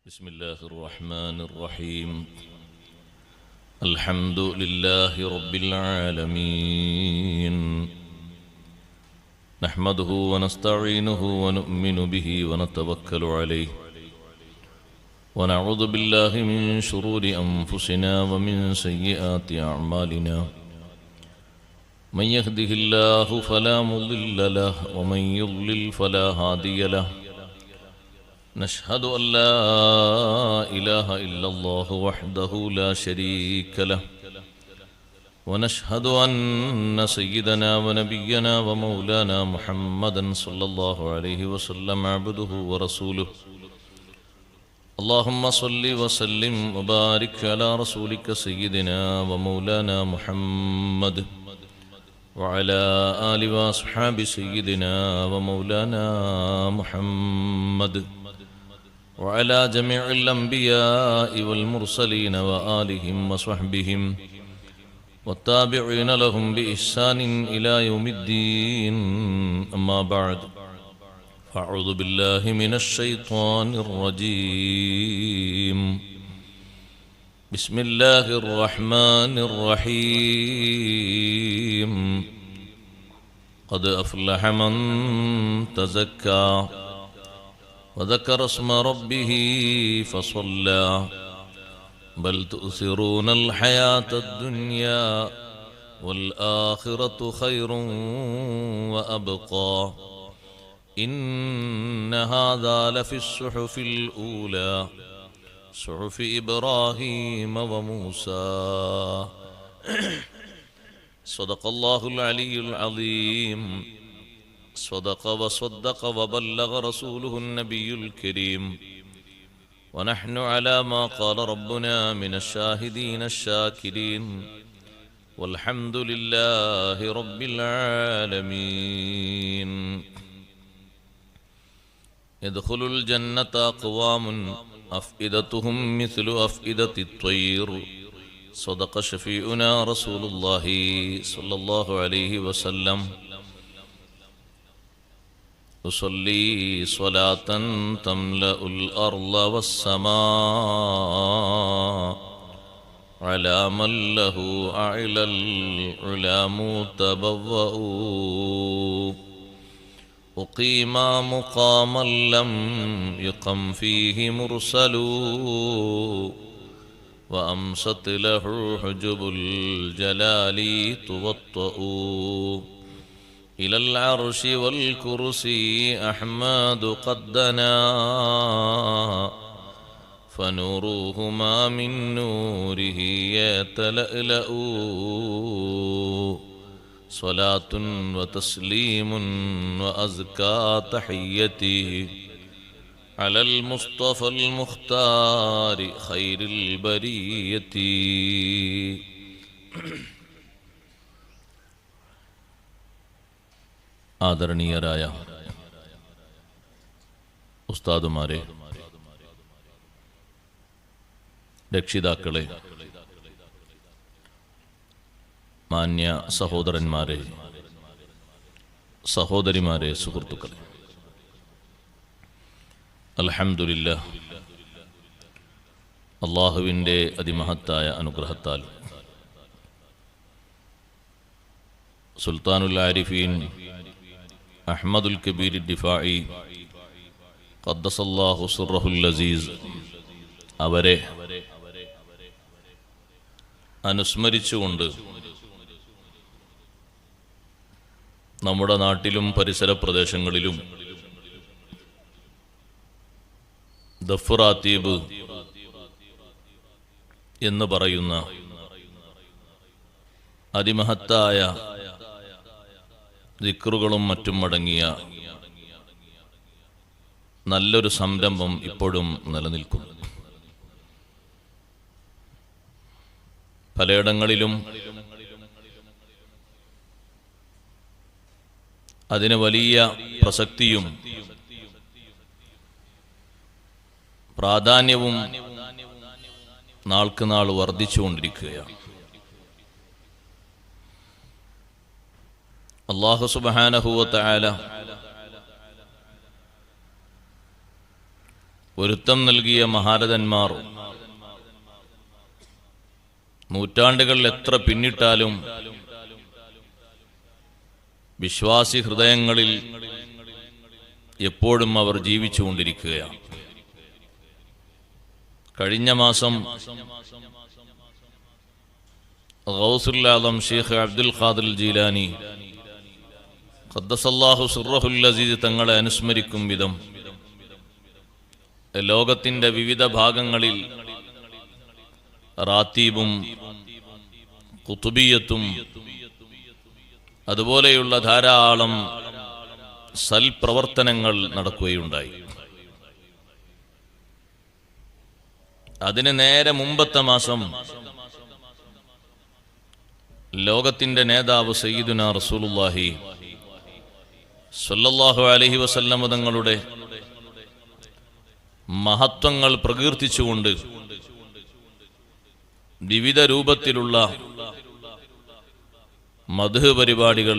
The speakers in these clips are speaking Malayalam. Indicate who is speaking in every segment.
Speaker 1: بسم الله الرحمن الرحيم. الحمد لله رب العالمين، نحمده ونستعينه ونؤمن به ونتوكل عليه، ونعوذ بالله من شرور أنفسنا ومن سيئات أعمالنا. من يهده الله فلا مضل له ومن يضلل فلا هادي له. نشهد أن لا إله إلا الله وحده لا شريك له، ونشهد أن سيدنا ونبينا ومولانا محمدا صلى الله عليه وسلم عبده ورسوله. اللهم صل وسلم وبارك على رسولك سيدنا ومولانا محمد وعلى آل وأصحاب سيدنا ومولانا محمد وعلى جميع الأنبياء والمرسلين وآلهم وصحبهم والتابعين لهم بإحسان إلى يوم الدين. أما بعد، فأعوذ بالله من الشيطان الرجيم. بسم الله الرحمن الرحيم. قد أفلح من تزكى وذكر اسم ربه فصلى، بل تؤثرون الحياة الدنيا والآخرة خير وأبقى، إن هذا لفي الصحف الأولى صحف إبراهيم وموسى. صدق الله العلي العظيم. صدق وصدق وبلغ رسوله النبي الكريم، ونحن على ما قال ربنا من الشاهدين الشاكرين، والحمد لله رب العالمين. يدخل الجنة أقوام أفئدتهم مثل أفئدة الطير. صدق شفيعنا رسول الله صلى الله عليه وسلم. أصلي صلاة تملأ الأرض والسماء على من له أعلى العلا متبوأ، أقيم مقاما لم يقم فيه مرسل، وأمست له حجب الجلال توطأ، إلى العرش والكرسي أحمد قد دنا، فنورهما من نوره يتلألأ. صلاة وتسليم وأزكى تحيتي على المصطفى المختار خير البرية. ആദരണീയരായ ഉസ്താദുമാരെ, രക്ഷിതാക്കളെ, മാന്യ സഹോദരന്മാരെ, സഹോദരിമാരെ, സുഹൃത്തുക്കളെ, അൽഹംദുലില്ലാഹ്, അല്ലാഹുവിൻ്റെ അതിമഹത്തായ അനുഗ്രഹത്താൽ സുൽത്താനുൽ ആരിഫീൻ അഹ്മദുൽ കബീർ ദിഫാഇ ഖദ്ദസല്ലാഹു സിർറഹുൽ അസീസ് അവരെ അനുസ്മരിച്ചുകൊണ്ട് നമ്മുടെ നാട്ടിലും പരിസര പ്രദേശങ്ങളിലും ദഫ്റാത്തീബ് എന്ന് പറയുന്ന അതിമഹത്തായ ദിക്റുകളും മറ്റും അടങ്ങിയ നല്ലൊരു സംരംഭം ഇപ്പോഴും നിലനിൽക്കുന്നു. പലയിടങ്ങളിലും അതിന് വലിയ പ്രസക്തിയും പ്രാധാന്യവും നാൾക്ക് നാൾ വർദ്ധിച്ചുകൊണ്ടിരിക്കുകയാണ്. അല്ലാഹു സുബ്ഹാനഹു വ തആല പൊരുത്തം നൽകിയ മഹാരഥന്മാർ നൂറ്റാണ്ടുകൾ എത്ര പിന്നിട്ടാലും വിശ്വാസി ഹൃദയങ്ങളിൽ എപ്പോഴും അവർ ജീവിച്ചുകൊണ്ടിരിക്കുകയാണ്. കഴിഞ്ഞ മാസം ഗൗസുൽ ആദം ഷെയ്ഖ് അബ്ദുൽ ഖാദിർ ജീലാനി ഖദ്ദസല്ലാഹു സിർറഹുൽ അസീസ് തങ്ങളെ അനുസ്മരിക്കും വിധം ലോകത്തിന്റെ വിവിധ ഭാഗങ്ങളിൽ റാത്തീബും ഖുതുബിയത്തും അതുപോലെയുള്ള ധാരാളം സൽപ്രവർത്തനങ്ങൾ നടക്കുകയുണ്ടായി. അതിന് നേരെ മുമ്പത്തെ മാസം ലോകത്തിന്റെ നേതാവ് സയ്യിദുനാ റസൂലുള്ളാഹി സ്വല്ലല്ലാഹു അലൈഹി വസല്ലം തങ്ങളുടെ മഹത്വങ്ങൾ പ്രകീർത്തിച്ചുകൊണ്ട് വിവിധ രൂപത്തിലുള്ള മദ്ഹ് പരിപാടികൾ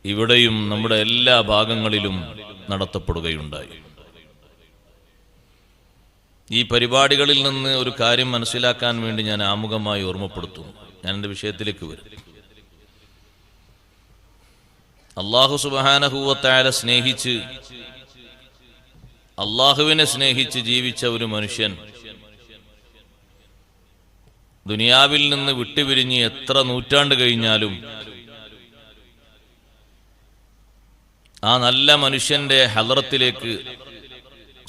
Speaker 1: ഇവിടെയും നമ്മുടെ എല്ലാ ഭാഗങ്ങളിലും നടത്തപ്പെടുകയുണ്ടായി. ഈ പരിപാടികളിൽ നിന്ന് ഒരു കാര്യം മനസ്സിലാക്കാൻ വേണ്ടി ഞാൻ ആമുഖമായി ഓർമ്മപ്പെടുത്തുന്നു. ഞാൻ എൻ്റെ വിഷയത്തിലേക്ക് വരും. അല്ലാഹു സുബ്ഹാനഹു വ തആല സ്നേഹിച്ച് അല്ലാഹുവിനെ സ്നേഹിച്ച് ജീവിച്ച ഒരു മനുഷ്യൻ ദുനിയാവിൽ നിന്ന് വിട്ടുപിരിഞ്ഞ് എത്ര നൂറ്റാണ്ട് കഴിഞ്ഞാലും ആ നല്ല മനുഷ്യന്റെ ഹളറത്തിലേക്ക്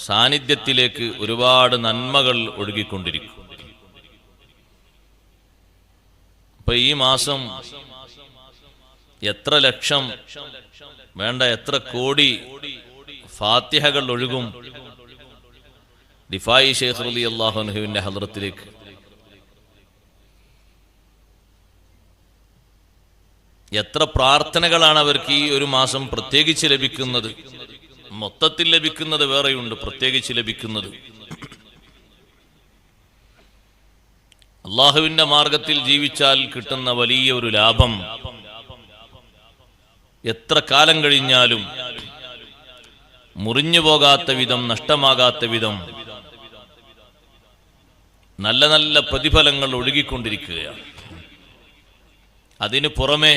Speaker 1: സാന്നിധ്യത്തിലേക്ക് ഒരുപാട് നന്മകൾ ഒഴുകിക്കൊണ്ടിരിക്കും. അപ്പൊ ഈ മാസം എത്ര ലക്ഷം വേണ്ട എത്ര കോടി ഫാത്തിഹകൾ ഒഴുകും റിഫായി ശൈഖ് റളിയല്ലാഹു അൻഹുവിന്റെ ഹളറത്തിലേക്ക്. എത്ര പ്രാർത്ഥനകളാണ് അവർക്ക് ഈ ഒരു മാസം പ്രത്യേകിച്ച് ലഭിക്കുന്നത്. മൊത്തത്തിൽ ലഭിക്കുന്നത് വേറെയുണ്ട്, പ്രത്യേകിച്ച് ലഭിക്കുന്നത്. അള്ളാഹുവിന്റെ മാർഗത്തിൽ ജീവിച്ചാൽ കിട്ടുന്ന വലിയ ഒരു ലാഭം എത്ര കാലം കഴിഞ്ഞാലും മുറിഞ്ഞു പോകാത്ത വിധം, നഷ്ടമാകാത്ത വിധം നല്ല നല്ല പ്രതിഫലങ്ങൾ ഒഴുകിക്കൊണ്ടിരിക്കുകയാണ്. അതിനു പുറമെ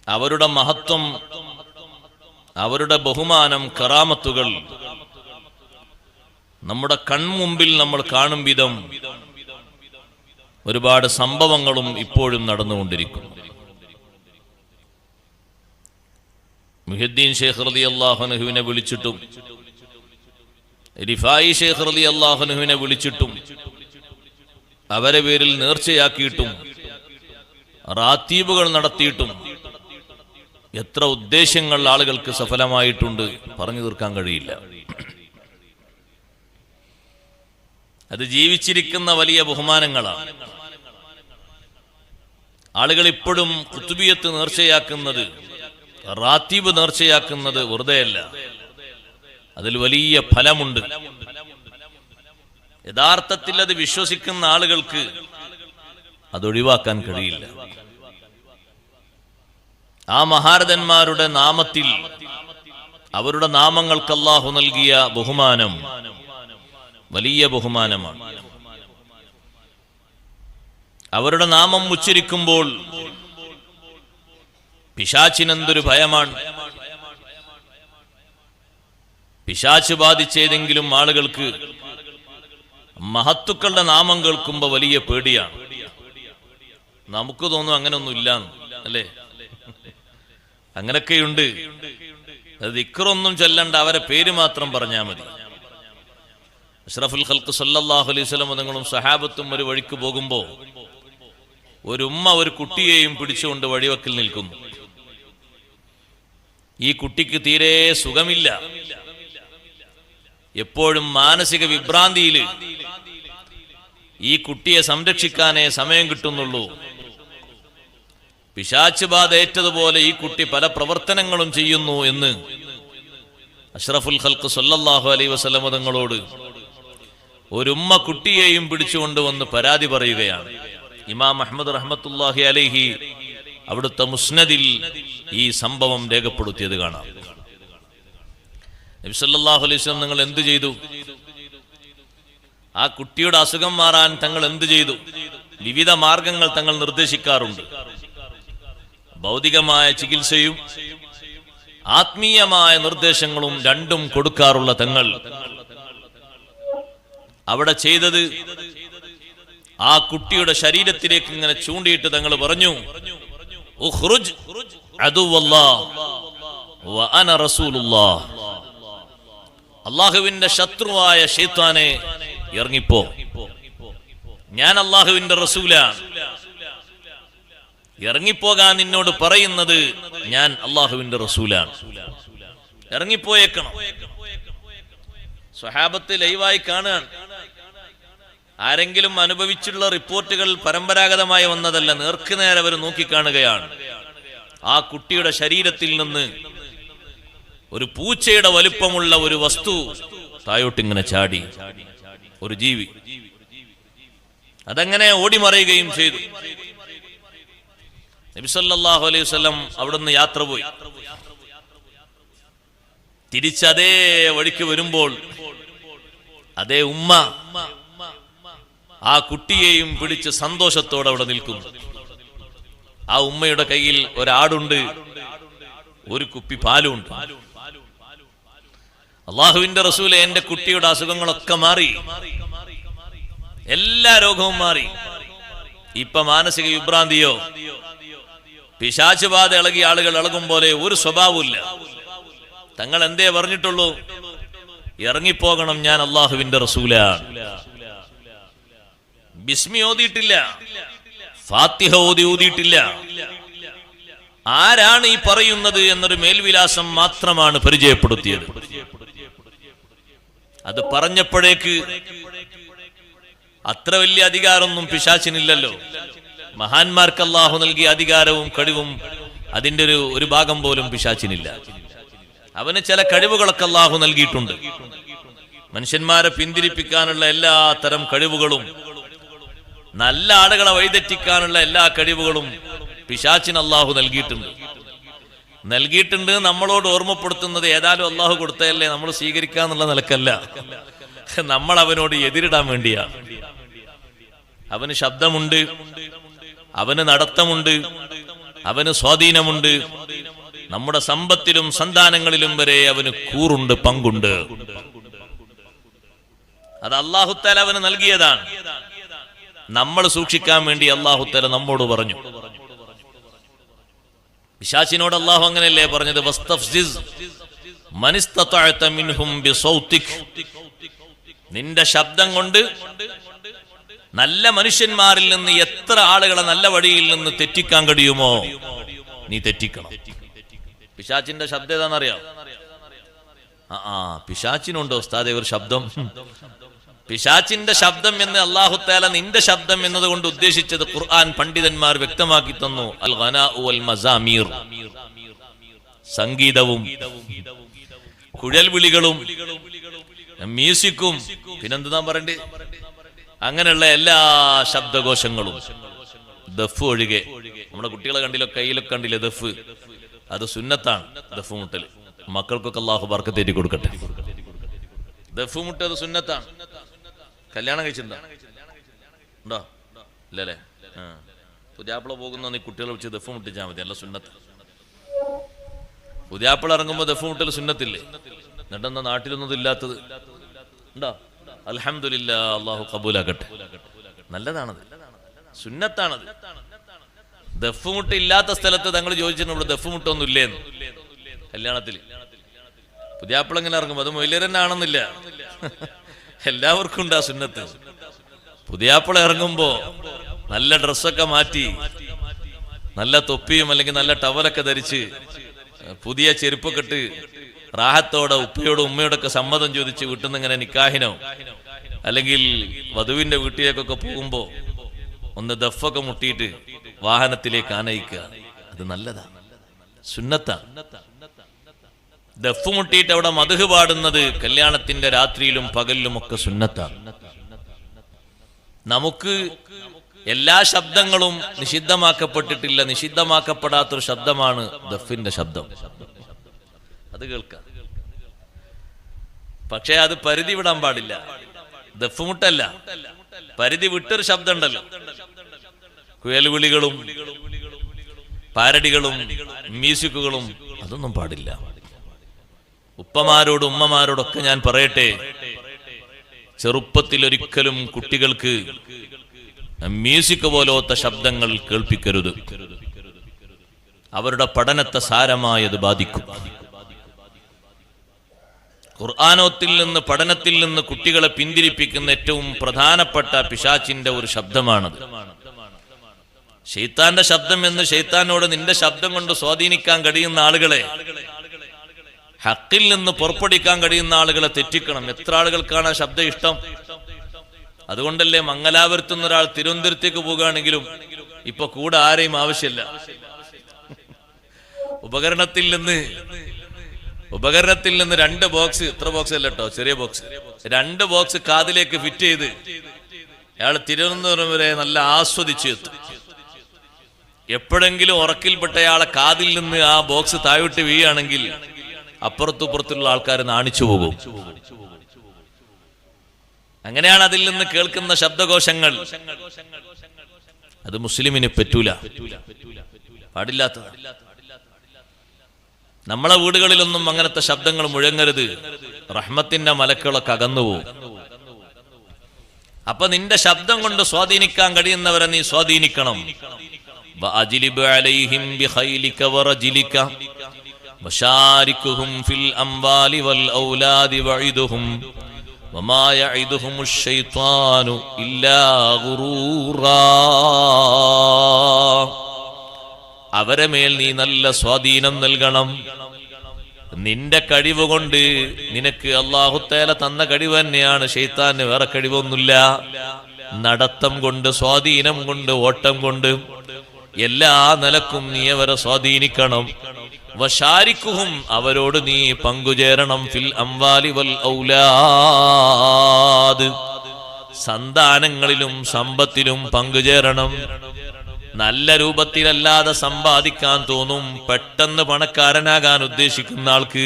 Speaker 1: അവരുടെ മഹത്വം, അവരുടെ ബഹുമാനം, കറാമത്തുകൾ നമ്മുടെ കൺമുമ്പിൽ നമ്മൾ കാണും വിധം ഒരുപാട് സംഭവങ്ങളും ഇപ്പോഴും നടന്നുകൊണ്ടിരിക്കുന്നു. മുഹിദ്ദീൻ ശൈഖ് റളിയല്ലാഹു അൻഹുവിനെ വിളിച്ചിട്ടും റിഫായി ശൈഖ് റളിയല്ലാഹു അൻഹുവിനെ വിളിച്ചിട്ടും അവരെ പേരിൽ നേർച്ചയാക്കിയിട്ടും റാത്തീബുകൾ നടത്തിയിട്ടും എത്ര ഉദ്ദേശങ്ങൾ ആളുകൾക്ക് സഫലമായിട്ടുണ്ട്, പറഞ്ഞു തീർക്കാൻ കഴിയില്ല. അത് ജീവിച്ചിരിക്കുന്ന വലിയ ബഹുമാനങ്ങളാണ്. ആളുകൾ ഇപ്പോഴും ഖുതുബിയത്ത് നേർച്ചയാക്കുന്നത്, റാത്തീബ് നേർച്ചയാക്കുന്നത് വെറുതെയല്ല, അതിൽ വലിയ ഫലമുണ്ട്. യഥാർത്ഥത്തിൽ അത് വിശ്വസിക്കുന്ന ആളുകൾക്ക് അതൊഴിവാക്കാൻ കഴിയില്ല. ആ മഹാരഥന്മാരുടെ നാമത്തിൽ, അവരുടെ നാമങ്ങൾക്ക് അല്ലാഹു നൽകിയ ബഹുമാനം വലിയ ബഹുമാനമാണ്. അവരുടെ നാമം ഉച്ചരിക്കുമ്പോൾ പിശാചിനെന്തൊരു ഭയമാണ്. പിശാച് ബാധിച്ചേതെങ്കിലും ആളുകൾക്ക് മഹത്തുക്കളുടെ നാമം കേൾക്കുമ്പോൾ വലിയ പേടിയാണ്. നമുക്ക് തോന്നും അങ്ങനൊന്നും ഇല്ലാന്ന്, അല്ലേ? അങ്ങനൊക്കെയുണ്ട്. അത് ദിക്റൊന്നും ചൊല്ലണ്ട, അവരെ പേര് മാത്രം പറഞ്ഞാൽ മതി. അഷ്റഫുൽ ഖൽഖ് സല്ലല്ലാഹു അലൈഹി വസല്ലം തങ്ങളും സഹാബത്തും ഒരു വഴിക്ക് പോകുമ്പോൾ ഒരു ഉമ്മ ഒരു കുട്ടിയെയും പിടിച്ചുകൊണ്ട് വഴിവക്കിൽ നിൽക്കുന്നു. ഈ കുട്ടിക്ക് തീരെ സുഖമില്ല, എപ്പോഴും മാനസിക വിഭ്രാന്തിയിൽ. ഈ കുട്ടിയെ സംരക്ഷിക്കാനേ സമയം കിട്ടുന്നുള്ളൂ. പിശാച് ബാധ ഏറ്റതുപോലെ ഈ കുട്ടി പല പ്രവർത്തനങ്ങളും ചെയ്യുന്നു എന്ന് അഷ്റഫുൽ ഖൽഖ് സല്ലല്ലാഹു അലൈഹി വസല്ലം തങ്ങളോട് ഒരു ഉമ്മ കുട്ടിയെയും പിടിച്ചുകൊണ്ട് വന്ന് പരാതി പറയുകയാണ്. ഇമാം അഹ്മദ് റഹ്മത്തുള്ളാഹി അലൈഹി അവിടുത്തെ മുസ്നദിൽ ഈ സംഭവം രേഖപ്പെടുത്തിയത് കാണാം. നബി സല്ലല്ലാഹു അലൈഹി വസല്ലം നിങ്ങൾ എന്ത് ചെയ്തു? ആ കുട്ടിയുടെ അസുഖം മാറാൻ തങ്ങൾ എന്ത് ചെയ്തു? വിവിധ മാർഗങ്ങൾ തങ്ങൾ നിർദ്ദേശിക്കാറുണ്ട്. ഭൗതികമായ ചികിത്സയും ആത്മീയമായ നിർദ്ദേശങ്ങളും രണ്ടും കൊടുക്കാറുള്ള തങ്ങൾ അവിടെ ചെയ്തത്, ആ കുട്ടിയുടെ ശരീരത്തിലേക്ക് ഇങ്ങനെ ചൂണ്ടിയിട്ട് തങ്ങൾ പറഞ്ഞു, ഉഖ്റുജ് അദുവല്ലാഹ് വ അന റസൂലുള്ളാഹ്, അല്ലാഹുവിന്റെ ശത്രുവായ ശൈത്താനെ ഇറങ്ങിപ്പോ, ഞാൻ അല്ലാഹുവിന്റെ റസൂലാണ്, ഇറങ്ങിപ്പോകാൻ നിന്നോട് പറയുന്നത് ഞാൻ അല്ലാഹുവിന്റെ റസൂലാണ്, ഇറങ്ങിപ്പോയേക്കണം. സ്വഹാബത്ത് ലൈവായി കാണാൻ, ആരെങ്കിലും അനുഭവിച്ചുള്ള റിപ്പോർട്ടുകൾ പരമ്പരാഗതമായി വന്നതല്ല, നേർക്കുനേരെ അവർ നോക്കിക്കാണുകയാണ്. ആ കുട്ടിയുടെ ശരീരത്തിൽ നിന്ന് ഒരു പൂച്ചയുടെ വലുപ്പമുള്ള ഒരു വസ്തു തായോട്ടിങ്ങനെ ചാടി, ഒരു ജീവി, അതങ്ങനെ ഓടിമറയുകയും ചെയ്തു. നബി സല്ലല്ലാഹു അലൈഹി വസല്ലം അവിടുന്ന് യാത്ര പോയി. തിരിച്ചതേ വഴിക്ക് വരുമ്പോൾ അതേ ഉമ്മ ആ കുട്ടിയെയും പിടിച്ച് സന്തോഷത്തോടെ അവിടെ നിൽക്കുന്നു. ആ ഉമ്മയുടെ കയ്യിൽ ഒരാടുണ്ട്, ഒരു കുപ്പി പാലുണ്ട്. അല്ലാഹുവിന്റെ റസൂലെ, എന്റെ കുട്ടിയുടെ അസുഖങ്ങളൊക്കെ മാറി, എല്ലാ രോഗവും മാറി. ഇപ്പൊ മാനസിക വിഭ്രാന്തിയോ പിശാച് ബാധ ഇളകിയ ആളുകൾ ഇളകും പോലെ ഒരു സ്വഭാവമില്ല. തങ്ങൾ എന്തേ പറഞ്ഞിട്ടുള്ളൂ? ഇറങ്ങിപ്പോകണം, ഞാൻ അല്ലാഹുവിന്റെ റസൂലാണ്. ബിസ്മി ഓതിയിട്ടില്ല, ഫാത്തിഹ ഓതിയിട്ടില്ല. ആരാണ് ഈ പറയുന്നത് എന്നൊരു മേൽവിലാസം മാത്രമാണ് പരിചയപ്പെടുത്തിയത്. അത് പറഞ്ഞപ്പോഴേക്ക് അത്ര വലിയ അധികാരമൊന്നും പിശാചിനില്ലല്ലോ. മഹാന്മാർക്ക് അല്ലാഹു നൽകിയ അധികാരവും കഴിവും അതിന്റെ ഒരു ഭാഗം പോലും പിശാചിനില്ല. അവന് ചില കഴിവുകളൊക്കെ അല്ലാഹു നൽകിയിട്ടുണ്ട്. മനുഷ്യന്മാരെ പിന്തിരിപ്പിക്കാനുള്ള എല്ലാ തരം കഴിവുകളും, നല്ല ആളുകളെ വഴിതെറ്റിക്കാനുള്ള എല്ലാ കഴിവുകളും പിശാചിന് അല്ലാഹു നൽകിയിട്ടുണ്ട്. നമ്മളോട് ഓർമ്മപ്പെടുത്തുന്നത് ഏതായാലും അല്ലാഹു കൊടുത്തതല്ലേ, നമ്മൾ സ്വീകരിക്കാന്നുള്ള നിലക്കല്ല, നമ്മൾ അവനോട് എതിരിടാൻ വേണ്ടിയാണ്. അവന് ശബ്ദമുണ്ട്, അവന് നടത്തമുണ്ട്, അവന് സ്വാധീനമുണ്ട്. നമ്മുടെ സമ്പത്തിലും സന്താനങ്ങളിലും വരെ അവന് കൂറുണ്ട്, പങ്കുണ്ട്. അത് അല്ലാഹു തആല അവന് നൽകിയതാണ്. നമ്മൾ സൂക്ഷിക്കാൻ വേണ്ടി അല്ലാഹു തആല നമ്മോട് പറഞ്ഞു. പിശാചിനോട് അല്ലാഹു അങ്ങനെയല്ലേ പറഞ്ഞത്? വസ്തഫ്സിസ് മനിസ്തതഅത മിൻഹും ബിസൗതിക്, നിന്റെ ശബ്ദം കൊണ്ട് നല്ല മനുഷ്യന്മാരിൽ നിന്ന് എത്ര ആളുകളെ നല്ല വഴിയിൽ നിന്ന് തെറ്റിക്കാൻ കഴിയുമോ നീ തെറ്റിക്കണം. പിശാചിന്റെ ശബ്ദം ഏതാണെന്നറിയാം? പിശാചിനുണ്ടോ ഉസ്താദേ ഒരു ശബ്ദം? പിശാചിന്റെ ശബ്ദം എന്ന് അല്ലാഹു തആല നിന്റെ ശബ്ദം എന്നതുകൊണ്ട് ഉദ്ദേശിച്ചത് ഖുർആൻ പണ്ഡിതന്മാർ വ്യക്തമാക്കി തന്നു. അൽ ഗനാഉ വൽ മസാമീർ, സംഗീതവും കുഴൽ വിളികളും മ്യൂസിക്കും, പിന്നെന്താ പറയണ്ടേ, അങ്ങനെയുള്ള എല്ലാ ശബ്ദകോശങ്ങളും, ദഫ് ഒഴികെ. നമ്മുടെ കുട്ടികളെ കണ്ടില്ലോ, കയ്യിലൊക്കെ കണ്ടില്ലേ ദഫ്? അത് സുന്നത്താണ്. ദഫ് മുട്ടൽ മക്കൾക്കൊക്കെ അല്ലാഹു ബർക്കത്ത് തേറ്റി കൊടുക്കട്ടെ. ദഫ് മുട്ട അത് സുന്നത്താണ്. കല്യാണം കഴിച്ചിട്ടുണ്ടോ? ഉണ്ടോ? ഇല്ലല്ലേ? പുതിയാപ്പിള പോകുന്ന നീ കുട്ടികളെ വെച്ച് ദഫ് മുട്ടിച്ചാൽ മതി, അല്ല സുന്നത്ത്. പുതിയാപ്പിള ഇറങ്ങുമ്പോ ദഫ് മുട്ടൽ സുന്നത്തില്ലേ? എന്നിട്ടെന്താ നാട്ടിലൊന്നും ഇല്ലാത്തത്? ഉണ്ടോ? അൽഹംദുലില്ലാ, അല്ലാഹു ഖബൂലാക്കട്ടെ. നല്ലതാണത്, സുന്നത്താണത്. ദഫ് മുട്ട ഇല്ലാത്ത സ്ഥലത്ത് തങ്ങൾ ചോദിച്ചിട്ടുണ്ട്, ഇവിടെ ദഫ് മുട്ടൊന്നും ഇല്ലേന്ന് കല്യാണത്തിൽ. പുതിയാപ്പിള ഇങ്ങനെ ഇറങ്ങുമ്പോ അത് മൊയിലേരന്നെ ആണെന്നില്ല, എല്ലാവർക്കും ഉണ്ട് ആ സുന്നത്ത്. പുതിയാപ്പിള ഇറങ്ങുമ്പോ നല്ല ഡ്രസ്സൊക്കെ മാറ്റി, നല്ല തൊപ്പിയും അല്ലെങ്കിൽ നല്ല ടവലൊക്കെ ധരിച്ച്, പുതിയ ചെരുപ്പൊക്കെ ഇട്ട്, റാഹത്തോടെ ഉപ്പയോടും ഉമ്മയോടൊക്കെ സമ്മതം ചോദിച്ച് വീട്ടിൽ നിന്ന് ഇങ്ങനെ നിക്കാഹിനോ അല്ലെങ്കിൽ വധുവിന്റെ വീട്ടിലേക്കൊക്കെ പോകുമ്പോ ഒന്ന് ദഫൊക്കെ മുട്ടിയിട്ട് വാഹനത്തിലേക്ക് ആനയിക്കുക, അത് നല്ലതാ, സുന്നത്താ. ദഫ് മുട്ടിയിട്ട് അവിടെ മദ്ഹ് പാടുന്നത് കല്യാണത്തിന്റെ രാത്രിയിലും പകലിലും ഒക്കെ സുന്നത്താ. നമുക്ക് എല്ലാ ശബ്ദങ്ങളും നിഷിദ്ധമാക്കപ്പെട്ടിട്ടില്ല. നിഷിദ്ധമാക്കപ്പെടാത്തൊരു ശബ്ദമാണ് ദഫിന്റെ ശബ്ദം. അത് കേൾക്കാം. പക്ഷെ അത് പരിധി വിടാൻ പാടില്ല. ദഫ്മുട്ടല്ല, പരിധി വിട്ടൊരു ശബ്ദം ഉണ്ടല്ലോ, കുയൽവിളികളും പാരടികളും മ്യൂസിക്കുകളും, അതൊന്നും പാടില്ല. ഉപ്പമാരോടും ഉമ്മമാരോടൊക്കെ ഞാൻ പറയട്ടെ, ചെറുപ്പത്തിൽ ഒരിക്കലും കുട്ടികൾക്ക് മ്യൂസിക് പോലത്തെ ശബ്ദങ്ങൾ കേൾപ്പിക്കരുത്. അവരുടെ പഠനത്തെ സാരമായത് ബാധിക്കും. ഖുർആനോത്തിൽ നിന്ന്, പഠനത്തിൽ നിന്ന് കുട്ടികളെ പിന്തിരിപ്പിക്കുന്ന ഏറ്റവും പ്രധാനപ്പെട്ട പിശാചിന്റെ ഒരു ശബ്ദമാണത്. ശൈത്താന്റെ ശബ്ദം എന്ന് ശൈത്താനോട് നിന്റെ ശബ്ദം കൊണ്ട് സ്വാധീനിക്കാൻ കഴിയുന്ന ആളുകളെ, ഹക്കിൽ നിന്ന് പുറപ്പെടുവിക്കാൻ കഴിയുന്ന ആളുകളെ തെറ്റിക്കണം. എത്ര ആളുകൾക്കാണ് ആ ശബ്ദം ഇഷ്ടം? അതുകൊണ്ടല്ലേ മംഗലാപുരത്തുനിന്ന് ഒരാൾ തിരുവനന്തപുരത്തേക്ക് പോകുകയാണെങ്കിലും ഇപ്പൊ കൂടെ ആരെയും ആവശ്യമില്ല. ഉപകരണത്തിൽ നിന്ന് 2 ബോക്സ്, ഇത്ര ബോക്സ് അല്ല കേട്ടോ, ചെറിയ ബോക്സ്, 2 ബോക്സ് കാതിലേക്ക് ഫിറ്റ് ചെയ്ത് അയാൾ തിരുവനന്തപുരം വരെ നല്ല ആസ്വദിച്ചു എത്തും. എപ്പോഴെങ്കിലും ഉറക്കിൽപ്പെട്ട അയാളെ കാതിൽ നിന്ന് ആ ബോക്സ് താഴോട്ട് വീഴുകയാണെങ്കിൽ അപ്പുറത്തുപ്പുറത്തുള്ള ആൾക്കാർ നാണിച്ചു പോകും. അങ്ങനെയാണ് അതിൽ നിന്ന് കേൾക്കുന്ന ശബ്ദകോശങ്ങൾ. അത് മുസ്ലിമിന് പറ്റൂല, പാടില്ലാത്തതാണ്. നമ്മളെ വീടുകളിലൊന്നും അങ്ങനത്തെ ശബ്ദങ്ങൾ മുഴങ്ങരുത്. റഹ്മത്തിന്റെ മലക്കുകളൊക്കെ അകന്നുപോകും. അപ്പൊ നിന്റെ ശബ്ദം കൊണ്ട് സ്വാധീനിക്കാൻ കഴിയുന്നവരെ നീ സ്വാധീനിക്കണം. വഅജ്ലിബ് അലൈഹിം ബിഖൈലിക വറജിലിക വശാരികുഹും ഫിൽ അംവാലി വൽ ഔലാദി വഇദുഹും വമാ യഇദുഹുമുശ് ശൈത്വാനു ഇല്ലാ ഗുറൂറാ. അവരെ മേൽ നീ നല്ല സ്വാധീനം നൽകണം. നിന്റെ കഴിവ് കൊണ്ട്, നിനക്ക് അല്ലാഹു തആല തന്ന കഴിവ് തന്നെയാണ്, ശൈത്താന് വേറെ കഴിവൊന്നുമില്ല. നടത്തം കൊണ്ട്, സ്വാധീനം കൊണ്ട്, ഓട്ടം കൊണ്ട്, എല്ലാ നിലക്കും നീ അവരെ സ്വാധീനിക്കണം. വശാരിക്കുഹും, അവരോട് നീ പങ്കുചേരണം. ഫിൽ അംവാലി വൽ ഔലാദ്, സന്താനങ്ങളിലും സമ്പത്തിലും പങ്കുചേരണം. നല്ല രൂപത്തിലല്ലാതെ സമ്പാദിക്കാൻ തോന്നും. പെട്ടെന്ന് പണക്കാരനാകാൻ ഉദ്ദേശിക്കുന്ന ആൾക്ക്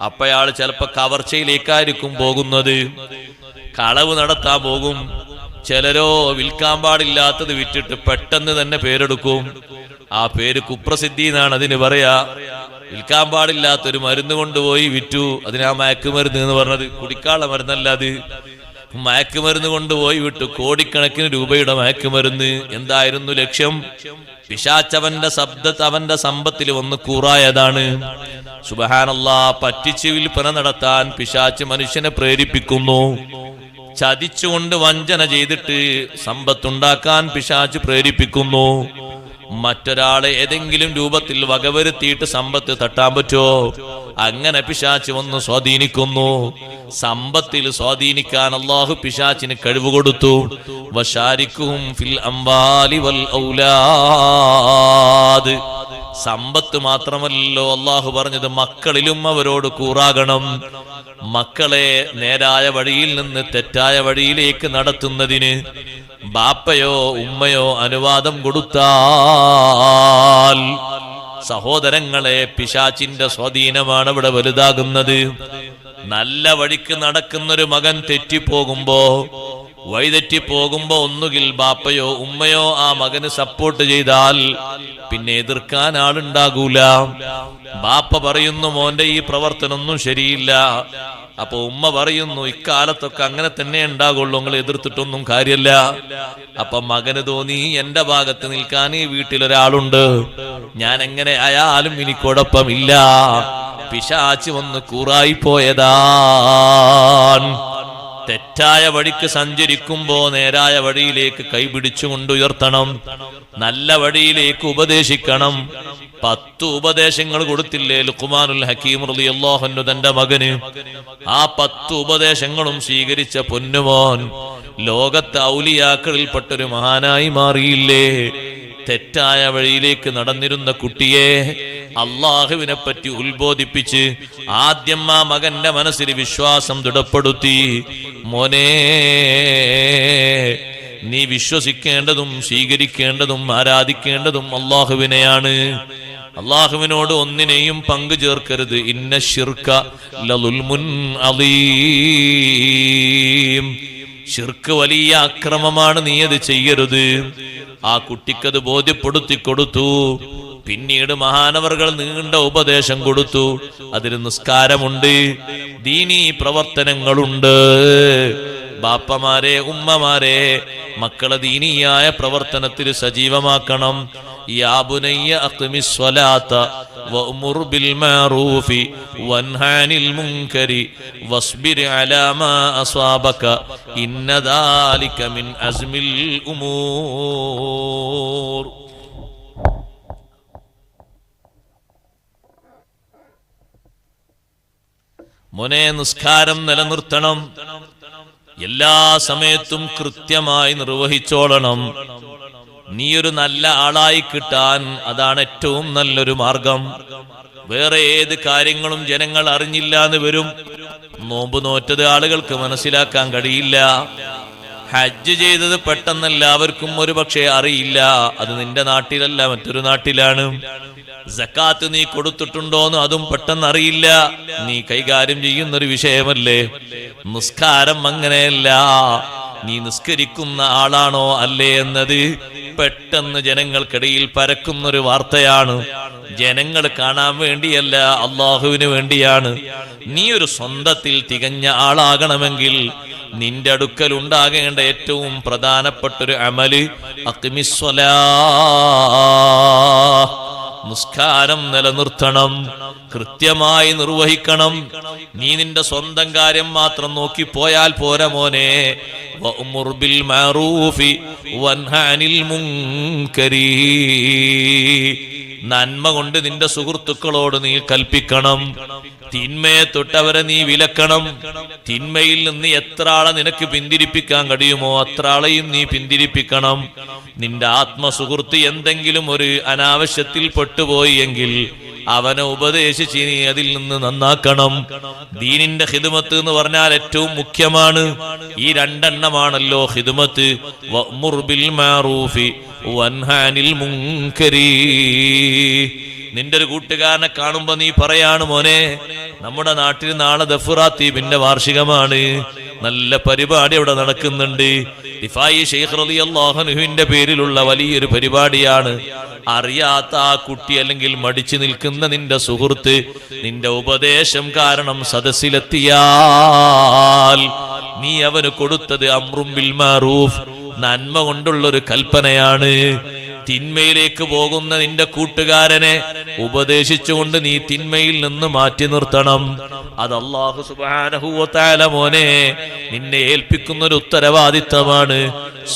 Speaker 1: അപ്പയാൾ ചിലപ്പോ കവർച്ചയിലേക്കായിരിക്കും പോകുന്നത്, കളവ് നടത്താൻ പോകും. ചിലരോ വിൽക്കാൻ പാടില്ലാത്തത് വിറ്റിട്ട് പെട്ടെന്ന് തന്നെ പേരെടുക്കും. ആ പേര് കുപ്രസിദ്ധി എന്നാണ് അതിന് പറയാ. വിൽക്കാൻ പാടില്ലാത്തൊരു മരുന്ന് കൊണ്ടുപോയി വിറ്റു, അതിനാ മയക്കുമരുന്ന് എന്ന് പറഞ്ഞത്. കുടിക്കാനുള്ള മരുന്നല്ല അത്, മയക്കുമരുന്ന് കൊണ്ടുപോയി വിട്ടു. കോടിക്കണക്കിന് രൂപയുടെ മയക്കുമരുന്ന്. എന്തായിരുന്നു ലക്ഷ്യം? പിശാച്ചവന്റെ അവന്റെ സമ്പത്തിൽ വന്ന് കൂറായതാണ്. സുബ്ഹാനല്ലാഹ്, പറ്റിച്ച് വിൽപ്പന നടത്താൻ പിശാച്ച് മനുഷ്യനെ പ്രേരിപ്പിക്കുന്നു. ചതിച്ചുകൊണ്ട് വഞ്ചന ചെയ്തിട്ട് സമ്പത്തുണ്ടാക്കാൻ പിശാച്ച് പ്രേരിപ്പിക്കുന്നു. മറ്റൊരാളെ ഏതെങ്കിലും രൂപത്തിൽ വകവരുത്തിയിട്ട് സമ്പത്ത് തട്ടാൻ പറ്റുമോ? അങ്ങനെ പിശാച്ച് വന്ന് സ്വാധീനിക്കുന്നു. സമ്പത്തിൽ സ്വാധീനിക്കാൻ അല്ലാഹു പിശാച്ചിന് കഴിവ് കൊടുത്തു. വശാരിക്കുഹും ഫിൽ അംവാലി വൽ ഔലാദ്. സമ്പത്ത് മാത്രമല്ലോ അല്ലാഹു പറഞ്ഞത്, മക്കളിലും അവരോട് കൂറാകണം. മക്കളെ നേരായ വഴിയിൽ നിന്ന് തെറ്റായ വഴിയിലേക്ക് നടത്തുന്നതിന് ബാപ്പയോ ഉമ്മയോ അനുവാദം കൊടുത്താൽ, സഹോദരങ്ങളെ, പിശാചിന്റെ സ്വാധീനമാണ് ഇവിടെ വലുതാകുന്നത്. നല്ല വഴിക്ക് നടക്കുന്നൊരു മകൻ തെറ്റിപ്പോകുമ്പോ, വഴിതെറ്റിപ്പോകുമ്പോ ഒന്നുകിൽ ബാപ്പയോ ഉമ്മയോ ആ മകന് സപ്പോർട്ട് ചെയ്താൽ പിന്നെ എതിർക്കാൻ ആളുണ്ടാകൂല. ബാപ്പ പറയുന്നു മോന്റെ ഈ പ്രവർത്തനമൊന്നും ശരിയില്ല. അപ്പൊ ഉമ്മ പറയുന്നു ഇക്കാലത്തൊക്കെ അങ്ങനെ തന്നെ ഉണ്ടാകുള്ളൂ, നിങ്ങൾ എതിർത്തിട്ടൊന്നും കാര്യമില്ല. അപ്പൊ മകന് തോന്നി എന്റെ ഭാഗത്ത് നിൽക്കാൻ ഈ വീട്ടിലൊരാളുണ്ട്, ഞാൻ എങ്ങനെ ആയാലും എനിക്കൊടപ്പമില്ല. പിശാച് വന്ന് കൂറായി പോയതാണ്. തെറ്റായ വഴിക്ക് സഞ്ചരിക്കുമ്പോ നേരായ വഴിയിലേക്ക് കൈപിടിച്ചുകൊണ്ടുയർത്തണം. നല്ല വഴിയിലേക്ക് ഉപദേശിക്കണം. 10 ഉപദേശങ്ങൾ കൊടുത്തില്ലേ ലുഖ്മാനുൽ ഹക്കീം റളിയല്ലാഹു അൻഹു തന്റെ മകന്? ആ 10 ഉപദേശങ്ങളും സ്വീകരിച്ച പൊന്നുമോൻ ലോകത്തെ ഔലിയാക്കളിൽപ്പെട്ടൊരു മഹാനായി മാറിയില്ലേ? തെറ്റായ വഴിയിലേക്ക് നടന്നിരുന്ന കുട്ടിയെ അള്ളാഹുവിനെ പറ്റി ഉത്ബോധിപ്പിച്ച് ആദ്യം ആ മകന്റെ മനസ്സിൽ വിശ്വാസം ദൃഢപ്പെടുത്തി. മോനെ, നീ വിശ്വസിക്കേണ്ടതും സ്വീകരിക്കേണ്ടതും ആരാധിക്കേണ്ടതും അള്ളാഹുവിനെയാണ്. അള്ളാഹുവിനോട് ഒന്നിനെയും പങ്കു ചേർക്കരുത്. ഇന്ന ശിർക ലളുൽമുൻ അളീം. ശിർക്ക് വലിയ അക്രമമാണ്, നീ അത് ചെയ്യരുത്. ആ കുട്ടിക്കത് ബോധ്യപ്പെടുത്തി കൊടുത്തു. പിന്നീട് മഹാനവറുകൾ നീണ്ട ഉപദേശം കൊടുത്തു. അതിൽ നിസ്കാരമുണ്ട്, ദീനീ പ്രവർത്തനങ്ങളുണ്ട്. ബാപ്പമാരെ, ഉമ്മമാരെ, മക്കളെ ദീനിയായ പ്രവർത്തനത്തിൽ സജീവമാക്കണം. യാ ബുനയ്യ അഖ്മിസ് സ്വലാത്ത വഅ്മുർ ബിൽ മഅറൂഫി വൻഹ അനിൽ മുൻകരി വസ്ബിർ അലാ മാ അസ്വാബക ഇന്ന ദാലിക മിൻ അസ്മിൽ ഉമൂർ. മോനെ, നിസ്കാരം നിലനിർത്തണം. എല്ലാ സമയത്തും കൃത്യമായി നിർവഹിച്ചോളണം. നീ ഒരു നല്ല ആളായി കിട്ടാൻ അതാണ് ഏറ്റവും നല്ലൊരു മാർഗം. വേറെ ഏത് കാര്യങ്ങളും ജനങ്ങൾ അറിഞ്ഞില്ല എന്ന് വരും. നോമ്പ് നോറ്റത് ആളുകൾക്ക് മനസ്സിലാക്കാൻ കഴിയില്ല. ഹജ്ജ് ചെയ്തത് പെട്ടെന്നെല്ലാവർക്കും ഒരു പക്ഷേ അറിയില്ല. അത് നിന്റെ നാട്ടിലല്ല, മറ്റൊരു നാട്ടിലാണ്. സക്കാത്ത് നീ കൊടുത്തിട്ടുണ്ടോന്ന് അതും പെട്ടെന്ന് അറിയില്ല. നീ കൈകാര്യം ചെയ്യുന്നൊരു വിഷയമല്ലേ. നിസ്കാരം അങ്ങനെയല്ല. നീ നിസ്കരിക്കുന്ന ആളാണോ അല്ലേ എന്നത് പെട്ടെന്ന് ജനങ്ങൾക്കിടയിൽ പരക്കുന്നൊരു വാർത്തയാണ്. ജനങ്ങൾ കാണാൻ വേണ്ടിയല്ല, അള്ളാഹുവിന് വേണ്ടിയാണ്. നീ ഒരു സ്വന്തത്തിൽ തികഞ്ഞ ആളാകണമെങ്കിൽ നിന്റെ അടുക്കൽ ഉണ്ടാകേണ്ട ഏറ്റവും പ്രധാനപ്പെട്ടൊരു അമല് അഖ്മിസ്സലാഹ്, നിസ്കാരം നിലനിർത്തണം, കൃത്യമായി നിർവഹിക്കണം. നീ നിന്റെ സ്വന്തം കാര്യം മാത്രം നോക്കി പോയാൽ പോരാ മോനെ. വഅ്മുർ ബിൽ മഅറൂഫി വൻഹ അനിൽ മുൻകരി, നന്മ കൊണ്ട് നിന്റെ സുഹൃത്തുക്കളോട് നീ കൽപ്പിക്കണം. തിന്മയെ തൊട്ടവരെ നീ വിലക്കണം. തിന്മയിൽ നിന്ന് എത്ര ആളെ നിനക്ക് പിന്തിരിപ്പിക്കാൻ കഴിയുമോ അത്ര ആളെയും നീ പിന്തിരിപ്പിക്കണം. നിന്റെ ആത്മസുഹൃത്ത് എന്തെങ്കിലും ഒരു അനാവശ്യത്തിൽ പെട്ടുപോയി എങ്കിൽ അവനെ ഉപദേശിച്ച് നീ അതിൽ നിന്ന് നന്നാക്കണം. ദീനിന്റെ ഖിദ്മത്ത് എന്ന് പറഞ്ഞാൽ ഏറ്റവും മുഖ്യമാണ്. ഈ രണ്ടെണ്ണമാണല്ലോ ഖിദ്മത്ത്. വഅ്മുർ ബിൽ മഅറൂഫി വൻഹ അനിൽ മുൻകരി. നിന്റെ ഒരു കൂട്ടുകാരനെ കാണുമ്പോ നീ പറയാണ്, മോനെ, നമ്മുടെ നാട്ടിൽ നാളെ ദഫ്റാത്തീബിന്റെ വാർഷികമാണ്, നല്ല പരിപാടി അവിടെ നടക്കുന്നുണ്ട്. ദിഫായി ശൈഖ് റളിയല്ലാഹു അൻഹുവിന്റെ പേരിലുള്ള വലിയൊരു പരിപാടിയാണ്. അറിയാത്ത ആ കുട്ടി അല്ലെങ്കിൽ മടിച്ചു നിൽക്കുന്ന നിന്റെ സുഹൃത്ത് നിന്റെ ഉപദേശം കാരണം സദസ്സിലെത്തിയാൽ നീ അവന് കൊടുത്തത് അംറും ബിൽ മഅറൂഫ്, നന്മ കൊണ്ടുള്ളൊരു കൽപ്പനയാണ്. തിന്മയിലേക്ക് പോകുന്ന നിന്റെ കൂട്ടുകാരനെ ഉപദേശിച്ചുകൊണ്ട് നീ തിന്മയിൽ നിന്ന് മാറ്റി നിർത്തണം. അത് അല്ലാഹു സുബ്ഹാനഹു വ തആല മോനെ നിന്നെ ഏൽപ്പിക്കുന്ന ഒരു ഉത്തരവാദിത്തമാണ്.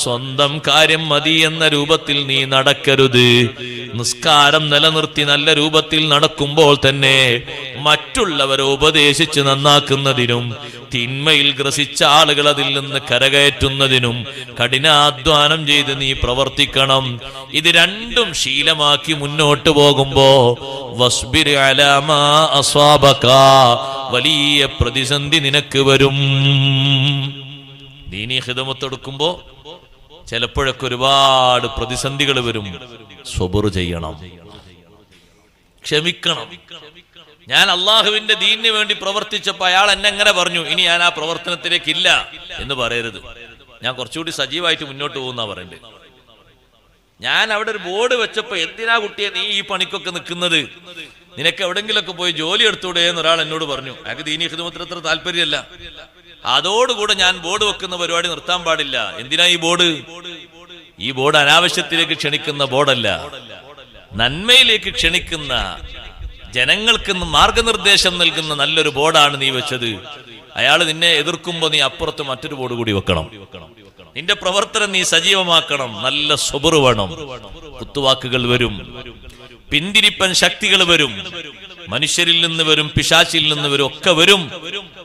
Speaker 1: സ്വന്തം കാര്യം മതി എന്ന രൂപത്തിൽ നീ നടക്കരുത്. നിസ്കാരം നിലനിർത്തി നല്ല രൂപത്തിൽ നടക്കുമ്പോൾ തന്നെ മറ്റുള്ളവരെ ഉപദേശിച്ച് നന്നാക്കുന്നതിനും തിന്മയിൽ ഗ്രസിച്ച ആളുകൾ അതിൽ നിന്ന് കരകയറ്റുന്നതിനും കഠിനാധ്വാനം ചെയ്ത് നീ പ്രവർത്തിക്കണം. ഇത് രണ്ടും ശീലമാക്കി മുന്നോട്ട് പോകുമ്പോ വസ്ബിർ അലാ മാ അസ്വാബക, വലിയ പ്രതിസന്ധി നിനക്ക് വരും. ദീനീ ഖിദ്മത്ത് എടുക്കുമ്പോ ചിലപ്പോഴൊക്കെ ഒരുപാട് പ്രതിസന്ധികൾ വരും. സ്വബർ ചെയ്യണം, ക്ഷമിക്കണം. ഞാൻ അള്ളാഹുവിന്റെ ദീനിന് വേണ്ടി പ്രവർത്തിച്ചപ്പോ അയാൾ എന്നെ എങ്ങനെ പറഞ്ഞു, ഇനി ഞാൻ ആ പ്രവർത്തനത്തിലേക്ക് ഇല്ല എന്ന് പറയരുത്. ഞാൻ കുറച്ചുകൂടി സജീവമായിട്ട് മുന്നോട്ട് പോകുന്ന പറയണ്ടേ. ഞാൻ അവിടെ ഒരു ബോർഡ് വെച്ചപ്പോ, എന്തിനാ കുട്ടിയെ നീ ഈ പണിക്കൊക്കെ നിൽക്കുന്നത്, നിനക്ക് എവിടെങ്കിലൊക്കെ പോയി ജോലി എടുത്തൂടെ എന്ന് ഒരാൾ എന്നോട് പറഞ്ഞു. അയാൾക്ക് ദീനീ ഖിദ്മത്തിന് അത്ര താല്പര്യമല്ല. അതോടുകൂടെ ഞാൻ ബോർഡ് വെക്കുന്ന പരിപാടി നിർത്താൻ പാടില്ല. എന്തിനാ ഈ ബോർഡ്? ഈ ബോർഡ് അനാവശ്യത്തിലേക്ക് ക്ഷണിക്കുന്ന ബോർഡല്ല, നന്മയിലേക്ക് ക്ഷണിക്കുന്ന, ജനങ്ങൾക്ക് മാർഗനിർദ്ദേശം നൽകുന്ന നല്ലൊരു ബോർഡാണ് നീ വെച്ചത്. അയാൾ നിന്നെ എതിർക്കുമ്പോ നീ അപ്പുറത്ത് മറ്റൊരു ബോർഡ് കൂടി വെക്കണം. നിന്റെ പ്രവർത്തനം നീ സജീവമാക്കണം. നല്ല സ്വബർ വേണം. കുത്തുവാക്കുകൾ വരും, പിന്തിരിപ്പൻ ശക്തികൾ വരും, മനുഷ്യരിൽ നിന്ന് വരും, പിശാചിൽ നിന്ന് വരും, ഒക്കെ വരും.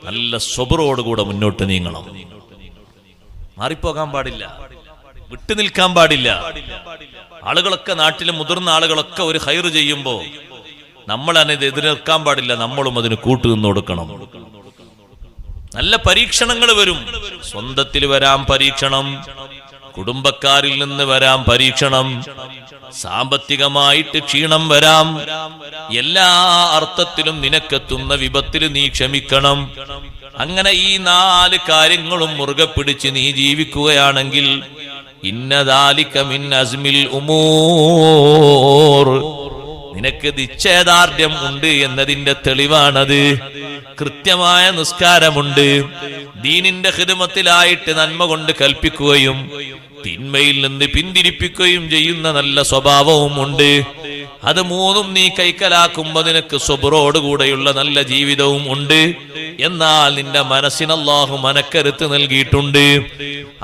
Speaker 1: നല്ല സ്വബറോടുകൂടെ മുന്നോട്ട് നീങ്ങണം. മാറിപ്പോകാൻ പാടില്ല, വിട്ടുനിൽക്കാൻ പാടില്ല. ആളുകളൊക്കെ, നാട്ടിലെ മുതിർന്ന ആളുകളൊക്കെ ഒരു ഖൈർ ചെയ്യുമ്പോ നമ്മൾ അതിനെ എതിർക്കാൻ പാടില്ല. നമ്മളും അതിന് കൂട്ടുനിന്ന് കൊടുക്കണം. നല്ല പരീക്ഷണങ്ങൾ വരും. സ്വന്തത്തിൽ വരാം പരീക്ഷണം, കുടുംബക്കാരിൽ നിന്ന് വരാം പരീക്ഷണം, സാമ്പത്തികമായിട്ട് ക്ഷീണം വരാം, എല്ലാ അർത്ഥത്തിലും നിനക്കെത്തുന്ന വിപത്തിൽ നീ ക്ഷമിക്കണം. അങ്ങനെ ഈ 4 കാര്യങ്ങളും മുറുകെ പിടിച്ച് നീ ജീവിക്കുകയാണെങ്കിൽ ഇന്നദാലിക മിൻ അസ്മിൽ ഉമൂർ, നിനക്ക് നിശ്ചയദാർഢ്യം ഉണ്ട് എന്നതിന്റെ തെളിവാണത്. കൃത്യമായ നിസ്കാരമുണ്ട്, ദീനിന്റെ ഖിദ്മത്തിലായിട്ട് നന്മ കൊണ്ട് കൽപ്പിക്കുകയും തിന്മയിൽ നിന്ന് പിന്തിരിപ്പിക്കുകയും ചെയ്യുന്ന നല്ല സ്വഭാവവും ഉണ്ട്. അത് 3ഉം നീ കൈക്കലാക്കുമ്പോ നിനക്ക് സ്വബറോടുകൂടെയുള്ള നല്ല ജീവിതവും ഉണ്ട്. എന്നാൽ നിന്റെ മനസ്സിന് അല്ലാഹു മനക്കരുത്ത് നൽകിയിട്ടുണ്ട്.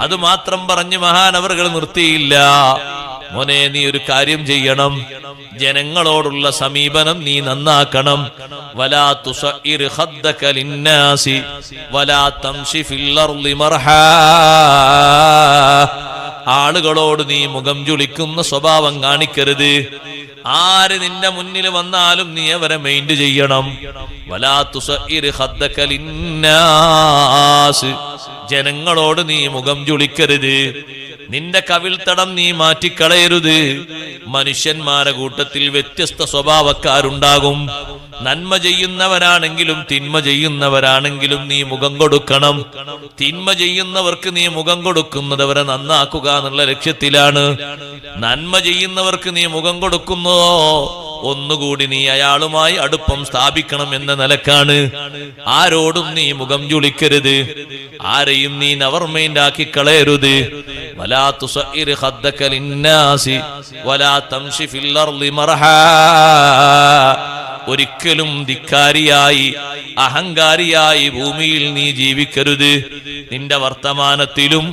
Speaker 1: അത് മാത്രം പറഞ്ഞ് മഹാനവറുകൾ നിർത്തിയില്ല. മോനെ, നീ ഒരു കാര്യം ചെയ്യണം, ജനങ്ങളോടുള്ള സമീപനം നീ നന്നാക്കണം. വലാ തുസഇർ ഖദ്ദക ലിന്നാസി വലാ തംശി ഫിൽ അർളി മർഹാ, ആളുകളോട് നീ മുഖം ചുളിക്കുന്ന സ്വഭാവം കാണിക്കരുത്. ആര് നിന്റെ മുന്നിൽ വന്നാലും നീ അവരെ മൈൻഡ് ചെയ്യണം. വലാ തുസഇർ ഖദ്ദക ലിന്നാസ്, ജനങ്ങളോട് നീ മുഖം ചുളിക്കരുത്. നിന്റെ കവിൾത്തടം നീ മാറ്റിക്കളയരുത്. മനുഷ്യന്മാരെ കൂട്ടത്തിൽ വ്യത്യസ്ത സ്വഭാവക്കാരുണ്ടാകും. നന്മ ചെയ്യുന്നവരാണെങ്കിലും തിന്മ ചെയ്യുന്നവരാണെങ്കിലും നീ മുഖം കൊടുക്കണം. തിന്മ ചെയ്യുന്നവർക്ക് നീ മുഖം കൊടുക്കുന്നത് അവരെ നന്നാക്കുക എന്നുള്ള ലക്ഷ്യത്തിലാണ്. നന്മ ചെയ്യുന്നവർക്ക് നീ മുഖം കൊടുക്കുന്നോ ഒന്നുകൂടി നീ അയാളുമായി അടുപ്പം സ്ഥാപിക്കണം എന്ന നിലക്കാണ്. ആരോടും നീ മുഖം ചുളിക്കരുത്, ആരെയും നീ നവർമൈൻഡാക്കി കളയരുത്. വലാ തുസഇർ ഖദ്ദക ലിന്നാസി വലാ തംശി ഫിൽ അർളി മർഹാ, ഒരിക്കലും ധിക്കാരിയായി അഹങ്കാരിയായി ഭൂമിയിൽ നീ ജീവിക്കരുത്. നിന്റെ വർത്തമാനത്തിലും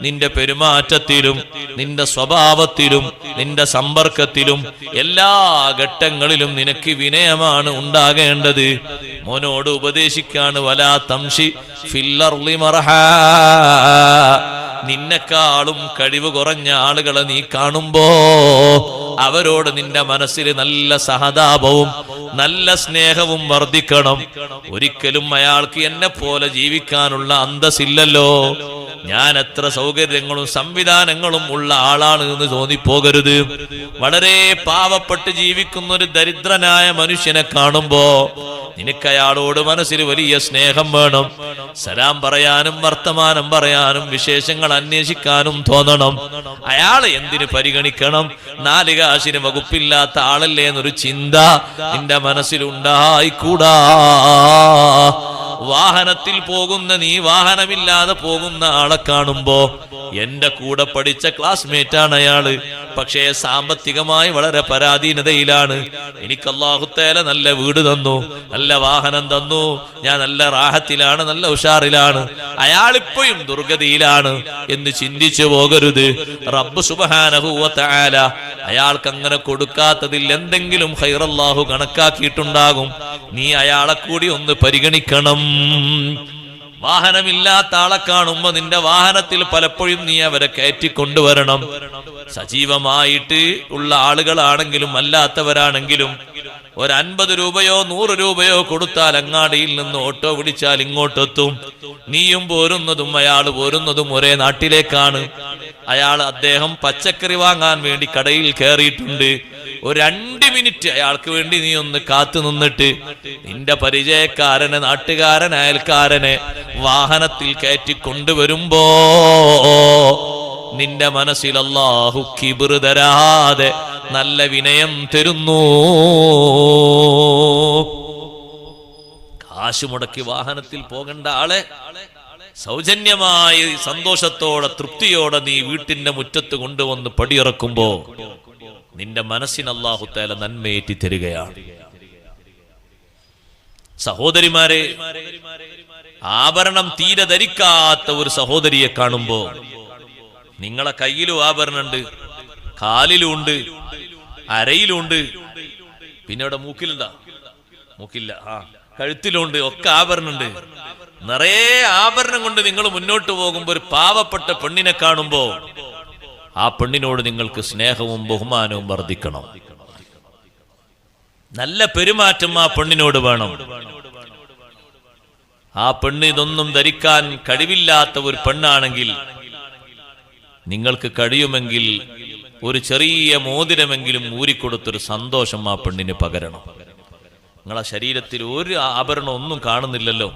Speaker 1: നിന്റെ പെരുമാറ്റത്തിലും നിന്റെ സ്വഭാവത്തിലും നിന്റെ സമ്പർക്കത്തിലും എല്ലാ ഘട്ടങ്ങളിലും നിനക്ക് വിനയമാണ് ഉണ്ടാകേണ്ടത്. മോനോട് ഉപദേശിക്കാണ് വലാ തംശി ഫിൽ അർളി മർഹാ, നിന്നെക്കാളും കഴിവ് കുറഞ്ഞ ആളുകളെ നീ കാണുമ്പോ അവരോട് നിന്റെ മനസ്സിൽ നല്ല സഹതാപവും നല്ല സ്നേഹവും വർദ്ധിക്കണം. ഒരിക്കലും അയാൾക്ക് എന്നെ പോലെ ജീവിക്കാനുള്ള അന്തസ്സില്ലല്ലോ, ഞാൻ എത്ര സൗകര്യങ്ങളും സംവിധാനങ്ങളും ഉള്ള ആളാണ് എന്ന് തോന്നിപ്പോകരുത്. വളരെ പാവപ്പെട്ട് ജീവിക്കുന്ന ഒരു ദരിദ്രനായ മനുഷ്യനെ കാണുമ്പോ നിനക്ക് അയാളോട് മനസ്സിൽ വലിയ സ്നേഹം വേണം. സലാം പറയാനും വർത്തമാനം പറയാനും വിശേഷങ്ങൾ അന്വേഷിക്കാനും തോന്നണം. അയാളെ എന്തിനു പരിഗണിക്കണം? 4 കാശിന് വകുപ്പില്ലാത്ത ആളല്ലേ എന്നൊരു ചിന്ത നിന്റെ മനസ്സിലുണ്ടായിക്കൂടാ. വാഹനത്തിൽ പോകുന്ന നീ വാഹനമില്ലാതെ പോകുന്ന ആളെ കാണുമ്പോ എന്റെ കൂടെ പഠിച്ച ക്ലാസ്മേറ്റ് ആണ് അയാള്, പക്ഷേ സാമ്പത്തികമായി വളരെ പരാധീനതയിലാണ്. എനിക്ക് അല്ലാഹു തആല നല്ല വീട് തന്നു, നല്ല വാഹനം തന്നു, ഞാൻ നല്ല റാഹത്തിലാണ്, നല്ല ഉഷാറിലാണ്, അയാളിപ്പോഴും ദുർഗതിയിലാണ് എന്ന് ചിന്തിച്ചു പോകരുത്. റബ്ബ് സുബ്ഹാനഹു വ തആല അയാൾക്ക് അങ്ങനെ കൊടുക്കാത്തതിൽ എന്തെങ്കിലും ഖൈർ അല്ലാഹു കണക്കാക്കിയിട്ടുണ്ടാകും. നീ അയാളെ കൂടി ഒന്ന് പരിഗണിക്കണം. വാഹനമില്ലാത്ത ആളെ കാണുമ്പോ നിന്റെ വാഹനത്തിൽ പലപ്പോഴും നീ അവരെ കയറ്റിക്കൊണ്ടുവരണം. സജീവമായിട്ട് ഉള്ള ആളുകളാണെങ്കിലും അല്ലാത്തവരാണെങ്കിലും ഒരു 50 രൂപയോ 100 രൂപയോ കൊടുത്താൽ അങ്ങാടിയിൽ നിന്ന് ഓട്ടോ വിളിച്ചാൽ ഇങ്ങോട്ടെത്തും. നീയും പോരുന്നതും അയാൾ പോരുന്നതും ഒരേ നാട്ടിലേക്കാണ്. അദ്ദേഹം പച്ചക്കറി വാങ്ങാൻ വേണ്ടി കടയിൽ കയറിയിട്ടുണ്ട്. ഒരു 2 മിനിറ്റ് അയാൾക്ക് വേണ്ടി നീ ഒന്ന് കാത്തു നിന്നിട്ട് നിന്റെ പരിചയക്കാരനെ, നാട്ടുകാരൻ, അയൽക്കാരനെ വാഹനത്തിൽ കയറ്റി കൊണ്ടുവരുമ്പോ നിന്റെ മനസ്സിൽ അല്ലാഹു കിബ്ർ തരാതെ നല്ല വിനയം തരുന്നു. കാശ് മുടക്കി വാഹനത്തിൽ പോകേണ്ട ആളെ സൗജന്യമായി സന്തോഷത്തോടെ തൃപ്തിയോടെ നീ വീട്ടിന്റെ മുറ്റത്ത് കൊണ്ടുവന്ന് പടിയിറക്കുമ്പോ നിന്റെ മനസ്സിന് അല്ലാഹു തആല നന്മയേറ്റി തരികയാണ്. സഹോദരിമാരെ, ആഭരണം തീരെ ധരിക്കാത്ത ഒരു സഹോദരിയെ കാണുമ്പോ നിങ്ങളെ കയ്യിലും ആഭരണമുണ്ട്, കാലിലുണ്ട്, അരയിലുണ്ട്, പിന്നെ ഇവിടെ മൂക്കിലുണ്ടാ? മൂക്കില്ല, കഴുത്തിലുണ്ട്, ഒക്കെ ആഭരണമുണ്ട്. നിറയെ ആഭരണം കൊണ്ട് നിങ്ങൾ മുന്നോട്ട് പോകുമ്പോ ഒരു പാവപ്പെട്ട പെണ്ണിനെ കാണുമ്പോ ആ പെണ്ണിനോട് നിങ്ങൾക്ക് സ്നേഹവും ബഹുമാനവും വർദ്ധിക്കണം. നല്ല പെരുമാറ്റം ആ പെണ്ണിനോട് വേണം. ആ പെണ്ണ് ഇതൊന്നും ധരിക്കാൻ കഴിവില്ലാത്ത ഒരു പെണ്ണാണെങ്കിൽ നിങ്ങൾക്ക് കഴിയുമെങ്കിൽ ഒരു ചെറിയ മോതിരമെങ്കിലും ഊരിക്കൊടുത്തൊരു സന്തോഷം ആ പെണ്ണിന് പകരണം. നിങ്ങളെ ശരീരത്തിൽ ഒരു ആഭരണം ഒന്നും കാണുന്നില്ലല്ലോ,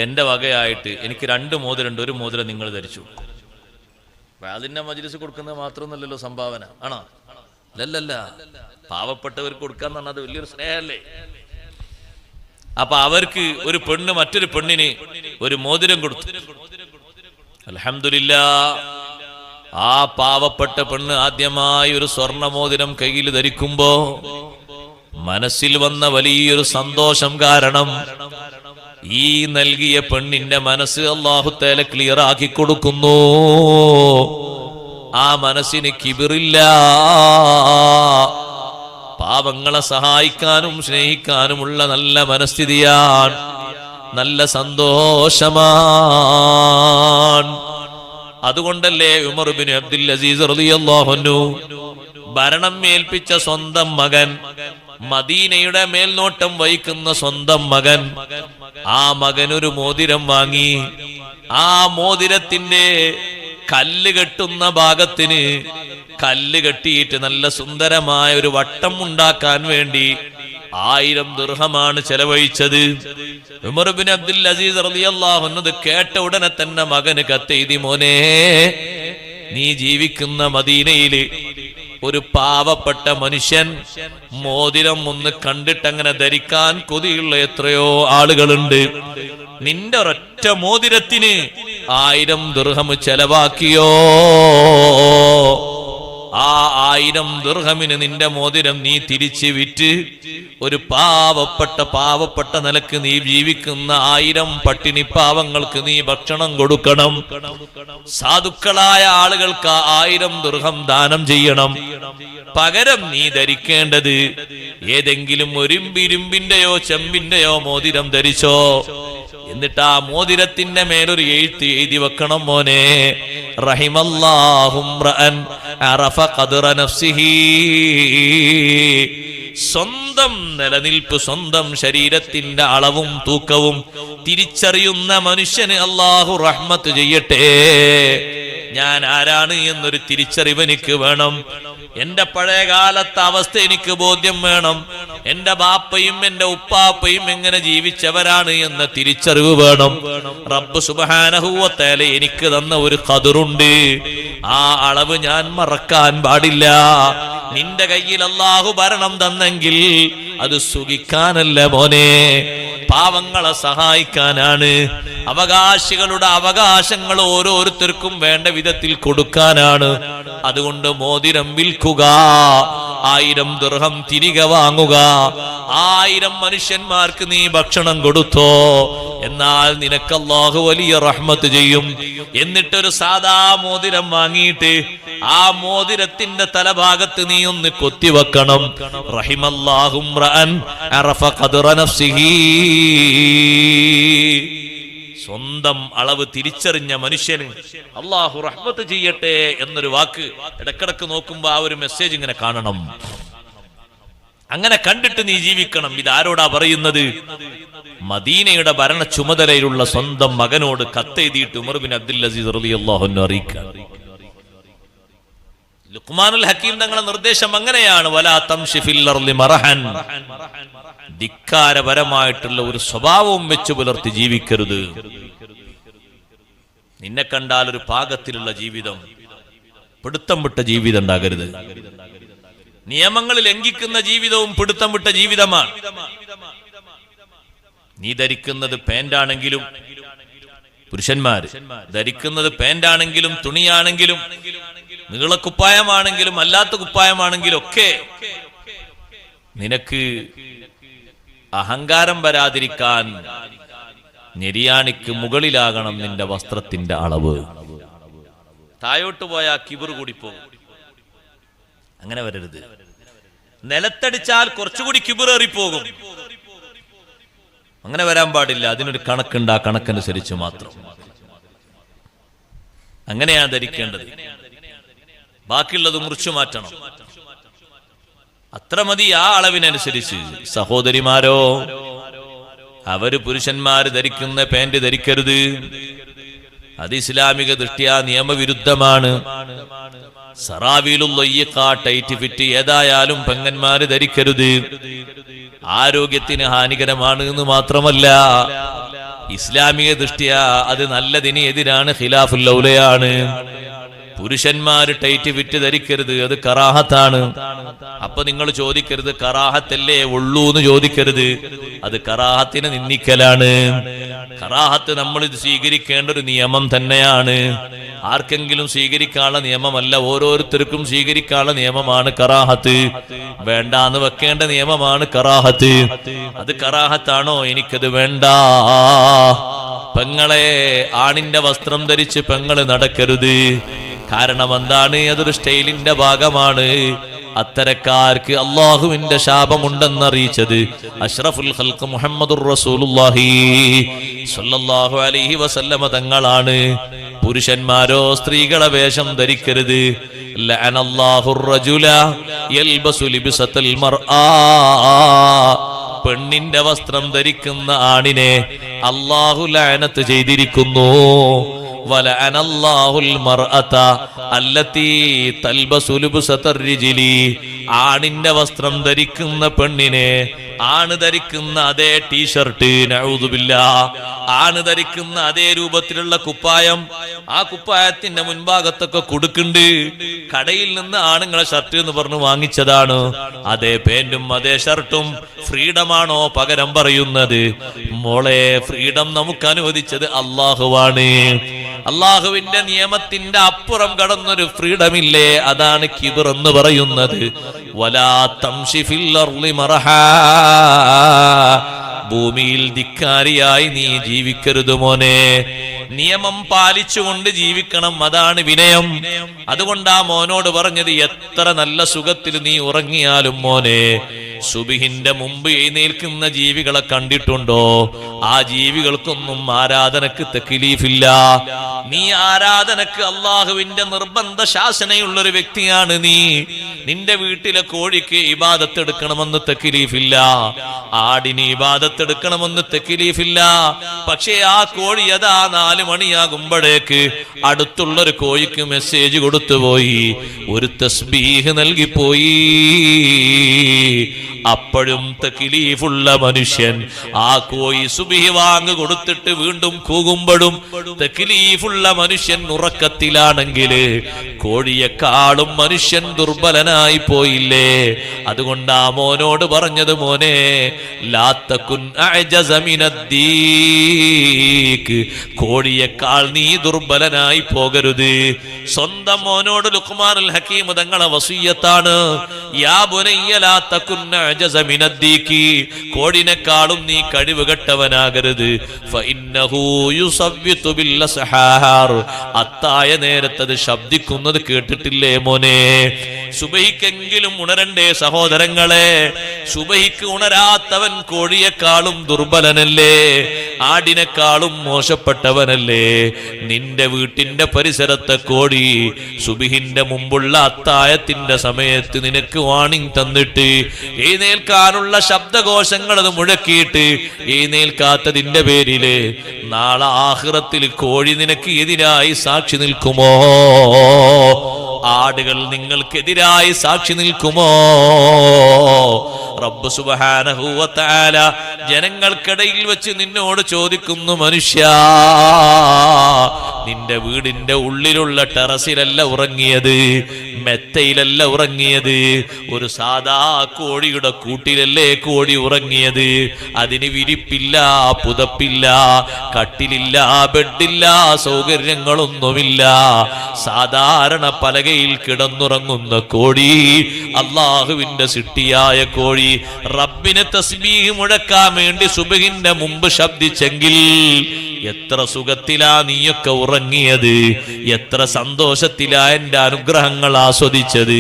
Speaker 1: എന്റെ വകയായിട്ട് എനിക്ക് 2 മോതിരണ്ട്, ഒരു മോതിരം നിങ്ങൾ ധരിച്ചു. അതിന്റെ മജ്‌ലിസ് കൊടുക്കുന്നത് മാത്രമൊന്നുമല്ലല്ലോ സംഭാവന, ആണോ? അല്ലല്ല, പാവപ്പെട്ടവർക്ക് കൊടുക്കാന്ന് പറഞ്ഞാൽ അത് വലിയൊരു സ്നേഹമല്ലേ. അപ്പൊ അവർക്ക് ഒരു പെണ്ണ് മറ്റൊരു പെണ്ണിന് ഒരു മോതിരം കൊടുത്തു. അൽഹംദുലില്ലാഹ്, ആ പാവപ്പെട്ട പെണ്ണ് ആദ്യമായി ഒരു സ്വർണ്ണ മോതിരം കയ്യിൽ ധരിക്കുമ്പോ മനസ്സിൽ വന്ന വലിയൊരു സന്തോഷം കാരണം ഈ നൽകിയ പെണ്ണിന്റെ മനസ്സ് അല്ലാഹു തആല ക്ലിയർ ആക്കി കൊടുക്കുന്നു. ആ മനസ്സിന് കിബിറില്ല, പാവങ്ങളെ സഹായിക്കാനും സ്നേഹിക്കാനുമുള്ള നല്ല മനസ്ഥിതിയാണ്, നല്ല സന്തോഷമാണ്. അതുകൊണ്ടല്ലേ ഉമർ ഇബ്നു അബ്ദുൽ അസീസ് റളിയല്ലാഹു അൻഹു ഭരണം ഏൽപ്പിച്ച സ്വന്തം മകൻ, മദീനയുടെ മേൽനോട്ടം വഹിക്കുന്ന സ്വന്തം മകൻ, ആ മകനൊരു മോതിരം വാങ്ങി. ആ മോതിരത്തിന്റെ കല്ല് കെട്ടുന്ന ഭാഗത്തിന് കല്ല് കെട്ടിയിട്ട് നല്ല സുന്ദരമായ ഒരു വട്ടം ഉണ്ടാക്കാൻ വേണ്ടി 1000 ദിർഹമാണ് ചെലവഴിച്ചത്. ഉമർ ഇബ്നു അബ്ദുൽ അസീസ് റളിയല്ലാഹു അൻഹു കേട്ട ഉടനെ തന്നെ മകന് കത്തെഴുതി, മോനെ, നീ ജീവിക്കുന്ന മദീനയില് ഒരു പാവപ്പെട്ട മനുഷ്യൻ മോതിരം ഒന്ന് കണ്ടിട്ട് അങ്ങനെ ധരിക്കാൻ കൊതിയുള്ള എത്രയോ ആളുകളുണ്ട്. നിന്റെ ഒരൊറ്റ മോതിരത്തിന് 1000 ദിർഹം ചെലവാക്കിയോ? ആ 1000 ദിർഹമിന് നിന്റെ മോതിരം നീ തിരിച്ച് വിറ്റ് ഒരു പാവപ്പെട്ട നിലക്ക് നീ ജീവിക്കുന്ന 1000 പട്ടിണി പാവങ്ങൾക്ക് നീ ഭക്ഷണം കൊടുക്കണം. സാധുക്കളായ ആളുകൾക്ക് 1000 ദിർഹം ദാനം ചെയ്യണം. പകരം നീ ധരിക്കേണ്ടത് ഏതെങ്കിലും ഒരു ഇരുമ്പിന്റെയോ ചെമ്പിന്റെയോ മോതിരം ധരിച്ചോ. എന്നിട്ട് ആ മോതിരത്തിന്റെ മേലൊരു എഴുത്ത് എഴുതി വെക്കണം, മോനെ, റഹിമല്ലാഹു റഅൻ അറഫ ഖദ്റ നഫ്സിഹി. സ്വന്തം നിലനിൽപ്പ്, സ്വന്തം ശരീരത്തിന്റെ അളവും തൂക്കവും തിരിച്ചറിയുന്ന മനുഷ്യന് അല്ലാഹു റഹ്മത്ത് ചെയ്യട്ടെ. ഞാൻ ആരാണ് എന്നൊരു തിരിച്ചറിവ് എനിക്ക് വേണം. എന്റെ പഴയകാലത്തെ അവസ്ഥ എനിക്ക് ബോധ്യം വേണം. എന്റെ ബാപ്പയും എന്റെ ഉപ്പാപ്പയും എങ്ങനെ ജീവിച്ചവരാണ് എന്ന തിരിച്ചറിവ് വേണം. റബ്ബ് സുബ്ഹാനഹു വ തആല എനിക്ക് തന്ന ഒരു ഖദറുണ്ട്, ആ അളവ് ഞാൻ മറക്കാൻ പാടില്ല. നിന്റെ കയ്യിൽ അല്ലാഹു ഭരണം തന്നെങ്കിൽ അത് സുഖിക്കാനല്ല മോനെ, പാവങ്ങളെ സഹായിക്കാനാണ്. അവകാശികളുടെ അവകാശങ്ങൾ ഓരോരുത്തർക്കും വേണ്ട വിധത്തിൽ കൊടുക്കാനാണ്. അതുകൊണ്ട് മോതിരം വിൽക്കുക, 1000 ദിർഹം തിരികെ വാങ്ങുക. 1000 മനുഷ്യന്മാർക്ക് നീ ഭക്ഷണം കൊടുത്തോ, എന്നാൽ നിനക്ക് അല്ലാഹു വലിയ റഹ്മത്ത് ചെയ്യും. എന്നിട്ടൊരു സാദാ മോതിരം വാങ്ങിയിട്ട് ആ മോതിരത്തിന്റെ തലഭാഗത്ത് നീ ഒന്ന് കൊത്തിവെക്കണം. റഹിമല്ലാഹു റഅൻ അറഫ ഖദ്റ നഫ്സിഹി. സ്വന്തം അളവ് തിരിച്ചറിഞ്ഞ മനുഷ്യന് അല്ലാഹു റഹ്മത്ത് ചെയ്യട്ടെ എന്നൊരു വാക്ക് ഇടക്കിടക്ക് നോക്കുമ്പോ ആ ഒരു മെസ്സേജ് ഇങ്ങനെ കാണണം. അങ്ങനെ കണ്ടിട്ട് നീ ജീവിക്കണം. ഇതാരോടാ പറയുന്നത്? മദീനയുടെ ഭരണ ചുമതലയിലുള്ള സ്വന്തം മകനോട് കത്തെഴുതിയിട്ട് ഉമർ ബിൻ അബ്ദുൽ അസീസ് റളിയല്ലാഹു അൻഹു അറിയിക്കുക. ലുഖ്മാനുൽ ഹക്കീം തങ്ങളുടെ നിർദ്ദേശം അങ്ങനെയാണ്, വലാ തംശി ഫിൽ അർളി മറഹൻ. ധിക്കാരപരമായിട്ടുള്ള ഒരു സ്വഭാവവും വെച്ചു പുലർത്തി ജീവിക്കരുത്. നിന്നെ കണ്ടാൽ ഒരു പാകത്തിലുള്ള ജീവിതം, പിടുത്തം വിട്ട ജീവിതം ഉണ്ടാകരുത്. നിയമങ്ങൾ ലംഘിക്കുന്ന ജീവിതവും പിടുത്തം വിട്ട ജീവിതമാണ്. നീ ധരിക്കുന്നത് പാന്റാണെങ്കിലും, പുരുഷന്മാര് ധരിക്കുന്നത് പാന്റാണെങ്കിലും തുണിയാണെങ്കിലും നീളക്കുപ്പായമാണെങ്കിലും അല്ലാത്ത കുപ്പായമാണെങ്കിലും ഒക്കെ നിനക്ക് അഹങ്കാരം വരാതിരിക്കാൻ നെരിയാണിക്ക് മുകളിലാകണം നിന്റെ വസ്ത്രത്തിന്റെ അളവ്. താഴോട്ട് പോയാൽ കിബിർ കൂടിപ്പോകും. അങ്ങനെ വരരുത്. നിലത്തടിച്ചാൽ കുറച്ചുകൂടി കിബിർ ഏറിപ്പോകും. അങ്ങനെ വരാൻ പാടില്ല. അതിനൊരു കണക്കുണ്ട്, ആ കണക്കനുസരിച്ച് മാത്രം അങ്ങനെയാണ് ധരിക്കേണ്ടത്. ബാക്കിയുള്ളത് മുറിച്ചു മാറ്റണം. അത്ര മതി, ആ അളവിനനുസരിച്ച്. സഹോദരിമാരോ, അവര് പുരുഷന്മാര് ധരിക്കുന്ന പാന്റ് ധരിക്കരുത്. അത് ഇസ്ലാമിക ദൃഷ്ട്യാ നിയമവിരുദ്ധമാണ്. സറാവീലുള്ള ടൈറ്റ് ഫിറ്റ് ഏതായാലും പെങ്ങന്മാര് ധരിക്കരുത്. ആരോഗ്യത്തിന് ഹാനികരമാണ് എന്ന് മാത്രമല്ല, ഇസ്ലാമിക ദൃഷ്ട്യാ അത് നല്ലതിന് എതിരാണ്, ഖിലാഫുൽ ഔലയാണ്. പുരുഷന്മാര് ടൈറ്റ് ഫിറ്റ് ധരിക്കരുത്, അത് കറാഹത്താണ്. അപ്പൊ നിങ്ങൾ ചോദിക്കരുത് കറാഹത്തല്ലേ ഉള്ളൂ എന്ന് ചോദിക്കരുത്, അത് കറാഹത്തിനെ നിന്ദിക്കലാണ്. കറാഹത്ത് നമ്മൾ ഇത് സ്വീകരിക്കേണ്ട ഒരു നിയമം തന്നെയാണ്. ആർക്കെങ്കിലും സ്വീകരിക്കാനുള്ള നിയമമല്ല, ഓരോരുത്തർക്കും സ്വീകരിക്കാനുള്ള നിയമമാണ് കറാഹത്ത്. വേണ്ടാന്ന് വെക്കേണ്ട നിയമമാണ് കറാഹത്ത്. അത് കറാഹത്താണോ? എനിക്കത് വേണ്ട. പെങ്ങളെ, ആണിന്റെ വസ്ത്രം ധരിച്ച് പെങ്ങള് നടക്കരുത്. കാരണം എന്താണ്? അതൊരു സ്റ്റൈലിന്റെ ഭാഗമാണ്. അത്തരക്കാർക്ക് അള്ളാഹുവിന്റെ ശാപമുണ്ടെന്നറിയിച്ചത് അഷ്റഫുൽ ഖൽഖ് മുഹമ്മദുർ റസൂലുള്ളാഹി സ്വല്ലല്ലാഹു അലൈഹി വസല്ലമ തങ്ങളാണ്. പുരുഷന്മാരോ സ്ത്രീകളെ വേഷം ധരിക്കരുത്. ലഅനല്ലാഹുർ റജുല യൽബസു ലിബ്സത്തൽ മർആ. പെണ്ണിന്റെ വസ്ത്രം ധരിക്കുന്ന ആണിനെ അല്ലാഹു ലഅനത്ത് ചെയ്തിരിക്കുന്നു. വലഅനല്ലാഹുൽ മർഅത അല്ലതി തൽബസു ലിബ്സത്തർ റിജിലി. ആണിന്റെ വസ്ത്രം ധരിക്കുന്ന പെണ്ണിനെ, ആണ് ധരിക്കുന്ന അതേ ടീഷർട്ട്, നഊദു ബില്ലാഹ്, ആണ് ധരിക്കുന്ന അതേ രൂപത്തിലുള്ള കുപ്പായം, ആ കുപ്പായത്തിന്റെ മുൻഭാഗത്തൊക്കെ കൊടുക്കുന്നുണ്ട്. കടയിൽ നിന്ന് ആണുങ്ങളെ ഷർട്ട് എന്ന് പറഞ്ഞു വാങ്ങിച്ചതാണ്. അതേ പാന്റും അതേ ഷർട്ടും ഫ്രീഡമാണോ പകരം പറയുന്നത്? മോളെ, ഫ്രീഡം നമുക്ക് അനുവദിച്ചത് അള്ളാഹുവാണ്. അള്ളാഹുവിന്റെ നിയമത്തിന്റെ അപ്പുറം കടന്നൊരു ഫ്രീഡം ഇല്ലേ? അതാണ് കിബ്ർ എന്ന് പറയുന്നത്. വലാ തംശി ഫിൽ അർളി മർഹാ. ഭൂമിയിൽ ധിക്കാരിയായി നീ ജീവിക്കരുത് മോനെ. നിയമം പാലിച്ചുകൊണ്ട് ജീവിക്കണം, അതാണ് വിനയം. അതുകൊണ്ടാ മോനോട് പറഞ്ഞത്, എത്ര നല്ല സുഖത്തിൽ നീ ഉറങ്ങിയാലും മോനെ, സുബഹിന്റെ മുമ്പ് എഴുന്നേൽക്കുന്ന ജീവികളെ കണ്ടിട്ടുണ്ടോ? ആ ജീവികൾക്കൊന്നും ആരാധനക്ക് തക്ലീഫില്ല. നീ ആരാധനക്ക് അള്ളാഹുവിന്റെ നിർബന്ധ ശാസനയുള്ളൊരു വ്യക്തിയാണ് നീ. നിന്റെ വീട്ടിലെ കോഴിക്ക് ഇബാദത്ത് എടുക്കണമെന്ന് തക്ലീഫില്ല, ആടിന് ഇബാദത്ത് എടുക്കണമെന്ന് തക്ലീഫില്ല. പക്ഷേ ആ കോഴി അതാ 4 മണിയാകുമ്പോഴേക്ക് അടുത്തുള്ളൊരു കോഴിക്ക് മെസ്സേജ് കൊടുത്തുപോയി, ഒരു തസ്ബീഹ് നൽകിപ്പോയി. അപ്പോഴും തക്ലീഫുള്ള മനുഷ്യൻ ആ കോഴി സുബ്ഹി വാങ്ങ് കൊടുത്തിട്ട് വീണ്ടും കൂകുമ്പോഴും തക്ലീഫുള്ള മനുഷ്യൻ ഉറക്കത്തിലാണെങ്കിൽ കോഴിയെക്കാളും മനുഷ്യൻ ദുർബലനായി പോയില്ലേ? അതുകൊണ്ടാ മോനോട് പറഞ്ഞത്, മോനെ ലാ തകുൻ അഅജസ മിനദ്ദീക്. കോഴിയേക്കാൾ നീ ദുർബലനായി പോകരുത്. സ്വന്തം മോനോട് ലുഖ്മാനുൽ ഹകീം തങ്ങളെ വസിയ്യത്താണ്, യാ ബുനയ്യ ലാ തകുൻ അഅജസ മിനദ്ദീകി. കോഴിനേക്കാളും നീ കഴിവുകെട്ടവനാകരുത്. ഫഇന്നഹു യുസവ്വിതു ബിൽ അസ്ഹാർ. അത്തായ നേരത്തത് ശബ്ദിക്കുന്നത് കേട്ടിട്ടില്ലേ മോനെ? സുബഹിക്കെങ്കിലും ഉണരണ്ടേ സഹോദരങ്ങളെ? സുബഹിക്ക് ഉണരാത്തവൻ കോഴിയെക്കാളും ദുർബലനല്ലേ? ആടിനേക്കാളും മോശപ്പെട്ടവനല്ലേ? നിന്റെ വീട്ടിന്റെ പരിസരത്തെ കോഴി സുബഹിന്റെ മുമ്പുള്ള അത്തായത്തിന്റെ സമയത്ത് നിനക്ക് വാണിംഗ് തന്നിട്ട് എഴുന്നേൽക്കാനുള്ള ശബ്ദകോശങ്ങൾ അത് മുഴക്കിയിട്ട് എഴുന്നേൽക്കാത്തതിന്റെ പേരില് നാളെ ആഖിറത്തിൽ കോഴി നിനക്ക് എതിരായി സാക്ഷി നിൽക്കുമോ? ആടുകൾ നിങ്ങൾക്കെതിരായി സാക്ഷി നിൽക്കുമോ? റബ്ബ് സുബ്ഹാനഹു വ തആല ജനങ്ങൾക്കിടയിൽ വെച്ച് നിന്നോട് ചോദിക്കുന്നു, മനുഷ്യ, നിന്റെ വീടിന്റെ ഉള്ളിലുള്ള ടെറസിലല്ല ഉറങ്ങിയത്, മെത്തയിലല്ല ഉറങ്ങിയത്, ഒരു സാധാ കോഴിയുടെ കൂട്ടിലല്ലേ കോഴി ഉറങ്ങിയത്? അതിന് വിരിപ്പില്ല, പുതപ്പില്ല, കട്ടിലില്ല, ബെഡില്ല, സൗകര്യങ്ങളൊന്നുമില്ല. സാധാരണ പലകയിൽ കിടന്നുറങ്ങുന്ന കോഴി, അള്ളാഹുവിന്റെ സിട്ടിയായ കോഴി, റബ്ബിനെ തസ്ബീഹ് മുഴക്കാൻ വേണ്ടി സുബ്ഹിന്റെ മുമ്പ് ശബ്ദിച്ചെങ്കിൽ എത്ര സുഖത്തിലാ നീയൊക്കെ ഉറങ്ങിയത്, എത്ര സന്തോഷത്തിലാ എന്റെ അനുഗ്രഹങ്ങൾ ആസ്വദിച്ചത്.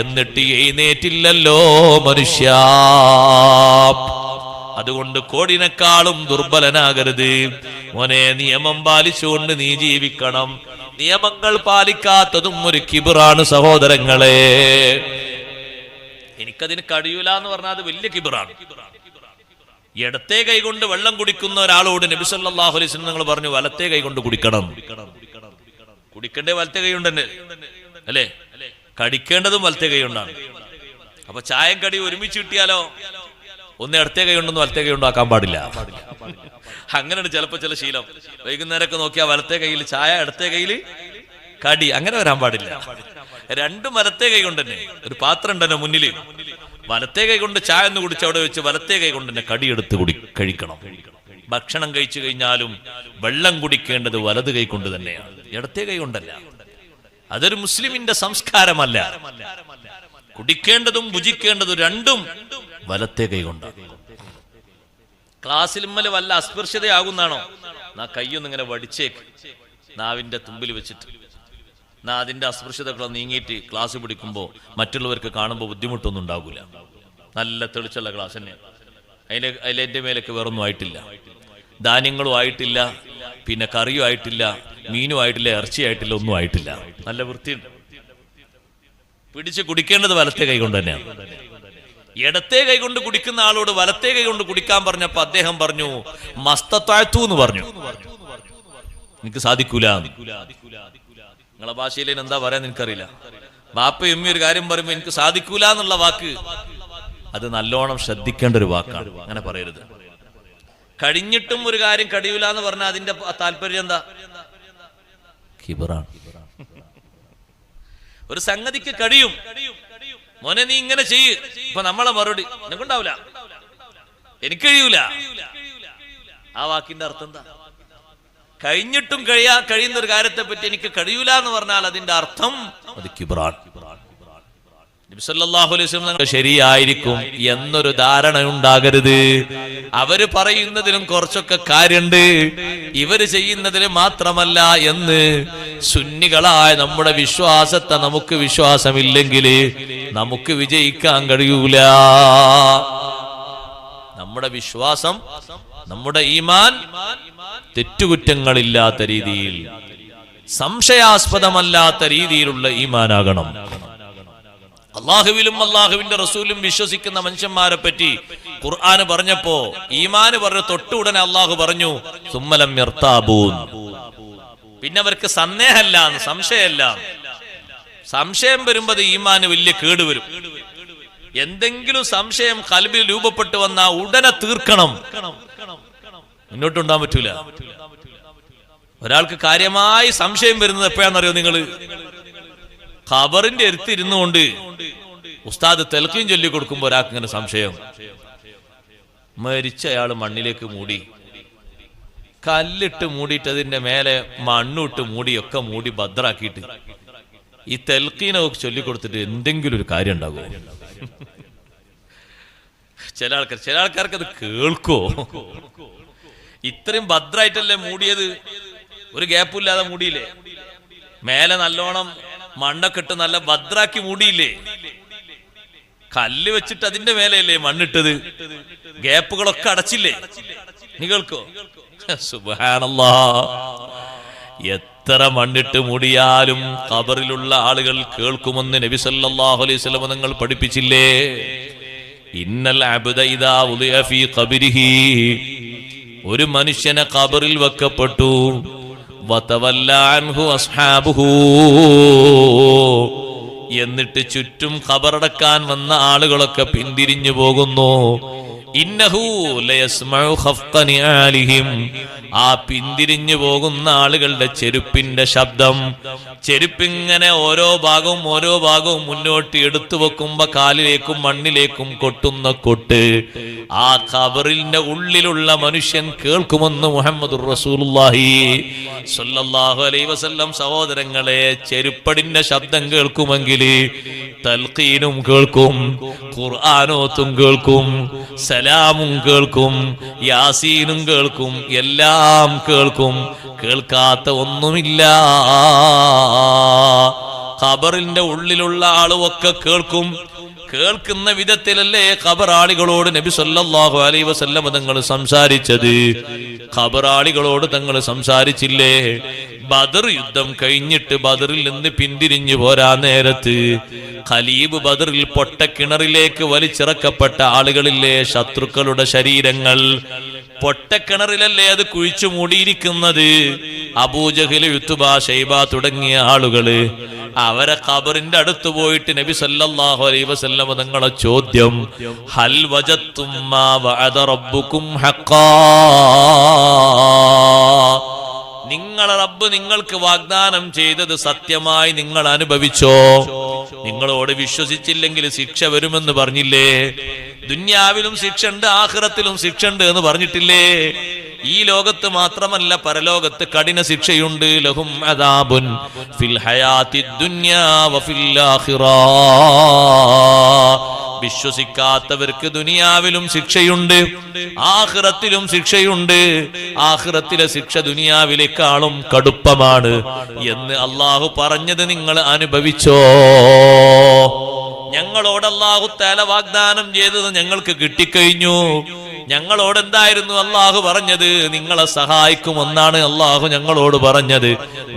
Speaker 1: എന്നിട്ട് എഴുന്നേറ്റില്ലല്ലോ മനുഷ്യ. അതുകൊണ്ട് കോടിനേക്കാളും ദുർബലനാകരുത് മോനെ. നിയമം പാലിച്ചുകൊണ്ട് നീ ജീവിക്കണം. നിയമങ്ങൾ പാലിക്കാത്തതും ഒരു കിബിറാണ് സഹോദരങ്ങളെ. എനിക്കതിന് കഴിയൂല എന്ന് പറഞ്ഞാൽ അത് വലിയ കിബിറാണ്. ഇടത്തെ കൈ കൊണ്ട് വെള്ളം കുടിക്കുന്ന ഒരാളോട് നബി സല്ലല്ലാഹു അലൈഹി വസല്ലം നിങ്ങൾ പറഞ്ഞു വലത്തെ കൈ കൊണ്ട് കുടിക്കണം. കുടിക്കേണ്ടത് വലത്തെ കൈ കൊണ്ട് തന്നെ അല്ലേ? കടിക്കേണ്ടതും വലത്തെ കൈ കൊണ്ടാണ്. അപ്പൊ ചായം കടി ഒരുമിച്ച് കിട്ടിയാലോ ഒന്ന് ഇടത്തെ കൈ കൊണ്ടൊന്നും വലത്തെ കൈ കൊണ്ടാക്കാൻ പാടില്ല. അങ്ങനെയാണ് ചിലപ്പോ ചില ശീലം. വൈകുന്നേരമൊക്കെ നോക്കിയാൽ വലത്തെ കയ്യിൽ ചായ, ഇടത്തെ കയ്യിൽ കടി, അങ്ങനെ വരാൻ പാടില്ല. രണ്ടും വലത്തെ കൈ കൊണ്ട് തന്നെ. ഒരു പാത്രം ഉണ്ടല്ലോ മുന്നിൽ, വലത്തെ കൈ കൊണ്ട് ചായ ഒന്ന് കുടിച്ച് അവിടെ വെച്ച് വലത്തെ കൈ കൊണ്ട് തന്നെ കടിയെടുത്ത് കഴിക്കണം. ഭക്ഷണം കഴിച്ചു കഴിഞ്ഞാലും വെള്ളം കുടിക്കേണ്ടത് വലത് കൈ കൊണ്ട് തന്നെയാണ്, ഇടത്തെ കൈ കൊണ്ടല്ല. അതൊരു മുസ്ലിമിന്റെ സംസ്കാരമല്ല. കുടിക്കേണ്ടതും ഭുജിക്കേണ്ടതും രണ്ടും വലത്തെ കൈ കൊണ്ടാണ്. ക്ലാസ്സിൽ വല്ല അസ്പർശ്യതയാകുന്നാണോ? നാ കയ്യൊന്നിങ്ങനെ വടിച്ചേക്ക് നാവിന്റെ തുമ്പിൽ വെച്ചിട്ട്, നാ അതിന്റെ അസ്പർശ്യതകളെ നീങ്ങിയിട്ട് ക്ലാസ് പിടിക്കുമ്പോൾ മറ്റുള്ളവർക്ക് കാണുമ്പോൾ ബുദ്ധിമുട്ടൊന്നും ഉണ്ടാകൂല. നല്ല തെളിച്ചുള്ള ക്ലാസ് തന്നെയാണ്. അതിലെന്റെ മേലൊക്കെ വേറൊന്നും ആയിട്ടില്ല, ധാന്യങ്ങളും ആയിട്ടില്ല, പിന്നെ കറിയും ആയിട്ടില്ല, മീനും ആയിട്ടില്ല, ഇറച്ചിയായിട്ടില്ല, ഒന്നും ആയിട്ടില്ല. നല്ല വൃത്തിയുണ്ട്. പിടിച്ച് കുടിക്കേണ്ടത് വലത്തെ കൈ കൊണ്ട് തന്നെയാണ്. ഇടത്തെ കൈ കൊണ്ട് കുടിക്കുന്ന ആളോട് വലത്തെ കൈ കൊണ്ട് കുടിക്കാൻ പറഞ്ഞപ്പോ അദ്ദേഹം പറഞ്ഞു മസ്തത്താഴ്ത്തു എന്ന് പറഞ്ഞു. എനിക്ക് സാധിക്കൂല. നിങ്ങളെ ഭാഷയിൽ എന്താ പറയാൻ എനിക്കറിയില്ല. ബാപ്പയും ഉമ്മയും ഒരു കാര്യം പറയുമ്പോ എനിക്ക് സാധിക്കൂല എന്നുള്ള വാക്ക് അത് നല്ലോണം ശ്രദ്ധിക്കേണ്ട ഒരു വാക്കാണ്. അങ്ങനെ പറയരുത്. കഴിഞ്ഞിട്ടും ഒരു കാര്യം കഴിയൂല എന്ന് പറഞ്ഞാൽ അതിന്റെ താല്പര്യം എന്താ? കിബറാണ്. ഒരു സംഗതിക്ക് കഴിയും, മോനെ നീ ഇങ്ങനെ ചെയ്യ്. ഇപ്പൊ നമ്മളെ മറുപടി നിനക്കുണ്ടാവില്ല, എനിക്ക് കഴിയൂല. ആ വാക്കിന്റെ അർത്ഥം എന്താ? കഴിഞ്ഞിട്ടും കഴിയുന്ന ഒരു കാര്യത്തെ പറ്റി എനിക്ക് കഴിയൂല എന്ന് പറഞ്ഞാൽ അതിന്റെ അർത്ഥം അത് കിബ്റാൻ. നബി സല്ലല്ലാഹു അലൈഹി വസല്ലം ശരിയായിരിക്കും എന്നൊരു ധാരണ ഉണ്ടാകരുത്. അവര് പറയുന്നതിലും കുറച്ചൊക്കെ കാര്യമുണ്ട്, ഇവര് ചെയ്യുന്നതിന് മാത്രമല്ല എന്ന് സുന്നികളായ നമ്മുടെ വിശ്വാസത്തെ നമുക്ക് വിശ്വാസമില്ലെങ്കിൽ നമുക്ക് വിജയിക്കാൻ കഴിയൂല. നമ്മുടെ വിശ്വാസം, നമ്മുടെ ഈമാൻ തെറ്റുകുറ്റങ്ങളില്ലാത്ത രീതിയിൽ, സംശയാസ്പദമല്ലാത്ത രീതിയിലുള്ള ഈമാനാകണം. അള്ളാഹുവിലും അള്ളാഹുവിന്റെ റസൂലും വിശ്വസിക്കുന്ന മനുഷ്യന്മാരെ പറ്റി ഖുർആന് പറഞ്ഞപ്പോ ഈമാന് പറഞ്ഞ തൊട്ടു ഉടനെ അള്ളാഹു പറഞ്ഞു സുമ്മലം യർതാബൂൻ. പിന്നെ അവർക്ക് സന്ദേഹമല്ല, സംശയമല്ല. സംശയം വരുമ്പോ ഈമാന് വലിയ കേടുവരും. എന്തെങ്കിലും സംശയം ഖൽബിൽ രൂപപ്പെട്ടു വന്നാ ഉടനെ തീർക്കണം, മുന്നോട്ടുണ്ടാൻ പറ്റൂല. ഒരാൾക്ക് കാര്യമായി സംശയം വരുന്നത് എപ്പോഴാണെന്നറിയോ? നിങ്ങള് ഖബറിന്റെ അടുത്തിരുന്നു കൊണ്ട് ഉസ്താദ് തെൽക്കീം ചൊല്ലി കൊടുക്കുമ്പോ ഒരാൾക്ക് ഇങ്ങനെ സംശയം, മരിച്ച അയാൾ മണ്ണിലേക്ക് മൂടി, കല്ലിട്ട് മൂടിയിട്ട് അതിന്റെ മേലെ മണ്ണിട്ട് മൂടിയൊക്കെ മൂടി ഭദ്രാക്കിയിട്ട് ഈ തെൽക്കീനൊക്കെ ചൊല്ലിക്കൊടുത്തിട്ട് എന്തെങ്കിലും ഒരു കാര്യം ഉണ്ടാകുമോ? ചില ആൾക്കാർക്ക് അത് കേൾക്കോ? ഇത്രയും ഭദ്രായിട്ടല്ലേ മൂടിയത്, ഒരു ഗ്യാപ്പില്ലാതെ മൂടിയില്ലേ? മേലെ നല്ലോണം മണ്ണൊക്കെ ഇട്ട് നല്ല ഭദ്രാക്കി മൂടിയില്ലേ? കല്ല് വെച്ചിട്ട് അതിന്റെ മേലെയല്ലേ മണ്ണിട്ടത്? ഗ്യാപ്പുകളൊക്കെ അടച്ചില്ലേ? നീ കേൾക്കോ? സുബ്ഹാനല്ലാഹ്. എത്ര മണ്ണിട്ട് മൂടിയാലും ഖബറിലുള്ള ആളുകൾ കേൾക്കുമെന്ന് നബി സല്ലല്ലാഹു അലൈഹി വസല്ലം തങ്ങൾ പഠിപ്പിച്ചില്ലേ? ഇന്നൽ അബ്ദ ഇദാ ഉദിഅ ഫീ ഖബരിഹി, ഒരു മനുഷ്യനെ ഖബറിൽ വെക്കപ്പെട്ടു, വതവല്ല അൻഹു അസ്ഹാബുഹു, എന്നിട്ട് ചുറ്റും ഖബറടക്കാൻ വന്ന ആളുകളൊക്കെ പിന്തിരിഞ്ഞു പോകുന്നു. ഇന്നഹു ലയസ്മഉ ഖഫ്ഖ നിആലിഹിം, ആ പിന്തിരിഞ്ഞു പോകുന്ന ആളുകളുടെ ചെരുപ്പിന്റെ ശബ്ദം, ചെരുപ്പിങ്ങനെ ഓരോ ഭാഗവും മുന്നോട്ട് എടുത്തു വെക്കുമ്പോ കാലിലേക്കും മണ്ണിലേക്കും കൊട്ടുന്ന കൊട്ട് ആ ഖബറിന്റെ ഉള്ളിലുള്ള മനുഷ്യൻ കേൾക്കുമെന്ന് മുഹമ്മദുർ റസൂലുള്ളാഹി സ്വല്ലല്ലാഹു അലൈഹി വസല്ലം. സഹോദരങ്ങളെ, ചെരുപ്പടിന്റെ ശബ്ദം കേൾക്കുമെങ്കിൽ തൽഖീനും കേൾക്കും, ഖുർആനോത്തും കേൾക്കും, സലാമും കേൾക്കും, യാസീനും കേൾക്കും, എല്ലാം കേൾക്കും. കേൾക്കാത്ത ഒന്നുമില്ല. ഖബറിന്റെ ഉള്ളിലുള്ള ആളുമൊക്കെ കേൾക്കും. കേൾക്കുന്ന വിധത്തിലല്ലേ ഖബറാളികളോട് നബി സല്ലല്ലാഹു അലൈഹി വസല്ലം തങ്ങൾ സംസാരിച്ചത്? ഖബറാളികളോട് തങ്ങൾ സംസാരിച്ചില്ലേ? ബദർ യുദ്ധം കഴിഞ്ഞിട്ട് ബദറിൽ നിന്ന് പിന്തിരിഞ്ഞു പോരാ നേരത്ത് ഖലീബ് ബദറിൽ പൊട്ടക്കിണറിലേക്ക് വലിച്ചിറക്കപ്പെട്ട ആളുകളില്ലേ, ശത്രുക്കളുടെ ശരീരങ്ങൾ പൊട്ടക്കിണറിലല്ലേ അത് കുഴിച്ചു മൂടിയിരിക്കുന്നത്. അബൂജഹൽ, ഉത്ബ, ശൈബ തുടങ്ങിയ ആളുകള് അവരെ ഖബറിന്റെ അടുത്ത് പോയിട്ട് നബി സല്ലല്ലാഹു അലൈഹി വസല്ലം തങ്ങളെ ചോദ്യം, ഹൽ വജത്തും മാ വഅദ റബ്ബുക്കും ഹഖ്ഖാ, നിങ്ങളെ റബ്ബ് നിങ്ങൾക്ക് വാഗ്ദാനം ചെയ്തത് സത്യമായി നിങ്ങൾ അനുഭവിച്ചോ? നിങ്ങളോട് വിശ്വസിച്ചില്ലെങ്കിൽ ശിക്ഷ വരുമെന്ന് പറഞ്ഞില്ലേ? ദുന്യാവിലും ശിക്ഷ ഉണ്ട്, ആഖിറത്തിലും ശിക്ഷ ഉണ്ട് എന്ന് പറഞ്ഞിട്ടില്ലേ? ഈ ലോകത്ത് മാത്രമല്ല പരലോകത്ത് കഠിന ശിക്ഷയുണ്ട്. ലഹും അദാബുൻ ഫിൽ ഹയാത്തിദ് ദുനിയാ വഫിൽ ആഖിറ. വിശ്വസിക്കാത്തവർക്ക് ദുനിയാവിലും ശിക്ഷയുണ്ട്, ആഖിറത്തിലും ശിക്ഷയുണ്ട്. ആഖിറത്തിലെ ശിക്ഷ ദുനിയാവിലേക്കാളും കടുപ്പമാണ് എന്ന് അള്ളാഹു പറഞ്ഞത് നിങ്ങൾ അനുഭവിച്ചോ? ഞങ്ങളോട് അള്ളാഹു തആല വാഗ്ദാനം ചെയ്തത് ഞങ്ങൾക്ക് കിട്ടിക്കഴിഞ്ഞു. ഞങ്ങളോട് എന്തായിരുന്നു അള്ളാഹു പറഞ്ഞത്? നിങ്ങളെ സഹായിക്കുമെന്നാണ് അള്ളാഹു ഞങ്ങളോട് പറഞ്ഞത്.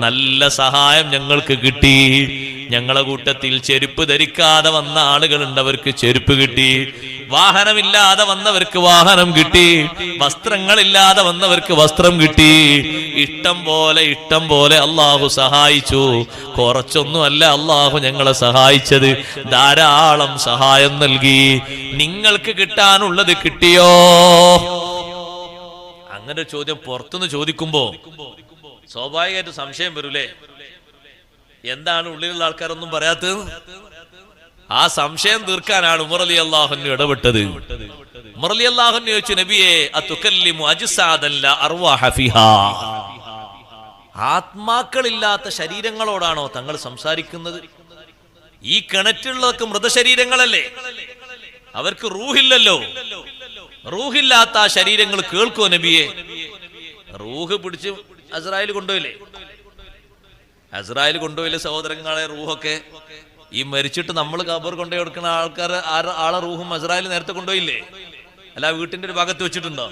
Speaker 1: നല്ല സഹായം ഞങ്ങൾക്ക് കിട്ടി. ഞങ്ങളെ കൂട്ടത്തിൽ ചെരുപ്പ് ധരിക്കാതെ വന്ന ആളുകളുണ്ട്, അവർക്ക് ചെരുപ്പ് കിട്ടി. വാഹനമില്ലാതെ വന്നവർക്ക് വാഹനം കിട്ടി. വസ്ത്രങ്ങളില്ലാതെ വന്നവർക്ക് വസ്ത്രം കിട്ടി. ഇഷ്ടം പോലെ അള്ളാഹു സഹായിച്ചു. കുറച്ചൊന്നുമല്ല അള്ളാഹു ഞങ്ങളെ സഹായിച്ചത്, ധാരാളം സഹായം നൽകി. നിങ്ങൾക്ക് കിട്ടാനുള്ളത് കിട്ടിയോ? അങ്ങനെ ചോദ്യം പുറത്തുനിന്ന് ചോദിക്കുമ്പോ സ്വാഭാവികമായിട്ട് സംശയം വരൂലേ? എന്താണ് ഉള്ളിലുള്ള ആൾക്കാരൊന്നും പറയാത്തത്? ആ സംശയം തീർക്കാനാണ് ഉമർ റളിയല്ലാഹു അൻഹു ഇടപെട്ടത്. ഉമർ റളിയല്ലാഹു അൻഹു ചോദിച്ചു, നബിയെ അതുകല്ലിമു അജ്സാദൻ ലാ അർവാഹ ഫിഹാ, ആത്മാക്കളില്ലാത്ത ശരീരങ്ങളോടാണോ തങ്ങൾ സംസാരിക്കുന്നത്? ഈ കിണറ്റുള്ളതൊക്കെ മൃതശരീരങ്ങളല്ലേ, അവർക്ക് റൂഹില്ലല്ലോ. റൂഹില്ലാത്ത ആ ശരീരങ്ങൾ കേൾക്കോ നബിയെ? റൂഹ് പിടിച്ച് അസ്രായേൽ കൊണ്ടുപോയില്ലേ? അസ്രായേൽ കൊണ്ടുപോയില്ലേ സഹോദരങ്ങളെ? റൂഹൊക്കെ ഈ മരിച്ചിട്ട് നമ്മൾ ഖബർ കൊണ്ടുപോയി കൊടുക്കുന്ന ആൾക്കാർ ആളെ റൂഹും അസ്രായേൽ നേരത്തെ കൊണ്ടുപോയില്ലേ? അല്ല വീട്ടിന്റെ ഒരു ഭാഗത്ത് വെച്ചിട്ടുണ്ടോ?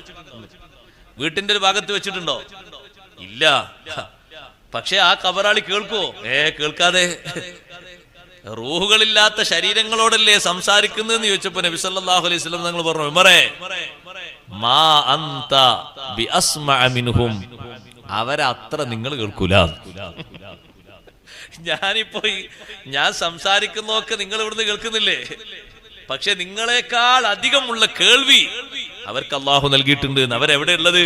Speaker 1: വീട്ടിന്റെ ഒരു ഭാഗത്ത് വെച്ചിട്ടുണ്ടോ? ഇല്ല. പക്ഷെ ആ ഖബറാളി കേൾക്കോ? കേൾക്കാതെ. റൂഹുകളില്ലാത്ത ശരീരങ്ങളോടല്ലേ സംസാരിക്കുന്നതെന്ന് ചോദിച്ചപ്പോ നബി സല്ലല്ലാഹു അലൈഹി വസല്ലം തങ്ങൾ പറഞ്ഞു, ഉമറേ മാ അൻത ബി അസ്മഅ മിൻഹും, അവരത്ര നിങ്ങൾ കേൾക്കൂല. ഞാൻ സംസാരിക്കുന്നതൊക്കെ നിങ്ങൾ ഇവിടുന്ന് കേൾക്കുന്നില്ലേ? പക്ഷെ നിങ്ങളെക്കാൾ അധികമുള്ള കേൾവി അവർക്ക് അള്ളാഹു നൽകിയിട്ടുണ്ട്. അവരെവിടെ ഉള്ളത്?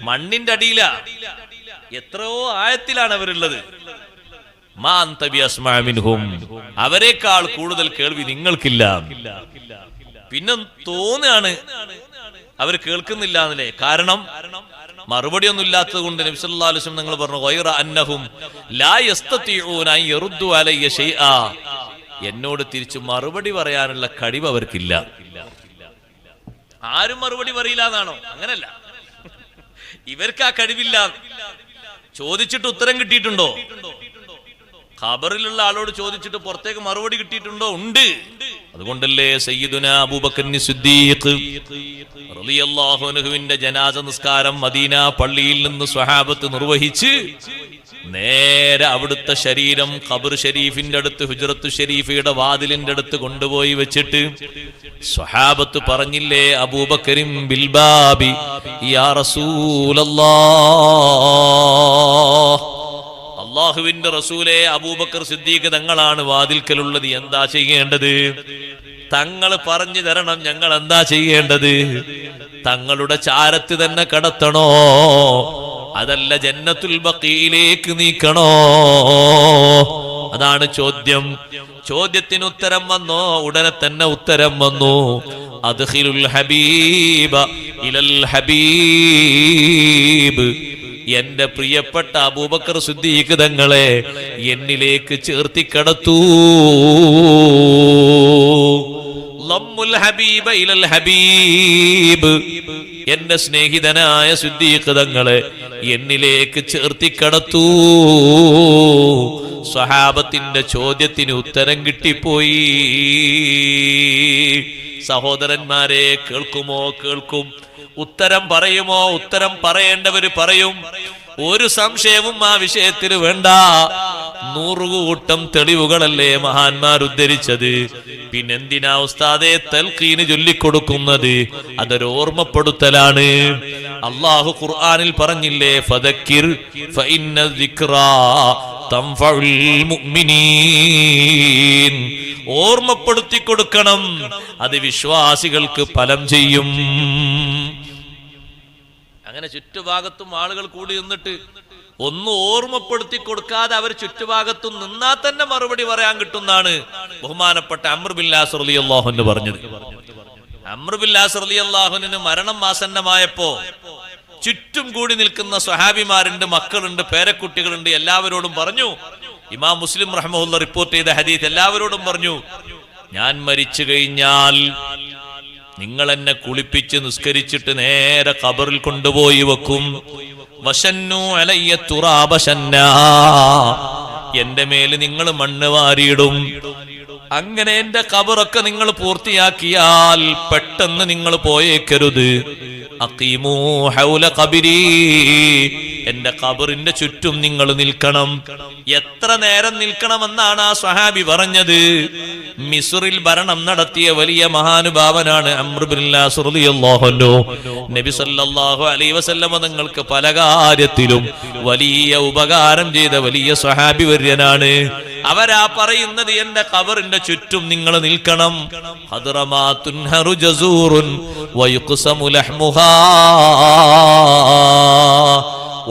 Speaker 1: മണ്ണിന്റെ അടിയിലാ. എത്രയോ ആഴത്തിലാണ് അവരുള്ളത്. അവരെക്കാൾ കൂടുതൽ കേൾവി നിങ്ങൾക്കില്ല. പിന്നെ തോന്നുകയാണ് അവർ കേൾക്കുന്നില്ല എന്നല്ലേ? കാരണം മറുപടി ഒന്നും ഇല്ലാത്തത് കൊണ്ട് നബി സല്ലല്ലാഹു അലൈഹി വസല്ലം നിങ്ങൾ പറഞ്ഞു, ഗൈറ അന്നഹും ലാ യസ്തതിഊന അൻ യറുദ്ദു അലയ്യ ശൈആ, എന്നോട് തിരിച്ചു മറുപടി പറയാനുള്ള കഴിവ് അവർക്കില്ല. ആരും മറുപടി പറയില്ല എന്നാണോ? അങ്ങനല്ല, ഇവർക്ക് ആ കഴിവില്ല. ചോദിച്ചിട്ട് ഉത്തരം കിട്ടിയിട്ടുണ്ടോ? ഖബറിലുള്ള ആളോട് ചോദിച്ചിട്ട് പുറത്തേക്ക് മറുപടി കിട്ടിയിട്ടുണ്ടോ? ഉണ്ട്. അതുകൊണ്ടല്ലേ സയ്യിദുനാ അബൂബക്കർ സിദ്ദീഖ് റളിയല്ലാഹു അൻഹുവിന്റെ ജനാസ നിസ്കാരം മദീന പള്ളിയിൽ നിന്ന് സ്വഹാബത്ത് നിർവഹിച്ച് നേരെ അവിടുത്തെ ശരീരം ഖബർ ഷരീഫിന്റെ അടുത്ത് ഹുജ്റത്തു ഷരീഫയുടെ വാതിലിന്റെ അടുത്ത് കൊണ്ടുപോയി വെച്ചിട്ട് സ്വഹാബത്ത് പറഞ്ഞില്ലേ, അബൂബക്കറിൻ ബിൽബാബി യാ റസൂലല്ലാഹ്, അല്ലാഹുവിന്റെ റസൂലേ, അബൂബക്കർ സിദ്ദീഖ് തങ്ങളാണ് വാതിൽക്കലുള്ളത്, എന്താ ചെയ്യേണ്ടത്? തങ്ങൾ പറഞ്ഞു തരണം, ഞങ്ങൾ എന്താ ചെയ്യേണ്ടത്? തങ്ങളുടെ ചാരത്ത് തന്നെ കടത്തണോ, അതല്ല ജന്നത്തുൽ ബഖീയിലേക്ക് നീക്കണോ? അതാണ് ചോദ്യം. ചോദ്യത്തിന് ഉത്തരം വന്നോ? ഉടനെ തന്നെ ഉത്തരം വന്നു. അദ്ഖിലുൽ ഹബീബ ഇലൽ ഹബീബ്, എന്റെ പ്രിയപ്പെട്ട അബൂബക്കർ സിദ്ദീഖ് തങ്ങളെ എന്നിലേക്ക് ചേർത്തി കടത്തൂ. ലമ്മുൽ ഹബീബ ഇലൽ ഹബീബ്, എന്റെ സ്നേഹിതനായ സിദ്ദീഖ് തങ്ങളെ എന്നിലേക്ക് ചേർത്തി കടത്തൂ. സ്വഹാബത്തിന്റെ ചോദ്യത്തിന് ഉത്തരം കിട്ടിപ്പോയി. സഹോദരന്മാരെ, കേൾക്കുമോ? കേൾക്കും. ഉത്തരം പറയുമോ? ഉത്തരം പറയേണ്ടവര് പറയും. ഒരു സംശയവും ആ വിഷയത്തിൽ വേണ്ട. 100 കൂട്ടം തെളിവുകളല്ലേ മഹാന്മാർ ഉദ്ധരിച്ചത്. പിന്നെന്തിനാ ഉസ്താദെ തൽഖീന് ചൊല്ലിക്കൊടുക്കുന്നത്? അതൊരു ഓർമ്മപ്പെടുത്തലാണ്. അല്ലാഹു ഖുർആനിൽ പറഞ്ഞില്ലേ, ഫദക്കിർ ഫഇന്ന ദിക്റാ തൻഫഉൽ മുഅ്മിനീൻ. ഓർമ്മപ്പെടുത്തി കൊടുക്കണം, അത് വിശ്വാസികൾക്ക് ഫലം ചെയ്യും. അങ്ങനെ ചുറ്റുഭാഗത്തും ആളുകൾ കൂടി നിന്നിട്ട് ഒന്നും ഓർമ്മപ്പെടുത്തി കൊടുക്കാതെ അവർ ചുറ്റുഭാഗത്തും നിന്നാൽ തന്നെ മറുപടി പറയാൻ കിട്ടുന്നാണ് ബഹുമാനപ്പെട്ട അംർ ബിൻ ആസ് റളിയല്ലാഹു അൻഹു പറഞ്ഞത്. അംർ ബിൻ ആസ് റളിയല്ലാഹു അൻഹു മരണം ആസന്നമായപ്പോ ചുറ്റും കൂടി നിൽക്കുന്ന സ്വഹാബിമാരുണ്ട്, മക്കളുണ്ട്, പേരക്കുട്ടികളുണ്ട്, എല്ലാവരോടും പറഞ്ഞു. ഇമാം മുസ്ലിം റഹ്മഹുല്ല റിപ്പോർട്ട് ചെയ്ത ഹദീസ്. എല്ലാവരോടും പറഞ്ഞു, ഞാൻ മരിച്ചു കഴിഞ്ഞാൽ നിങ്ങൾ എന്നെ കുളിപ്പിച്ച് നിസ്കരിച്ചിട്ട് നേരെ ഖബറിൽ കൊണ്ടുപോയി വെക്കും. വശന്നു അലയ്യ തുറാബ ശന്നാ, എന്റെ മേല് നിങ്ങൾ മണ്ണ് വാരിയിടും. അങ്ങനെ എന്റെ ഖബറൊക്കെ നിങ്ങൾ പൂർത്തിയാക്കിയാൽ പെട്ടെന്ന് നിങ്ങൾ പോയേക്കരുത്. അഖീമൂ ഹൗല ഖബരി, എന്റെ ഖബറിന്റെ ചുറ്റും നിങ്ങൾ നിൽക്കണം. എത്ര നേരം നിൽക്കണമെന്നാണ് ആ സ്വഹാബി പറഞ്ഞത്. മിസ്റിൽ ഭരണം നടത്തിയ വലിയ മഹാനുഭാവനാണ് അംർ ബിൻ ആസ് റളിയല്ലാഹു അൻഹു. നബി സല്ലല്ലാഹു അലൈഹി വസല്ലം തങ്ങൾക്ക് പല കാര്യത്തിലും വലിയ ഉപകാരം ചെയ്ത വലിയ സ്വഹാബി വര്യനാണ്. അവരാ പറയുന്നത്, എന്റെ ഖബറിന്റെ ചുറ്റും നിങ്ങൾ നിൽക്കണം. ഹദ്റമാതുൻ ഹറു ജസൂറുൻ വയുഖ്സമു ലഹ്മുഹാ,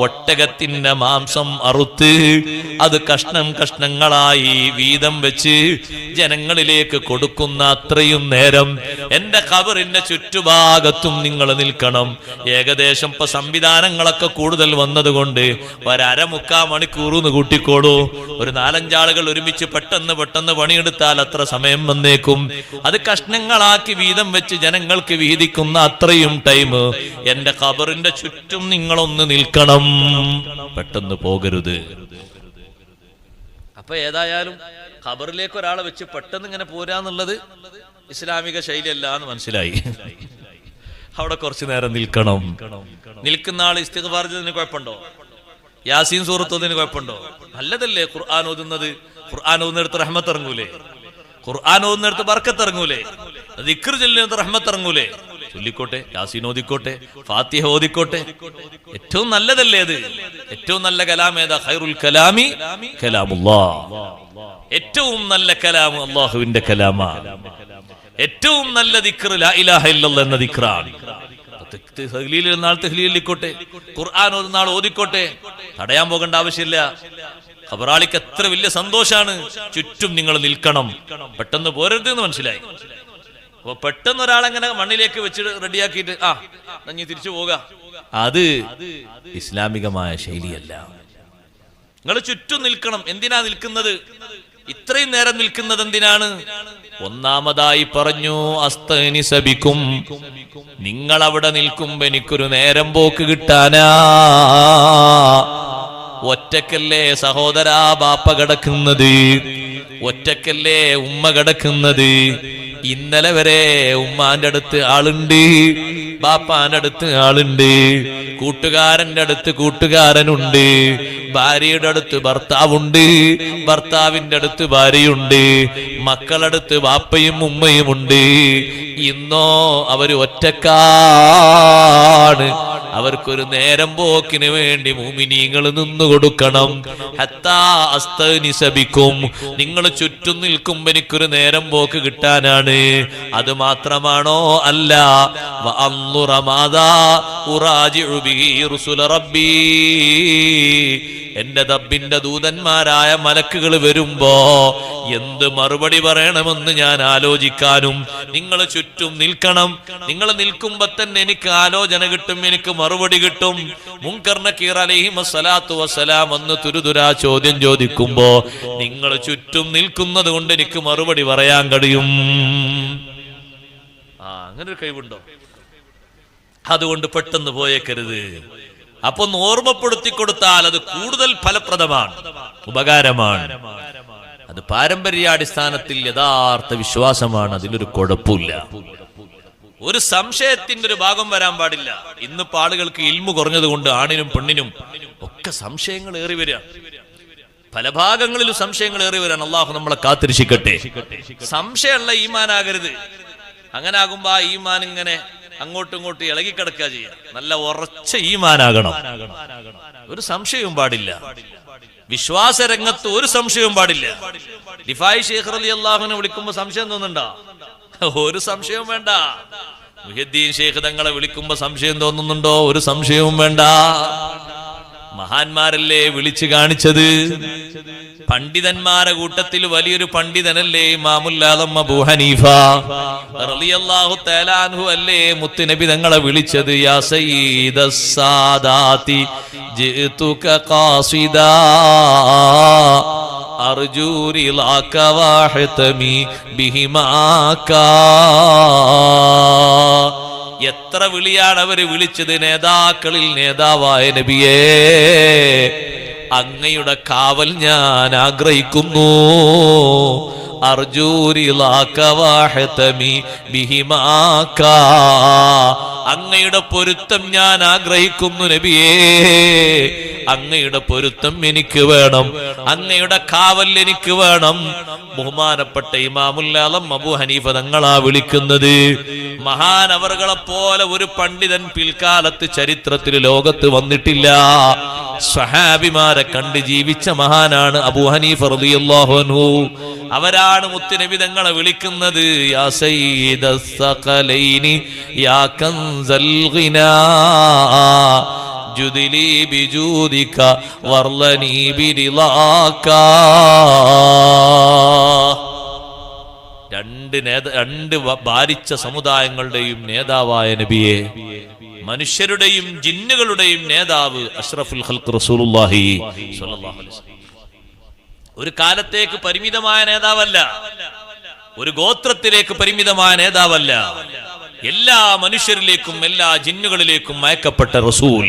Speaker 1: ഒട്ടകത്തിന്റെ മാംസം അറുത്ത് അത് കഷ്ണം കഷ്ണങ്ങളായി വീതം വെച്ച് ജനങ്ങളിലേക്ക് കൊടുക്കുന്ന അത്രയും നേരം എന്റെ ഖബറിന്റെ ചുറ്റുഭാഗത്തും നിങ്ങൾ നിൽക്കണം. ഏകദേശം ഇപ്പൊ സംവിധാനങ്ങളൊക്കെ കൂടുതൽ വന്നതുകൊണ്ട് ഒരമുക്കാ മണിക്കൂറൂന്ന് കൂട്ടിക്കോളൂ. ഒരു 4-5 ആളുകൾ ഒരുമിച്ച് പെട്ടെന്ന് പണിയെടുത്താൽ അത്ര സമയം വന്നേക്കും. അത് കഷ്ണങ്ങളാക്കി വീതം വെച്ച് ജനങ്ങൾക്ക് വീതിക്കുന്ന അത്രയും ടൈം എന്റെ ഖബറിന്റെ ചുറ്റും നിങ്ങളൊന്ന് നിൽക്കണം, പെട്ടെന്ന് പോകരുത്. അപ്പൊ ഏതായാലും ഖബറിലേക്ക് ഒരാളെ വെച്ച് പെട്ടെന്ന് ഇങ്ങനെ പോരാന്നുള്ളത് ഇസ്ലാമിക ശൈലിയല്ല എന്ന് മനസ്സിലായി. അവിടെ കുറച്ചു നേരം നിൽക്കണം. നിൽക്കുന്ന ആൾ ഇസ്തിഗ്ഫാർ ചെയ്യുന്നതിന് കുഴപ്പമുണ്ടോ? യാസീൻ സൂറത്തുന്നതിന് കുഴപ്പമുണ്ടോ? നല്ലതല്ലേ ഖുർആൻ ഓതുന്നത്. ഖുർആൻ ഓതുന്നിടത്ത് റഹ്മത്ത് ഇറങ്ങൂലേ? ഖുർആൻ ഓതുന്നിടത്ത് ബർക്കത്ത് ഇറങ്ങൂലേ? ദിക്ർ ചൊല്ലുന്നിടത്ത് റഹ്മത്ത് ഇറങ്ങൂലേ? ചൊല്ലിക്കോട്ടെ, യാസീൻ ഓതിക്കോട്ടെ, ഫാത്തിഹ ഓതിക്കോട്ടെ. ഏറ്റവും നല്ലതല്ലേ അത്? ഏറ്റവും നല്ല കലാം ഏതാ? ഖൈറുൽ കലാമി കലാമുല്ലാഹ്. ഏറ്റവും നല്ല കലാം അല്ലാഹുവിന്റെ കലാമാണ്. ഏറ്റവും നല്ല ദിക്ർ ലാ ഇലാഹ ഇല്ലല്ലാഹ് എന്ന ദിക്റാണ്. തഹ്ലീലിൽ നാൾ തഹ്ലീലിക്കോട്ടെ, ഖുർആൻ ഓതുന്ന ആൾ ഓതിക്കോട്ടെ, തടയാൻ പോകേണ്ട ആവശ്യമില്ല. ഖബറാളിക്ക് എത്ര വലിയ സന്തോഷാണ്. ചുറ്റും നിങ്ങൾ നിൽക്കണം, പെട്ടെന്ന് പോരരുത് എന്ന് മനസ്സിലായി. അപ്പൊ പെട്ടെന്ന് ഒരാളെങ്ങനെ മണ്ണിലേക്ക് വെച്ച് റെഡിയാക്കിയിട്ട് നീ തിരിച്ചു പോക, അത് ഇസ്ലാമികമായ ശൈലിയല്ല. നിങ്ങൾ ചുറ്റും നിൽക്കണം. എന്തിനാ നിൽക്കുന്നത്? ഇത്രയും നേരം നിൽക്കുന്നത് എന്തിനാണ്? ഒന്നാമതായി പറഞ്ഞു, അസ്തനിസബിക്കും, നിങ്ങൾ അവിടെ നിൽക്കുമ്പോ എനിക്കൊരു നേരം പോക്ക് കിട്ടാനാ. ഒറ്റക്കല്ലേ സഹോദരാ ബാപ്പ കിടക്കുന്നത്, ഒറ്റക്കല്ലേ ഉമ്മ കിടക്കുന്നത്. ഇന്നലെ വരെ ഉമ്മാന്റെ അടുത്ത് ആളുണ്ട്, ബാപ്പാന്റെ അടുത്ത് ആളുണ്ട്, കൂട്ടുകാരന്റെ അടുത്ത് കൂട്ടുകാരനുണ്ട്, ഭാര്യയുടെ അടുത്ത് ഭർത്താവുണ്ട്, ഭർത്താവിന്റെ അടുത്ത് ഭാര്യയുണ്ട്, മക്കളടുത്ത് ബാപ്പയും ഉമ്മയും ഉണ്ട്. ഇന്നോ അവര് ഒറ്റക്കാണ്. അവർക്കൊരു നേരം പോക്കിന് വേണ്ടി മുഅ്മിനീങ്ങൾ നിന്നു കൊടുക്കണം. ഹത്താ അസ്തനിസബിക്കും, നിങ്ങൾ ചുറ്റും നിൽക്കുമ്പോ എനിക്കൊരു നേരം പോക്ക് കിട്ടാനാണ്. അത് മാത്രമാണോ? അല്ല, എന്റെ റബ്ബിന്റെ ദൂതന്മാരായ മലക്കുകൾ വരുമ്പോ എന്ത് മറുപടി പറയണമെന്ന് ഞാൻ ആലോചിക്കാനും നിങ്ങൾ ചുറ്റും നിൽക്കണം. നിങ്ങൾ നിൽക്കുമ്പോ തന്നെ എനിക്ക് ആലോചന കിട്ടും, എനിക്ക് മറുപടി കിട്ടും. മുൻകർ നകീർ അലൈഹിസ്സലാത്തു വസ്സലാം വന്ന് തുരുതുരാ ചോദ്യം ചോദിക്കുമ്പോ നിങ്ങൾ ചുറ്റും നിൽക്കുന്നത് കൊണ്ട് എനിക്ക് മറുപടി പറയാൻ കഴിയും. അങ്ങനെ ഒരു കഴിവുണ്ടോ? അതുകൊണ്ട് പെട്ടെന്ന് പോയേക്കരുത്. അപ്പൊ ഒന്ന് ഓർമ്മപ്പെടുത്തി കൊടുത്താൽ അത് കൂടുതൽ ഫലപ്രദമാണ്, ഉപകാരമാണ്. അത് പാരമ്പര്യാടിസ്ഥാനത്തിൽ യഥാർത്ഥ വിശ്വാസമാണ്. അതിലൊരു കുഴപ്പമില്ല. ഒരു സംശയത്തിന്റെ ഒരു ഭാഗം വരാൻ പാടില്ല. ഇന്നിപ്പോ ആളുകൾക്ക് ഇൽമു കുറഞ്ഞത് കൊണ്ട് ആണിനും പെണ്ണിനും ഒക്കെ സംശയങ്ങൾ ഏറി വരിക, പല ഭാഗങ്ങളിലും സംശയങ്ങൾ ഏറി വരാൻ അള്ളാഹു നമ്മളെ കാത്തിരക്ഷിക്കട്ടെ. സംശയമുള്ള ഈമാനാകരുത്. അങ്ങനെ ആകുമ്പോ ആ ഈമാൻ ഇങ്ങനെ അങ്ങോട്ടും ഇങ്ങോട്ടും ഇളകിക്കിടക്കുക ചെയ്യുക. നല്ല ഉറച്ച ഈമാനാകണം, ഒരു സംശയവും പാടില്ല. വിശ്വാസ രംഗത്ത് ഒരു സംശയവും പാടില്ല. റിഫായി ശൈഖ് റളിയല്ലാഹുവിനെ വിളിക്കുമ്പോ സംശയം തോന്നുന്നുണ്ടോ? ഒരു സംശയവും വേണ്ട. മുഹ്യിദ്ദീൻ ശൈഖ് തങ്ങളെ വിളിക്കുമ്പോ സംശയം തോന്നുന്നുണ്ടോ? ഒരു സംശയവും വേണ്ട. മഹാന്മാരല്ലേ വിളിച്ചു കാണിച്ചത്. പണ്ഡിതന്മാരെ കൂട്ടത്തിൽ വലിയൊരു പണ്ഡിതനല്ലേ ഇമാമുൽ ആദം അബൂ ഹനീഫ റളിയല്ലാഹു തആല അൻഹു അല്ലേ മുത്തുനബി തങ്ങളെ വിളിച്ചത്. യാ സയ്യിദസ് സാദാതി ജിതുക ഖാസിദാ അർജൂ റിളാക വഹതമി ബിഹിമാകാ. എത്ര വിളിയാണ് അവര് വിളിച്ചത്. നേതാക്കളിൽ നേതാവായ നബിയേ, അങ്ങയുടെ കാവൽ ഞാൻ ആഗ്രഹിക്കുന്നു. അങ്ങയുടെ പൊരുത്തം ഞാൻ ആഗ്രഹിക്കുന്നു നബിയേ. അങ്ങയുടെ പൊരുത്തം എനിക്ക് വേണം, അങ്ങയുടെ കാവൽ എനിക്ക് വേണം. ബഹുമാനപ്പെട്ട ഇമാമുൽ ആദം അബൂ ഹനീഫ തങ്ങളാ വിളിക്കുന്നത്. മഹാനവറുകളെ പോലെ ഒരു പണ്ഡിതൻ പിൽക്കാലത്ത് ചരിത്രത്തിൽ ലോകത്ത് വന്നിട്ടില്ല. സ്വഹാബിമാരെ കണ്ട് ജീവിച്ച മഹാനാണ് അബൂ ഹനീഫ റളിയല്ലാഹു അൻഹു. അവരാണ് മുത്തുനബി തങ്ങളെ വിളിക്കുന്നത്. യാ സയ്യിദസ് സഖലൈനി യാ കൻസൽ ഗിനാ ജുദിലി ബിജൂദിക വർലനി ബിരിളാക. രണ്ട് ഭാരിച്ച സമുദായങ്ങളുടെയും നേതാവായ നബിയെ, മനുഷ്യരുടെയും ജിന്നുകളുടെയും നേതാവ് അഷ്റഫുൽ ഖൽഖ് റസൂലുള്ളാഹി സ്വല്ലല്ലാഹു അലൈഹി വസല്ലം. ഒരു കാലത്തേക്ക് പരിമിതമായ നേതാവല്ല, ഒരു ഗോത്രത്തിലേക്ക് പരിമിതമായ നേതാവല്ല. എല്ലാ മനുഷ്യരിലേക്കും എല്ലാ ജിന്നുകളിലേക്കും അയക്കപ്പെട്ട റസൂൽ,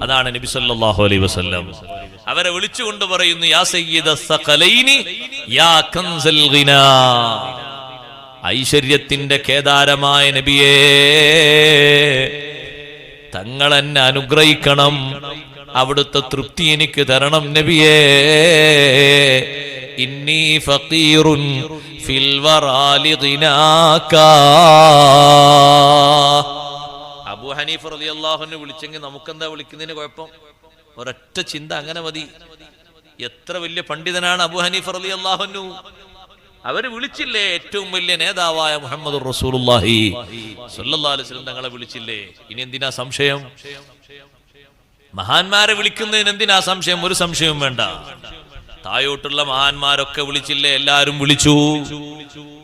Speaker 1: അതാണ് നബി സല്ലല്ലാഹു അലൈഹി വസല്ലം. അവരെ വിളിച്ചുകൊണ്ട് പറയുന്നു, യാ സയ്യിദസ് സഖലൈനി യാ കൻസൽ ഗിനാ. ഐശ്വര്യത്തിന്റെ കേദാരമായ നബിയേ, തങ്ങൾ എന്നെ അനുഗ്രഹിക്കണം, അവിടുത്തെ തൃപ്തി എനിക്ക് തരണം നബിയേ. ഇന്നി ഫഖീറുൻ ഫിൽ വറാലി ഗിനാക. അബൂ ഹനീഫ റളിയല്ലാഹു അൻഹു വിളിച്ചെങ്കിൽ നമുക്കെന്താ വിളിക്കുന്നതിന് കുഴപ്പം? ഒരൊറ്റ ചിന്ത അങ്ങനെ മതി. എത്ര വലിയ പണ്ഡിതനാണ് അബൂ ഹനീഫ റളിയല്ലാഹു അൻഹു. അവര് വിളിച്ചില്ലേ ഏറ്റവും വലിയ നേതാവായ മുഹമ്മദുർ റസൂലുള്ളാഹി സ്വല്ലല്ലാഹു അലൈഹി വസല്ലം തങ്ങളെ വിളിച്ചില്ലേ? ഇനി എന്തിനാ സംശയം? മഹാന്മാരെ വിളിക്കുന്നതിന് എന്തിനാ സംശയം? ഒരു സംശയവും വേണ്ട. തായോട്ടുള്ള മഹാന്മാരൊക്കെ വിളിച്ചില്ലേ? എല്ലാരും വിളിച്ചു.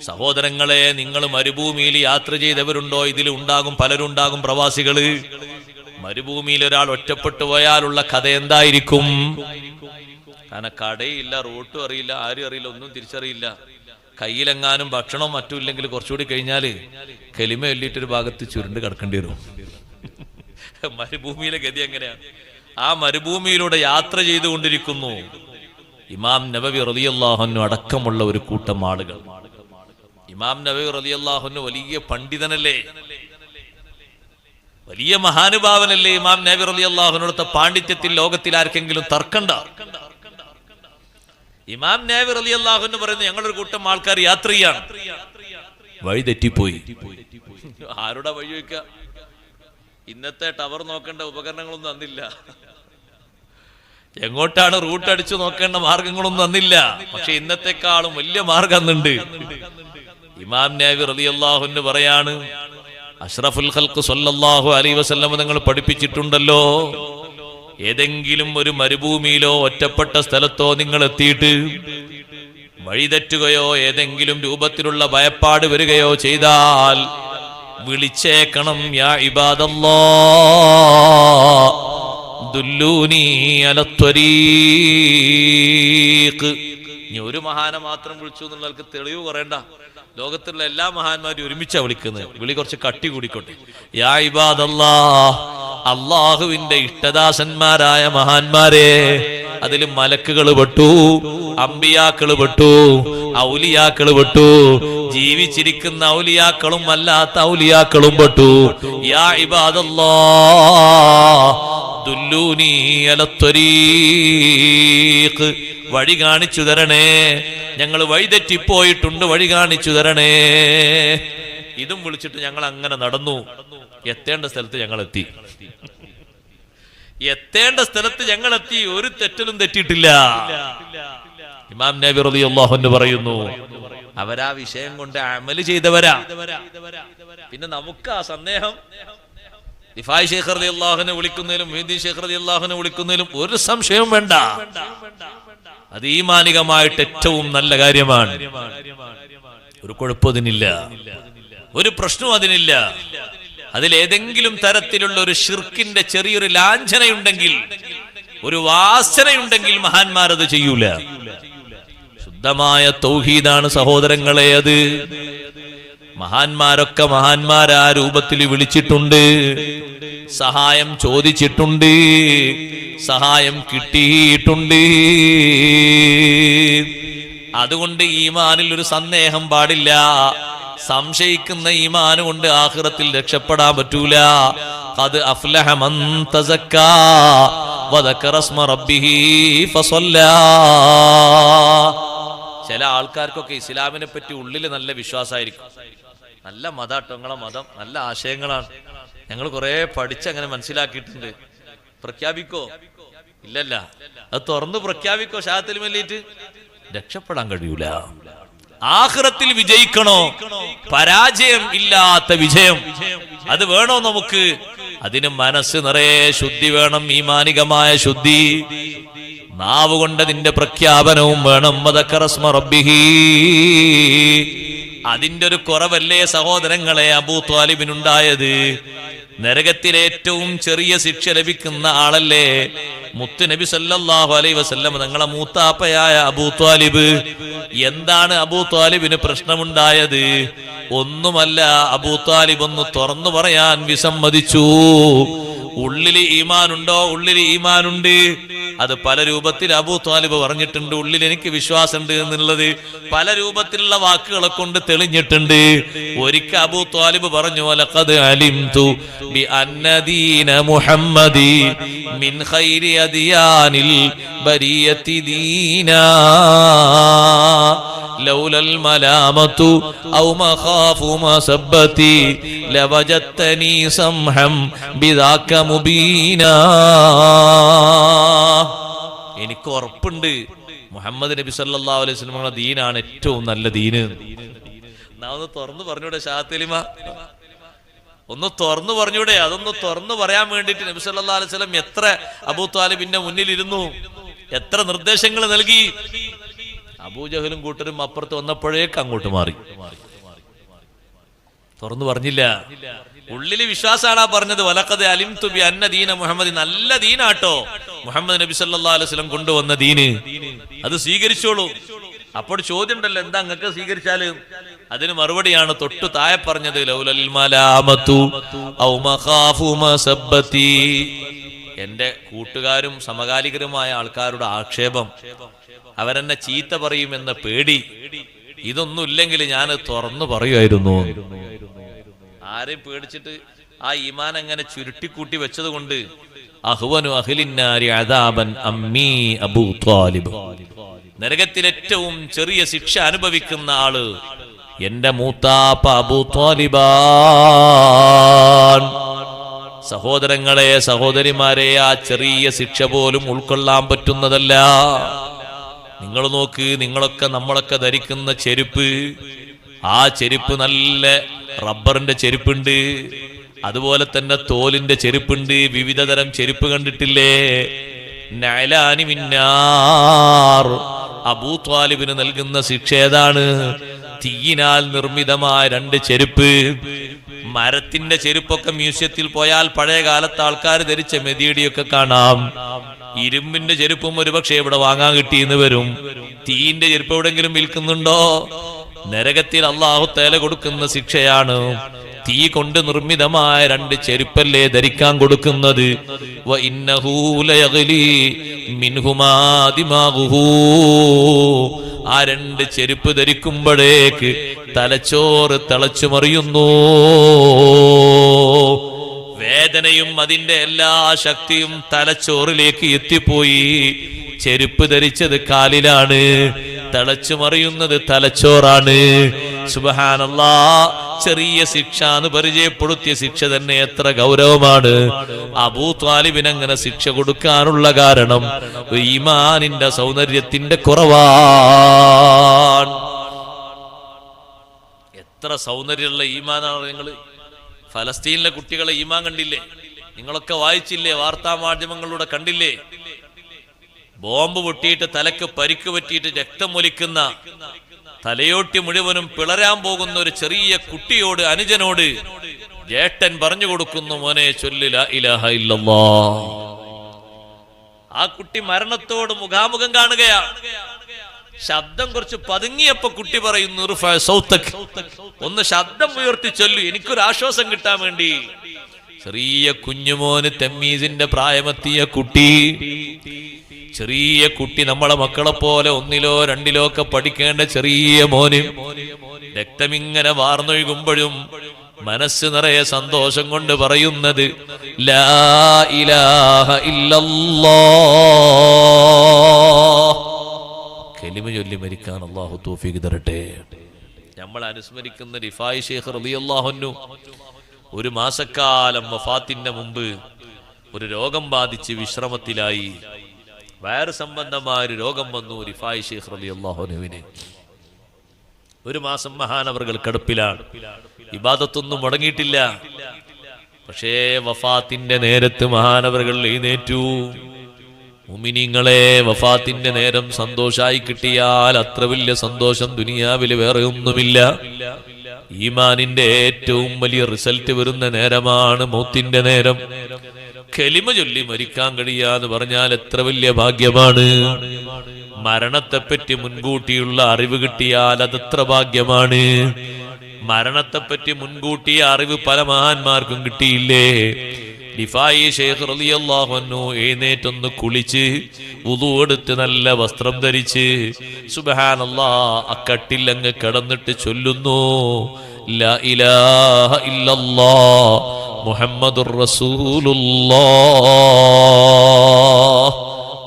Speaker 1: സഹോദരങ്ങളെ, നിങ്ങൾ മരുഭൂമിയിൽ യാത്ര ചെയ്തവരുണ്ടോ? ഇതിൽ ഉണ്ടാകും, പലരുണ്ടാകും പ്രവാസികള്. മരുഭൂമിയിൽ ഒരാൾ ഒറ്റപ്പെട്ടു പോയാലുള്ള കഥ എന്തായിരിക്കും? കാരണം കടയില്ല, റോട്ടും അറിയില്ല, ആരും അറിയില്ല, ഒന്നും തിരിച്ചറിയില്ല. കയ്യിലെങ്ങാനും ഭക്ഷണവും മറ്റും ഇല്ലെങ്കിൽ കുറച്ചുകൂടി കഴിഞ്ഞാല് കെലിമ എല്ലിട്ടൊരു ഭാഗത്ത് ചുരുണ്ട് കിടക്കേണ്ടി വരും. മരുഭൂമിയിലെ ഗതി എങ്ങനെയാണ്? ആ മരുഭൂമിയിലൂടെ യാത്ര ചെയ്തുകൊണ്ടിരിക്കുന്നു ഇമാം നബവി റളിയല്ലാഹു അൻഹു അടക്കമുള്ള ഒരു കൂട്ടം ആളുകൾ. ഇമാം നബവി റളിയല്ലാഹു അൻഹു വലിയ പണ്ഡിതനല്ലേ, വലിയ മഹാനുഭാവനല്ലേ. ഇമാം നബവി റളിയല്ലാഹു അൻഹുവിന്റെ പാണ്ഡിത്യത്തിൽ ലോകത്തിൽ ആർക്കെങ്കിലും തർക്കണ്ട? ഇമാം നബവി റളിയല്ലാഹു അൻഹു പറയുന്നു, ഞങ്ങളൊരു കൂട്ടം ആൾക്കാർ യാത്ര ചെയ്യാണ്, വഴി തെറ്റിപ്പോയി. ആരുടെ വഴി വയ്ക്കുക? ഇന്നത്തെ ടവർ നോക്കേണ്ട ഉപകരണങ്ങളൊന്നും അന്നില്ല. എങ്ങോട്ടാണ് റൂട്ട് അടിച്ചു നോക്കേണ്ട മാർഗങ്ങളൊന്നും അന്നില്ല. പക്ഷെ ഇന്നത്തെക്കാളും വലിയ മാർഗം അന്നുണ്ട്. ഇമാം നബവി റളിയല്ലാഹു അൻഹു പറയാണ്, അഷ്റഫുൽ ഖൽഖ് സ്വല്ലല്ലാഹു അലൈഹി വസല്ലം നിങ്ങൾ പഠിപ്പിച്ചിട്ടുണ്ടല്ലോ, ഏതെങ്കിലും ഒരു മരുഭൂമിയിലോ ഒറ്റപ്പെട്ട സ്ഥലത്തോ നിങ്ങൾ എത്തിയിട്ട് വഴിതെറ്റുകയോ ഏതെങ്കിലും രൂപത്തിലുള്ള ഭയപ്പാട് വരികയോ ചെയ്താൽ വിളിച്ചേക്കണം, യാ ഇബാദല്ലാഹ് ദുല്ലൂനി അലത്വരീഖ്. ഇനി ഒരു മഹാനെ മാത്രം വിളിച്ചു എന്നുള്ളവർക്ക് തെളിവ് പറയണ്ട. ലോകത്തുള്ള എല്ലാ മഹാന്മാരും ഒരുമിച്ചാ വിളിക്കുന്നത്. വിളി കുറച്ച് കട്ടി കൂടിക്കോട്ടെ. യാ ഇബാദല്ലാഹ്, അള്ളാഹുവിന്റെ ഇഷ്ടദാസന്മാരായ മഹാന്മാരെ. അതിൽ മലക്കുകൾ പെട്ടു, അമ്പിയാക്കൾ പെട്ടു, ഔലിയാക്കൾ പെട്ടു, ജീവിച്ചിരിക്കുന്ന ഔലിയാക്കളും അല്ലാത്ത ഔലിയാക്കളും പെട്ടു. യാ ഇബാദല്ലാഹ് ദുല്ലൂനി അലത്വരീഖ്, വഴി കാണിച്ചു തരണേ, ഞങ്ങൾ വഴിതെറ്റിപ്പോയിട്ടുണ്ട്, വഴി കാണിച്ചു തരണേ. ഇതും വിളിച്ചിട്ട് ഞങ്ങൾ അങ്ങനെ നടന്നു. എത്തേണ്ട സ്ഥലത്ത് ഞങ്ങൾ എത്തി. ഒരു തെറ്റലും തെറ്റിയിട്ടില്ല. ഇമാം നബി റളിയല്ലാഹു അൻഹു പറയുന്നു, അവരാ വിഷയം കൊണ്ട് അമല് ചെയ്തവരാ. പിന്നെ നമുക്ക് ആ സന്ദേഹം റിഫായി ശൈഖ് റളിയല്ലാഹു അൻഹു വിളിക്കുന്നതിലും മുഹ്യിദ്ദീൻ ശൈഖ് റളിയല്ലാഹു അൻഹു വിളിക്കുന്നതിലും ഒരു സംശയവും വേണ്ട. അത് ഈമാനികമായിട്ട് ഏറ്റവും നല്ല കാര്യമാണ്. ഒരു കുഴപ്പത്തിനില്ല, ഒരു പ്രശ്നവും അതിനില്ല. അതിലേതെങ്കിലും തരത്തിലുള്ള ഒരു ശിർക്കിന്റെ ചെറിയൊരു ലാഞ്ചനയുണ്ടെങ്കിൽ, ഒരു വാസനയുണ്ടെങ്കിൽ മഹാന്മാരത് ചെയ്യൂല. ശുദ്ധമായ തൗഹീദാണ് സഹോദരങ്ങളെ അത്. മഹാന്മാരൊക്കെ മഹാന്മാരാ രൂപത്തിൽ വിളിച്ചിട്ടുണ്ട്, സഹായം ചോദിച്ചിട്ടുണ്ട്, സഹായം കിട്ടിയിട്ടുണ്ട്. അതുകൊണ്ട് ഈമാനിൽ ഒരു സന്ദേഹം പാടില്ല. സംശയിക്കുന്ന ഈമാൻ കൊണ്ട് ആഖിറത്തിൽ രക്ഷപ്പെടാൻ പറ്റൂല. ഖദ് അഫ്ലഹ മൻ തസക്കാ വദക്കറ സ്മ റബ്ബിഹി ഫസല്ലാ. ചില ആൾക്കാർക്കൊക്കെ ഇസ്ലാമിനെ പറ്റി ഉള്ളിൽ നല്ല വിശ്വാസമായിരിക്കും. നല്ല മതാട്ടോ നിങ്ങളെ മതം, നല്ല ആശയങ്ങളാണ്, ഞങ്ങൾ കുറെ പഠിച്ചങ്ങനെ മനസ്സിലാക്കിയിട്ടുണ്ട്. പ്രഖ്യാപിക്കോ? ഇല്ലല്ല, അത് തുറന്ന് പ്രഖ്യാപിക്കോ? ഷാത്തിൽ മല്ലിയിട്ട് രക്ഷപ്പെടാൻ കഴിയൂല. ആഖിറത്തിൽ വിജയിക്കണോ? പരാജയം ഇല്ലാത്ത വിജയം അത് വേണോ നമുക്ക്? അതിന് മനസ്സ് നിറയെ ശുദ്ധി വേണം, ഈമാനികമായ ശുദ്ധി. നാവ് കൊണ്ട് അതിന്റെ പ്രഖ്യാപനവും വേണം. വദക്കറ സ്മ റബ്ബിഹി. അതിന്റെ ഒരു കുറവല്ലേ സഹോദരങ്ങളെ അബൂ ത്വാലിബിനുണ്ടായത്? നരകത്തിലെ ഏറ്റവും ചെറിയ ശിക്ഷ ലഭിക്കുന്ന ആളല്ലേ മുത്ത് നബി സല്ലല്ലാഹു അലൈഹി വസല്ലം തങ്ങളെ മൂത്താപ്പയായ അബൂ ത്വാലിബ്. എന്താണ് അബൂ ത്വാലിബിന് പ്രശ്നമുണ്ടായത്? ഒന്നുമല്ല, അബൂ ത്വാലിബ് ഒന്ന് തുറന്നു പറയാൻ വിസമ്മതിച്ചു. ഉള്ളിൽ ഈമാനുണ്ടോ? ഉള്ളിൽ ഈമാനുണ്ട്. അത് പല രൂപത്തിൽ അബൂ ത്വാലിബ് പറഞ്ഞിട്ടുണ്ട്. ഉള്ളിൽ എനിക്ക് വിശ്വാസമുണ്ട് എന്നുള്ളത് പല രൂപത്തിലുള്ള വാക്കുകളെ കൊണ്ട് തെളിഞ്ഞിട്ടുണ്ട്. ഒരിക്കൽ അബൂ ത്വാലിബ് പറഞ്ഞു, ലഖദ് അലിംതു ബി അന്ന ദീന മുഹമ്മദി മിൻ ഖൈരി അദിയാനിൽ ബരിയത്തി ദീനാ ലൗലൽ മലാമതു ഔ മഖാഫു മസബ്ബതി ലവജത്തനി സംഹം ബിദാക മുബീനാ. എനിക്ക് ഉറപ്പുണ്ട് മുഹമ്മദ് നബി സല്ലല്ലാഹു അലൈഹി വസല്ലം ദീനാണ് ഏറ്റവും നല്ല ദീന്. ഒന്ന് തുറന്നു പറഞ്ഞൂടെ ഷാത്തലിമ? ഒന്ന് തുറന്നു പറഞ്ഞൂടെ? അതൊന്ന് തുറന്നു പറയാൻ വേണ്ടിട്ട് നബി സല്ലല്ലാഹു അലൈഹി വസല്ലം എത്ര അബൂ ത്വാലിബിന്റെ മുന്നിലിരുന്നു, എത്ര നിർദ്ദേശങ്ങൾ നൽകി. അബൂജഹലും കൂട്ടരും അപ്പുറത്ത് വന്നപ്പോഴേക്ക് അങ്ങോട്ട് മാറി, തുറന്നു പറഞ്ഞില്ല. ഉള്ളില് വിശ്വാസാണ് പറഞ്ഞത്. വലഖദ് അലിംതു ബി അന്ന ദീന മുഹമ്മദ്, നല്ല ദീനാട്ടോ മുഹമ്മദ് നബി സല്ലല്ലാഹു അലൈഹി വസല്ലം കൊണ്ടുവന്ന ദീന്, അത് സ്വീകരിച്ചോളൂ. അപ്പോൾ ചോദ്യം ഉണ്ടല്ലോ, എന്താ അങ്ങക്ക് സ്വീകരിച്ചാല്? അതിന് മറുപടിയാണ് തൊട്ടു താഴെ പറഞ്ഞത്, ലൗലൽ മലാമതു ഔ മഖാഫു മസബ്ബതി. എന്റെ കൂട്ടുകാരും സമകാലികരുമായ ആൾക്കാരുടെ ആക്ഷേപം, അവരെന്നെ ചീത്ത പറയുമെന്ന പേടി, ഇതൊന്നും ഇല്ലെങ്കിൽ ഞാൻ തുറന്നു പറയുമായിരുന്നു. ആരെയും പേടിച്ചിട്ട് ആ ഈമാൻ അങ്ങനെ ചുരുട്ടിക്കൂട്ടി വെച്ചത് കൊണ്ട് അഹ്വനു അഹ്ലിന്നാരി അദാബൻ അമ്മീ അബൂ ത്വാലിബ്. നരകത്തിൽ ഏറ്റവും ചെറിയ ശിക്ഷ അനുഭവിക്കുന്ന ആള് എന്റെ മൂത്താപ്പ അബൂ ത്വാലിബാൻ. സഹോദരങ്ങളെ, സഹോദരിമാരെ, ആ ചെറിയ ശിക്ഷ പോലും ഉൾക്കൊള്ളാൻ പറ്റുന്നതല്ല. നിങ്ങൾ നോക്ക്, നമ്മളൊക്കെ ധരിക്കുന്ന ചെരുപ്പ്, ആ ചെരുപ്പ് നല്ല റബ്ബറിന്റെ ചെരുപ്പുണ്ട്, അതുപോലെ തന്നെ തോലിന്റെ ചെരുപ്പുണ്ട്, വിവിധ തരം ചെരുപ്പ് കണ്ടിട്ടില്ലേ? നഅലാനി മിന്നാർ. അബൂ ത്വാലിബിന് നൽകുന്ന ശിക്ഷ ഏതാണ്? തീയിനാൽ നിർമ്മിതമായ 2 ചെരുപ്പ്. മരത്തിന്റെ ചെരുപ്പൊക്കെ മ്യൂസിയത്തിൽ പോയാൽ പഴയ കാലത്ത് ആൾക്കാർ ധരിച്ച മെതിയടിയൊക്കെ കാണാം. ഇരുമ്പിന്റെ ചെരുപ്പും ഒരുപക്ഷെ ഇവിടെ വാങ്ങാൻ കിട്ടിയെന്ന് വരും. തീയിന്റെ ചെരുപ്പ് എവിടെങ്കിലും വിൽക്കുന്നുണ്ടോ? നരകത്തിൽ അല്ലാഹു തആല കൊടുക്കുന്ന ശിക്ഷയാണ്. തീ കൊണ്ട് നിർമ്മിതമായ 2 ചെരുപ്പല്ലേ ധരിക്കാൻ കൊടുക്കുന്നത്. വ ഇന്നഹു ലയഗ്ലി മിൻഹുമാ ദിമാഗുഹു. ആ 2 ചെരുപ്പ് ധരിക്കുമ്പോഴേക്ക് തലച്ചോറ് തിളച്ചു മറിയുന്നു. വേദനയും അതിന്റെ എല്ലാ ശക്തിയും തലച്ചോറിലേക്ക് എത്തിപ്പോയി. ചെരുപ്പ് ധരിച്ചത് കാലിലാണ്, തളച്ചു മറിയുന്നത് തലച്ചോറാണ്. സുബ്ഹാനല്ലാഹ്, ചെറിയ ശിക്ഷ എന്ന് പരിചയപ്പെടുത്തിയ ശിക്ഷ തന്നെ എത്ര ഗൗരവമാണ്. അബൂ ത്വാലിബിന് അങ്ങനെ ശിക്ഷ കൊടുക്കാനുള്ള കാരണം ഈമാനിന്റെ സൗന്ദര്യത്തിന്റെ കുറവാണ്. എത്ര സൗന്ദര്യമുള്ള ഈമാനാണ്. നിങ്ങൾ ഫലസ്തീനിലെ കുട്ടികളെ ഈമാൻ കണ്ടില്ലേ? നിങ്ങളൊക്കെ വായിച്ചില്ലേ? വാർത്താ മാധ്യമങ്ങളിലൂടെ കണ്ടില്ലേ? ബോംബ് പൊട്ടിയിട്ട് തലക്ക് പരിക്ക് പറ്റിയിട്ട് രക്തമൊലിക്കുന്ന, തലയോട്ടി മുഴുവനും പിളരാൻ പോകുന്ന ഒരു ചെറിയ കുട്ടിയോട്, അനുജനോട് ജേട്ടൻ പറഞ്ഞു കൊടുക്കുന്നു, മോനെ ചൊല്ല് ലാ ഇലാഹ ഇല്ലല്ലാഹ്. ആ കുട്ടി മരണത്തോട് മുഖാമുഖം കാണുകയാണ്. ശബ്ദം കുറച്ച് പതുങ്ങിയപ്പോ കുട്ടി പറയുന്നു, ഇർഫഅ സൗതക്, ഒന്ന് ശബ്ദം ഉയർത്തി ചൊല്ലു, എനിക്കൊരു ആശ്വാസം കിട്ടാൻ വേണ്ടി. ചെറിയ കുഞ്ഞുമോന്, തമ്മീസിന്റെ പ്രായമെത്തിയ കുട്ടി, ചെറിയ കുട്ടി, നമ്മളെ മക്കളെ പോലെ 1-ലോ 2-ലോ ഒക്കെ പഠിക്കേണ്ട ചെറിയ മോന് രക്തമിങ്ങനെ വാർന്നൊഴുകുമ്പോഴും മനസ്സ് നിറയെ സന്തോഷം കൊണ്ട് പറയുന്നത് ലാ ഇലാഹ ഇല്ലല്ലാഹ്. കലിമ ചൊല്ലി മരിക്കാൻ അല്ലാഹു തൗഫീഖ് തരട്ടെ. നമ്മൾ അനുസ്മരിക്കുന്ന റിഫായി ശൈഖ് റളിയല്ലാഹു അൻഹു ഒരു മാസക്കാലം വഫാത്തിന്റെ മുമ്പ് ഒരു രോഗം ബാധിച്ച് വിശ്രമത്തിലായി. വയറ് സംബന്ധമായ ഒരു രോഗം വന്നു റിഫായി ശൈഖ് റളിയല്ലാഹു അൻഹുവിന്. ഒരു മാസം മഹാനവറുകൾ കിടപ്പിലാണ്, ഇബാദത്തൊന്നും മുടങ്ങിയിട്ടില്ല. പക്ഷേ വഫാത്തിന്റെ നേരത്ത് മഹാനവറുകൾ എഴുന്നേറ്റു. മുഅ്മിനീങ്ങളെ, വഫാത്തിന്റെ നേരം സന്തോഷായി കിട്ടിയാൽ അത്ര വലിയ സന്തോഷം ദുനിയാവിൽ വേറെ ഒന്നുമില്ല. ഈമാനിന്റെ ഏറ്റവും വലിയ റിസൾട്ട് വരുന്ന നേരമാണ് മൗത്തിന്റെ നേരം. കലിമ ചൊല്ലി മരിക്കാൻ കഴിയാന്ന് പറഞ്ഞാൽ എത്ര വലിയ ഭാഗ്യമാണ്. മരണത്തെപ്പറ്റി മുൻകൂട്ടിയുള്ള അറിവ് കിട്ടിയാൽ അതെത്ര ഭാഗ്യമാണ്. മരണത്തെപ്പറ്റി മുൻകൂട്ടിയ അറിവ് പല മഹാന്മാർക്കും കിട്ടിയില്ലേ? റിഫായി ശൈഖ് റളിയല്ലാഹു അൻഹു എഴുന്നേറ്റൊന്ന് കുളിച്ച് വുളു എടുത്ത് നല്ല വസ്ത്രം ധരിച്ച് സുബ്ഹാനല്ലാഹ് അക്കട്ടിൽ അങ്ങ് കിടന്നിട്ട് ചൊല്ലുന്നു, ലാ ഇലാഹ ഇല്ലല്ലാഹ് മുഹമ്മദുർ റസൂലുള്ളാഹ്.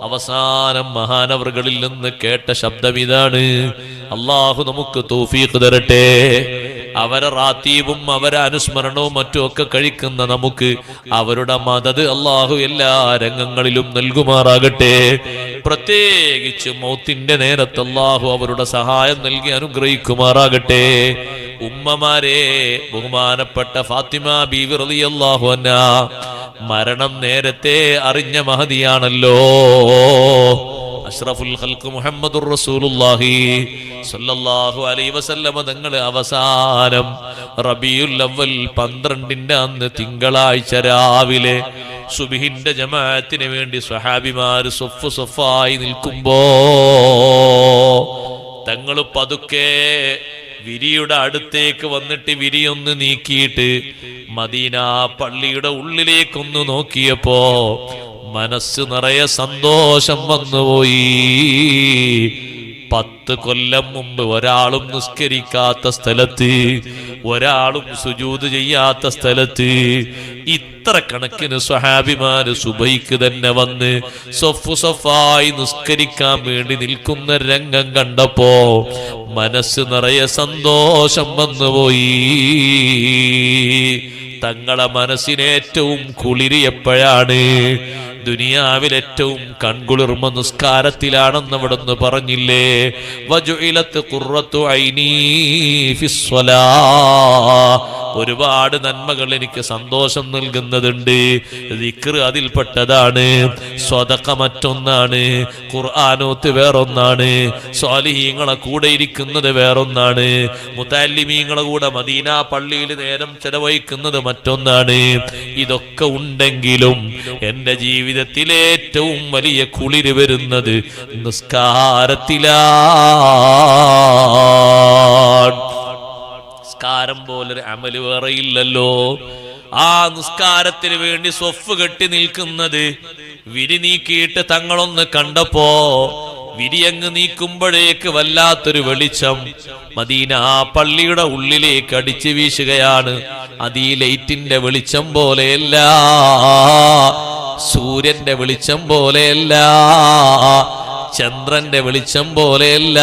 Speaker 1: അവസാനം മഹാനവറുകളിൽ നിന്ന് കേട്ട ശബ്ദം ഇതാണ്. അള്ളാഹു നമുക്ക് തൗഫീഖ് തരട്ടെ. അവരെ റാത്തീബും അവരെ അനുസ്മരണവും മറ്റുമൊക്കെ കഴിക്കുന്ന നമുക്ക് അവരുടെ മദദ് അള്ളാഹു എല്ലാ രംഗങ്ങളിലും നൽകുമാറാകട്ടെ. പ്രത്യേകിച്ച് മൗത്തിന്റെ നേരത്ത് അള്ളാഹു അവരുടെ സഹായം നൽകി അനുഗ്രഹിക്കുമാറാകട്ടെ. ഉമ്മമാരെ, ബഹുമാനപ്പെട്ട ഫാത്തിമ ബീവി റളിയല്ലാഹു അൻഹാ മരണം നേരത്തെ അറിഞ്ഞ മഹദിയാണല്ലോ. അഷ്റഫുൽ ഖൽഖ് മുഹമ്മദുർ റസൂലുള്ളാഹി സ്വല്ലല്ലാഹു അലൈഹി വസല്ലമ തങ്ങൾ അവസാനം റബീഉൽ അവ്വൽ 12-ന്റെ അന്ന് തിങ്കളാഴ്ച രാവിലെ സുബ്ഹിന്റെ ജമാഅത്തിന് വേണ്ടി സ്വഹാബിമാർ സൊഫ് സൊഫായി നിൽക്കുമ്പോ തങ്ങൾ പതുക്കെ വിരിയുടെ അടുത്തേക്ക് വന്നിട്ട് വിരിയൊന്ന് നീക്കിയിട്ട് മദീന പള്ളിയുടെ ഉള്ളിലേക്കൊന്ന് നോക്കിയപ്പോ മനസ്സ് നിറയെ സന്തോഷം വന്നുപോയി. 10 കൊല്ലം മുമ്പ് ഒരാളും നിസ്കരിക്കാത്ത സ്ഥലത്ത്, ഒരാളും സുജൂദ് ചെയ്യാത്ത സ്ഥലത്ത് ഇത്ര കണക്കിന് സ്വഹാബിമാര് സുബൈക്ക് തന്നെ വന്ന് സൊഫ് സൊഫായി നിസ്കരിക്കാൻ വേണ്ടി നിൽക്കുന്ന രംഗം കണ്ടപ്പോ മനസ്സ് നിറയെ സന്തോഷം വന്നുപോയി. തങ്ങളെ മനസ്സിന് ഏറ്റവും കുളിര് എപ്പോഴാണ്? ദുനിയാവിൽ ഏറ്റവും കൺകുളിർമ നിസ്കാരത്തിലാണെന്ന് അവിടെ നിന്ന് പറഞ്ഞില്ലേ? വജുഇലത്ത് ഖുർറത്തു ഐനി ഫിസ്സലാ. ഒരുപാട് നന്മകൾ എനിക്ക് സന്തോഷം നൽകുന്നതുണ്ട്. ദിക്ർ അതിൽപ്പെട്ടതാണ്, സ്വദഖ മറ്റൊന്നാണ്, ഖുർആനോത്ത് വേറൊന്നാണ്, സ്വാലിഹീങ്ങളെ കൂടെ ഇരിക്കുന്നത് വേറൊന്നാണ്, മുതല്ലിമീങ്ങളെ കൂടെ മദീന പള്ളിയിൽ നേരം ചെലവഴിക്കുന്നത് മറ്റൊന്നാണ്. ഇതൊക്കെ ഉണ്ടെങ്കിലും എൻ്റെ ജീവിതത്തിലെ ഏറ്റവും വലിയ കുളിര് വരുന്നത് നിസ്കാരത്തിലാണ്. നിസ്കാരം പോലൊരു അമല് വേറെയില്ലല്ലോ. ആ നിസ്കാരത്തിന് വേണ്ടി സ്വഫ് കെട്ടി നിൽക്കുന്നത് വിരി നീക്കിയിട്ട് തങ്ങളൊന്ന് കണ്ടപ്പോ വിരിയങ്ങ് നീക്കുമ്പോഴേക്ക് വല്ലാത്തൊരു വെളിച്ചം മദീന പള്ളിയുടെ ഉള്ളിലേക്ക് അടിച്ചു വീശുകയാണ്. അത് ഈ ലൈറ്റിന്റെ വെളിച്ചം പോലെയല്ല, സൂര്യന്റെ വെളിച്ചം പോലെയല്ല, ചന്ദ്രന്റെ വെളിച്ചം പോലെയല്ല,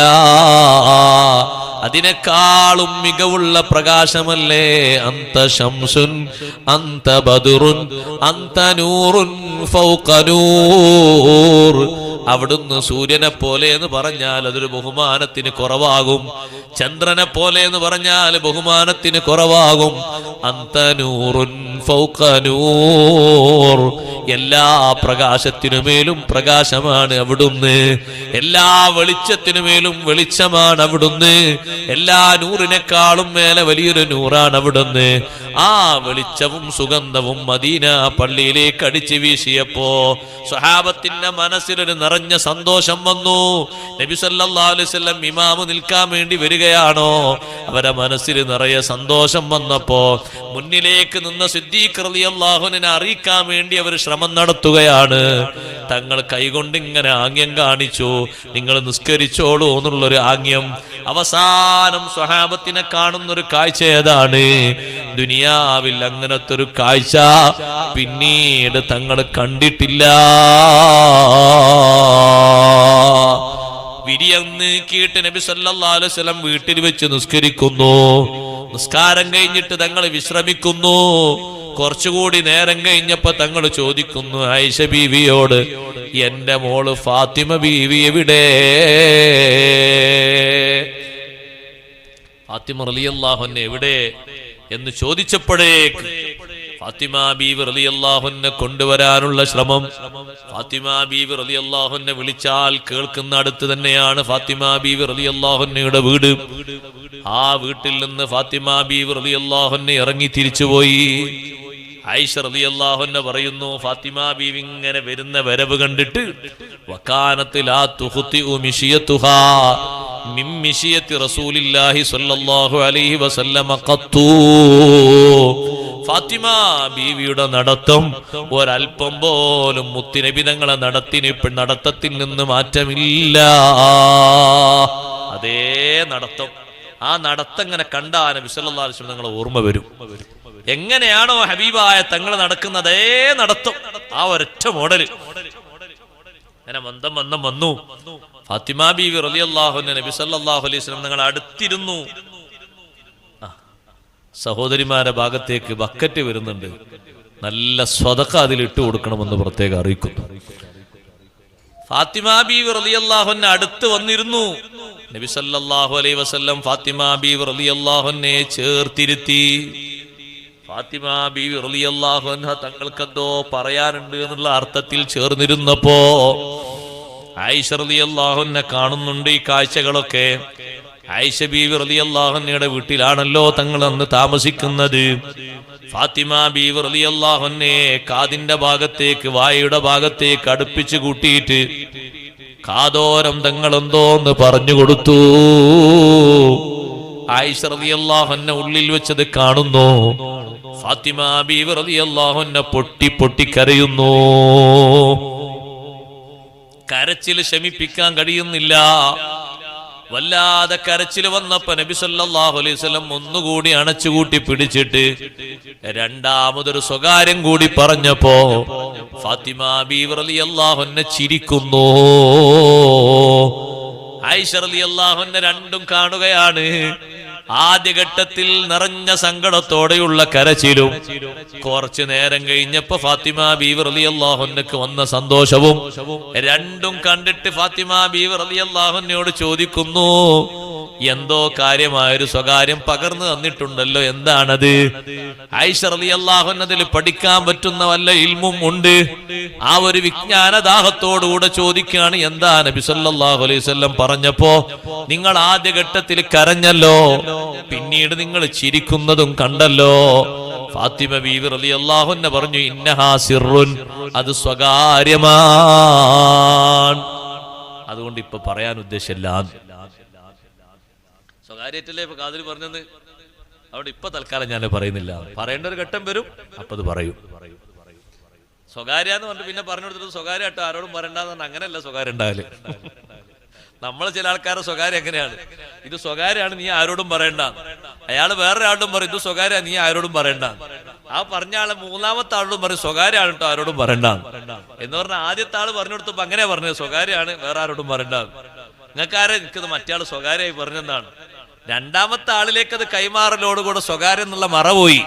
Speaker 1: അതിനേക്കാളും മികവുള്ള പ്രകാശമല്ലേ. അന്ത ശംസുൻ അന്ത ബദറുൻ അന്ത നൂറുൻ ഫൗക നൂർ. അവിടുന്ന് സൂര്യനെ പോലെ എന്ന് പറഞ്ഞാൽ അതൊരു ബഹുമാനത്തിന് കുറവാകും, ചന്ദ്രനെ പോലെ എന്ന് പറഞ്ഞാൽ ബഹുമാനത്തിന് കുറവാകും. അന്ത നൂറുൻ ഫൗക നൂർ. എല്ലാ പ്രകാശത്തിനുമേലും പ്രകാശമാണ് അവിടുന്ന്, എല്ലാ വെളിച്ചത്തിനുമേലും വെളിച്ചമാണ് അവിടുന്ന്, എല്ലാ നൂറിനേക്കാളും മേലെ വലിയൊരു നൂറാണ് അവിടുന്ന്. ആ വെളിച്ചവും സുഗന്ധവും മദീന പള്ളിയിലേക്ക് അടിച്ചു വീശിയപ്പോ സ്വഹാബത്തിന്റെ മനസ്സിലൊരു നിറഞ്ഞ സന്തോഷം വന്നു. നബി സല്ലല്ലാഹു അലൈഹി വസല്ലം ഇമാമ് നിൽക്കാൻ വേണ്ടി വരികയാണോ? അവരുടെ മനസ്സിൽ നിറയെ സന്തോഷം വന്നപ്പോ മുന്നിലേക്ക് നിന്ന സിദ്ദീഖ് റളിയല്ലാഹു അൻഹുവിനെ അറിയിക്കാൻ വേണ്ടി അവർ ശ്രമം നടത്തുകയാണ്. തങ്ങൾ കൈകൊണ്ട് ഇങ്ങനെ ആംഗ്യം കാണിച്ചു, നിങ്ങൾ നിസ്കരിച്ചോളൂ എന്നുള്ളൊരു ആംഗ്യം. അവസാനം സ്വഹാബത്തിനെ കാണുന്നൊരു കാഴ്ച ഏതാണ്? ദുനിയാവിൽ അങ്ങനത്തെ ഒരു കാഴ്ച പിന്നീട് തങ്ങൾ കണ്ടിട്ടില്ല. വിരിയം നീക്കിയിട്ട് നബി സല്ലല്ലാഹു അലൈഹി വസല്ലം വീട്ടിൽ വെച്ച് നിസ്കരിക്കുന്നു. നിസ്കാരം കഴിഞ്ഞിട്ട് തങ്ങൾ വിശ്രമിക്കുന്നു. കുറച്ചുകൂടി നേരം കഴിഞ്ഞപ്പോ തങ്ങൾ ചോദിക്കുന്നു ആയിഷ ബീവിയോട്, എന്റെ മോള് ഫാത്തിമ ബീവി എവിടെ? ഫാത്തിമ റളിയല്ലാഹു അൻഹ എവിടെ എന്ന് ചോദിച്ചപ്പോഴേക്ക് ഫാത്തിമ ബീവി റളിയല്ലാഹു അൻഹ കൊണ്ടുവരാനുള്ള ശ്രമം. ഫാത്തിമ ബീവി റളിയല്ലാഹു അൻഹ വിളിച്ചാൽ കേൾക്കുന്ന അടുത്ത് തന്നെയാണ് ഫാത്തിമ ബീവി റളിയല്ലാഹു അൻഹയുടെ വീട്. ആ വീട്ടിൽ നിന്ന് ഫാത്തിമ ബീവി റളിയല്ലാഹു അൻഹ ഇറങ്ങി തിരിച്ചുപോയി. ആയിഷ റളിയല്ലാഹു അൻഹ പറയുന്നു, ഫാത്തിമ ബീവി ഇങ്ങനെ വരുന്ന വരവ് കണ്ടിട്ട് വകാനത്ത് ലാ തുഖ്തിഉ മിശിയതുഹാ മിൻ മിശിയത്തി റസൂലില്ലാഹി സ്വല്ലല്ലാഹു അലൈഹി വസല്ലമ ഖത്തു. ഫാത്തിമ ബീവിയുടെ നടത്തം ഒരൽപ്പം പോലും മുത്തുനബി തങ്ങളെ നടത്തത്തിൽ നിന്ന് മാറ്റമില്ല. അതേ നടത്തം. ആ നടത്തം ഇങ്ങനെ കണ്ടാ നബി സല്ലല്ലാഹു അലൈഹി വസല്ലം തങ്ങളെ ഓർമ്മ വരും. എങ്ങനെയാണോ ഹബീബായ തങ്ങൾ നടക്കുന്നത് അതേ നടത്തം, ആ ഒരൊറ്റ മോഡല് അങ്ങനെ മന്ദം വന്നു. ഫാത്തിമ ബീവി റളിയല്ലാഹു അൻഹ നബി സല്ലല്ലാഹു അലൈഹി വസല്ലം തങ്ങൾ അടുത്തിരുന്നു. സഹോദരിമാരുടെ ഭാഗത്തേക്ക് ബക്കറ്റ് വരുന്നുണ്ട്, നല്ല സ്വതക്ക അതിലിട്ട് കൊടുക്കണമെന്ന് പ്രത്യേകം അറിയിക്കുന്നു. ഫാത്തിമ ബീവി റളിയല്ലാഹു അൻഹ അടുത്ത് വന്നിരുന്നു. നബി സല്ലല്ലാഹു അലൈഹി വസല്ലം ഫാത്തിമ ബീവി റളിയല്ലാഹു അൻഹയെ ചേർത്തിരുത്തി. ഫാത്തിമ ബീവി റളിയല്ലാഹു അൻഹ തങ്ങൾക്കെന്തോ പറയാനുണ്ട് എന്നുള്ള അർത്ഥത്തിൽ ചേർന്നിരുന്നപ്പോ ആയിഷ റളിയല്ലാഹു അൻഹ കാണുന്നുണ്ട് ഈ കാഴ്ചകളൊക്കെ. ആയിഷ ബീവി റളിയല്ലാഹു അൻഹയുടെ വീട്ടിലാണല്ലോ തങ്ങൾ അന്ന് താമസിക്കുന്നത്. ഫാത്തിമ ബീവി റളിയല്ലാഹു അൻഹയെ കാതിന്റെ ഭാഗത്തേക്ക് വായയുടെ ഭാഗത്തേക്ക് അടുപ്പിച്ചു കൂട്ടിയിട്ട് കാതോരം തങ്ങൾ എന്തോന്ന് പറഞ്ഞു കൊടുത്തു. ആയിഷ റളിയല്ലാഹു അൻഹ ഉള്ളിൽ വെച്ചത് കാണുന്നു. ഫാത്തിമ ബീവി റളിയല്ലാഹു അൻഹ പൊട്ടി കരയുന്നു. കരച്ചിൽ ശമിപ്പിക്കാൻ കഴിയുന്നില്ല. വല്ലാതെ കരച്ചിൽ വന്നപ്പോ നബി സല്ലല്ലാഹു അലൈഹി വസല്ലം ഒന്നുകൂടി അണച്ചുകൂട്ടി പിടിച്ചിട്ട് രണ്ടാമതൊരു സ്വകാര്യം കൂടി പറഞ്ഞപ്പോ ഫാത്തിമ ബീവി റളിയല്ലാഹു അൻഹ ചിരിക്കുന്നു. ആയിഷ റളിയല്ലാഹു അൻഹ രണ്ടും കാണുകയാണ്. ആദ്യഘട്ടത്തിൽ നിറഞ്ഞ സങ്കടത്തോടെയുള്ള കരച്ചിലും കുറച്ചു നേരം കഴിഞ്ഞപ്പോ ഫാത്തിമ ബീവി റളിയല്ലാഹു അൻഹക്ക് വന്ന സന്തോഷവും രണ്ടും കണ്ടിട്ട് ഫാത്തിമ ബീവി റളിയല്ലാഹു അൻഹയോട് ചോദിക്കുന്നു, എന്തോ കാര്യമായൊരു സ്വകാര്യം പകർന്നു തന്നിട്ടുണ്ടല്ലോ, എന്താണത്? ആയിഷ റളിയല്ലാഹു അൻഹ അതിൽ പഠിക്കാൻ പറ്റുന്ന വല്ല ഇൽമും ഉണ്ട്. ആ ഒരു വിജ്ഞാനദാഹത്തോടുകൂടെ ചോദിക്കുകയാണ്, എന്താ നബി സല്ലല്ലാഹു അലൈഹി വസല്ലം പറഞ്ഞപ്പോ നിങ്ങൾ ആദ്യഘട്ടത്തിൽ കരഞ്ഞല്ലോ, പിന്നീട് നിങ്ങൾ ചിരിക്കുന്നതും കണ്ടല്ലോ. ഫാത്തിമ ബീവി റളിയല്ലാഹു അൻഹ പറഞ്ഞു, ഇന്നഹാ സിർറുൻ, അത് സ്വകാര്യമാണ്, അതുകൊണ്ട് ഇപ്പൊ പറയാൻ ഉദ്ദേശമില്ല. സ്വകാര്യറ്റല്ലേ ഇപ്പൊ കാതിൽ പറഞ്ഞത്, അവിടെ ഇപ്പൊ തൽക്കാലം ഞാൻ പറയുന്നില്ല. പറയേണ്ട ഒരു ഘട്ടം വരും, അപ്പൊ അത് പറയും. സ്വകാര്യ എന്ന് പറഞ്ഞിട്ട് പിന്നെ പറഞ്ഞു കൊടുത്തിട്ട് സ്വകാര്യമായിട്ട് ആരോടും പറയണ്ടെന്ന് പറഞ്ഞാൽ അങ്ങനെയല്ല സ്വകാര്യം ഉണ്ടാകല്. നമ്മളെ ചില ആൾക്കാരുടെ സ്വകാര്യം എങ്ങനെയാണ്, ഇത് സ്വകാര്യമാണ് നീ ആരോടും പറയണ്ട. അയാൾ വേറൊരാളും പറയും ഇത് സ്വകാര്യ നീ ആരോടും പറയണ്ട. ആ പറഞ്ഞ ആളെ മൂന്നാമത്തെ ആളോടും പറയും സ്വകാര്യമാണ് കേട്ടോ ആരോടും പറയണ്ട എന്ന് പറഞ്ഞാൽ ആദ്യത്തെ ആള് പറഞ്ഞു കൊടുത്തപ്പോ അങ്ങനെ പറഞ്ഞത് സ്വകാര്യമാണ് വേറെ ആരോടും പറയണ്ട. നിങ്ങൾക്കാരെ എനിക്കത് മറ്റേ ആള് സ്വകാര്യമായി പറഞ്ഞെന്നാണ്. രണ്ടാമത്തെ ആളിലേക്ക് അത് കൈമാറലോടുകൂടെ സ്വകാര്യം എന്നുള്ള മറ പോയി.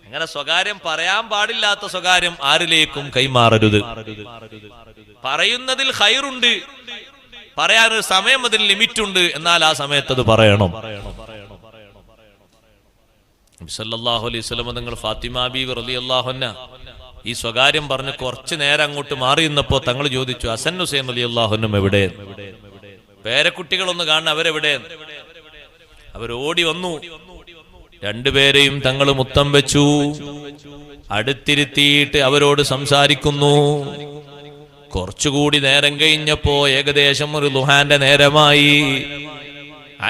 Speaker 1: അങ്ങനെ സ്വകാര്യം പറയാൻ പാടില്ലാത്ത സ്വകാര്യം ആരിലേക്കും കൈമാറരുത്. പറയുന്നതിൽ ഖൈറുണ്ട്, പറയാനൊരു സമയം അതിൽ ലിമിറ്റ് ഉണ്ട്, എന്നാൽ ആ സമയത്ത് അത് പറയണം. നബി സല്ലല്ലാഹു അലൈഹി വസല്ലം തങ്ങൾ ഫാത്തിമ ബീവി റളിയല്ലാഹു അൻഹ ഈ സ്വകാര്യം പറഞ്ഞ് കുറച്ചു നേരം അങ്ങോട്ട് മാറി നിന്നപ്പോ തങ്ങൾ ചോദിച്ചു ഹസൻ ഹുസൈൻ റളിയല്ലാഹു അൻഹും എവിടെ? പേരക്കുട്ടികളൊന്ന് കാണണം, അവരെവിടെ? അവരോടി വന്നു. രണ്ടുപേരെയും തങ്ങൾ മുത്തം വെച്ചു. അടുത്തിരുത്തിയിട്ട് അവരോട് സംസാരിക്കുന്നു. കുറച്ചുകൂടി നേരം കഴിഞ്ഞപ്പോ ഏകദേശം ഒരു ളുഹാന്റെ നേരമായി.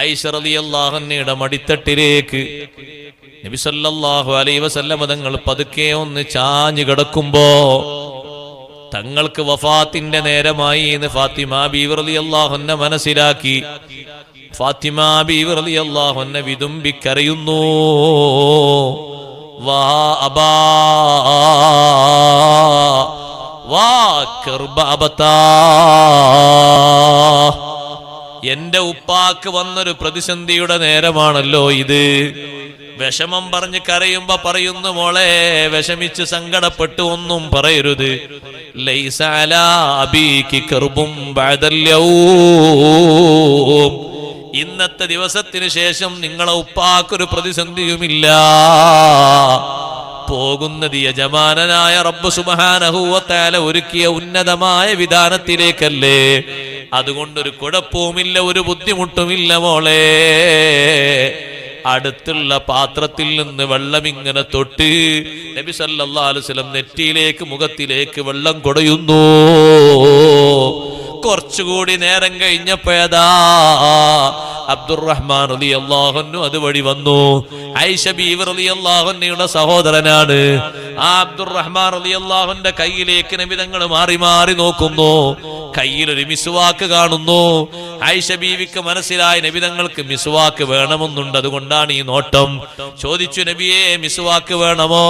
Speaker 1: ആയിഷ റളിയല്ലാഹു അൻഹയുടെ മടിത്തട്ടിലേക്ക് നബി സല്ലല്ലാഹു അലൈഹി വസല്ലം തങ്ങൾ പതുക്കെ ഒന്ന് ചാഞ്ഞു കിടക്കുമ്പോ തങ്ങൾക്ക് വഫാത്തിന്റെ നേരമായി എന്ന് ഫാത്തിമ ബീവി റളിയല്ലാഹു അൻഹ മനസ്സിലാക്കി. ഫാത്തിമ ബീവി റളിയല്ലാഹു അൻഹ വിതുമ്പി കരയുന്നു. വാ അബാ വാ കർബ അബതാ, എന്റെ ഉപ്പാക്ക് വന്നൊരു പ്രതിസന്ധിയുടെ നേരമാണല്ലോ ഇത്. വിഷമം പറഞ്ഞ് കരയുമ്പോ പറയുന്നു മോളെ വിഷമിച്ച് സങ്കടപ്പെട്ട് ഒന്നും പറയരുത്. ലൈസ അലാ അബീകി കർബും ബഅദൽ യൗം, ഇന്നത്തെ ദിവസത്തിന് ശേഷം നിങ്ങളെ ഉപ്പാക്കൊരു പ്രതിസന്ധിയുമില്ല. പോകുന്നത് യജമാനനായ റബ്ബ് സുബ്ഹാനഹു വ തആല ഒരുക്കിയ ഉന്നതമായ വിധാനത്തിലേക്കല്ലേ. അതുകൊണ്ടൊരു കുഴപ്പവുമില്ല, ഒരു ബുദ്ധിമുട്ടുമില്ല മോളെ. അടുത്തുള്ള പാത്രത്തിൽ നിന്ന് വെള്ളം ഇങ്ങനെ തൊട്ട് നബി സല്ലല്ലാഹു അലൈഹി വസല്ലം നെറ്റിയിലേക്ക് മുഖത്തിലേക്ക് വെള്ളം കൊടയുന്നു. കുറച്ചുകൂടി നേരം കഴിഞ്ഞപ്പോഴതാ അബ്ദുറഹ്മാൻ റളിയല്ലാഹു അൻഹു അതുവഴി വന്നു. ആയിഷ ബീവി റളിയല്ലാഹു അൻഹയുടെ സഹോദരനാണ്. ആ അബ്ദുറഹ്മാൻ റളിയല്ലാഹു അൻഹുവിന്റെ കയ്യിലേക്ക് നബി തങ്ങൾ മാറി മാറി നോക്കുന്നു. കയ്യിലൊരു മിസ്വാക്ക് കാണുന്നു. ആയിഷ ബീവിക്ക് മനസ്സിലായി നബി തങ്ങൾക്ക് മിസ്വാക്ക് വേണമെന്നുണ്ട്, അതുകൊണ്ടാണ് ഈ നോട്ടം. ചോദിച്ചു നബിയെ മിസ്വാക്ക് വേണമോ?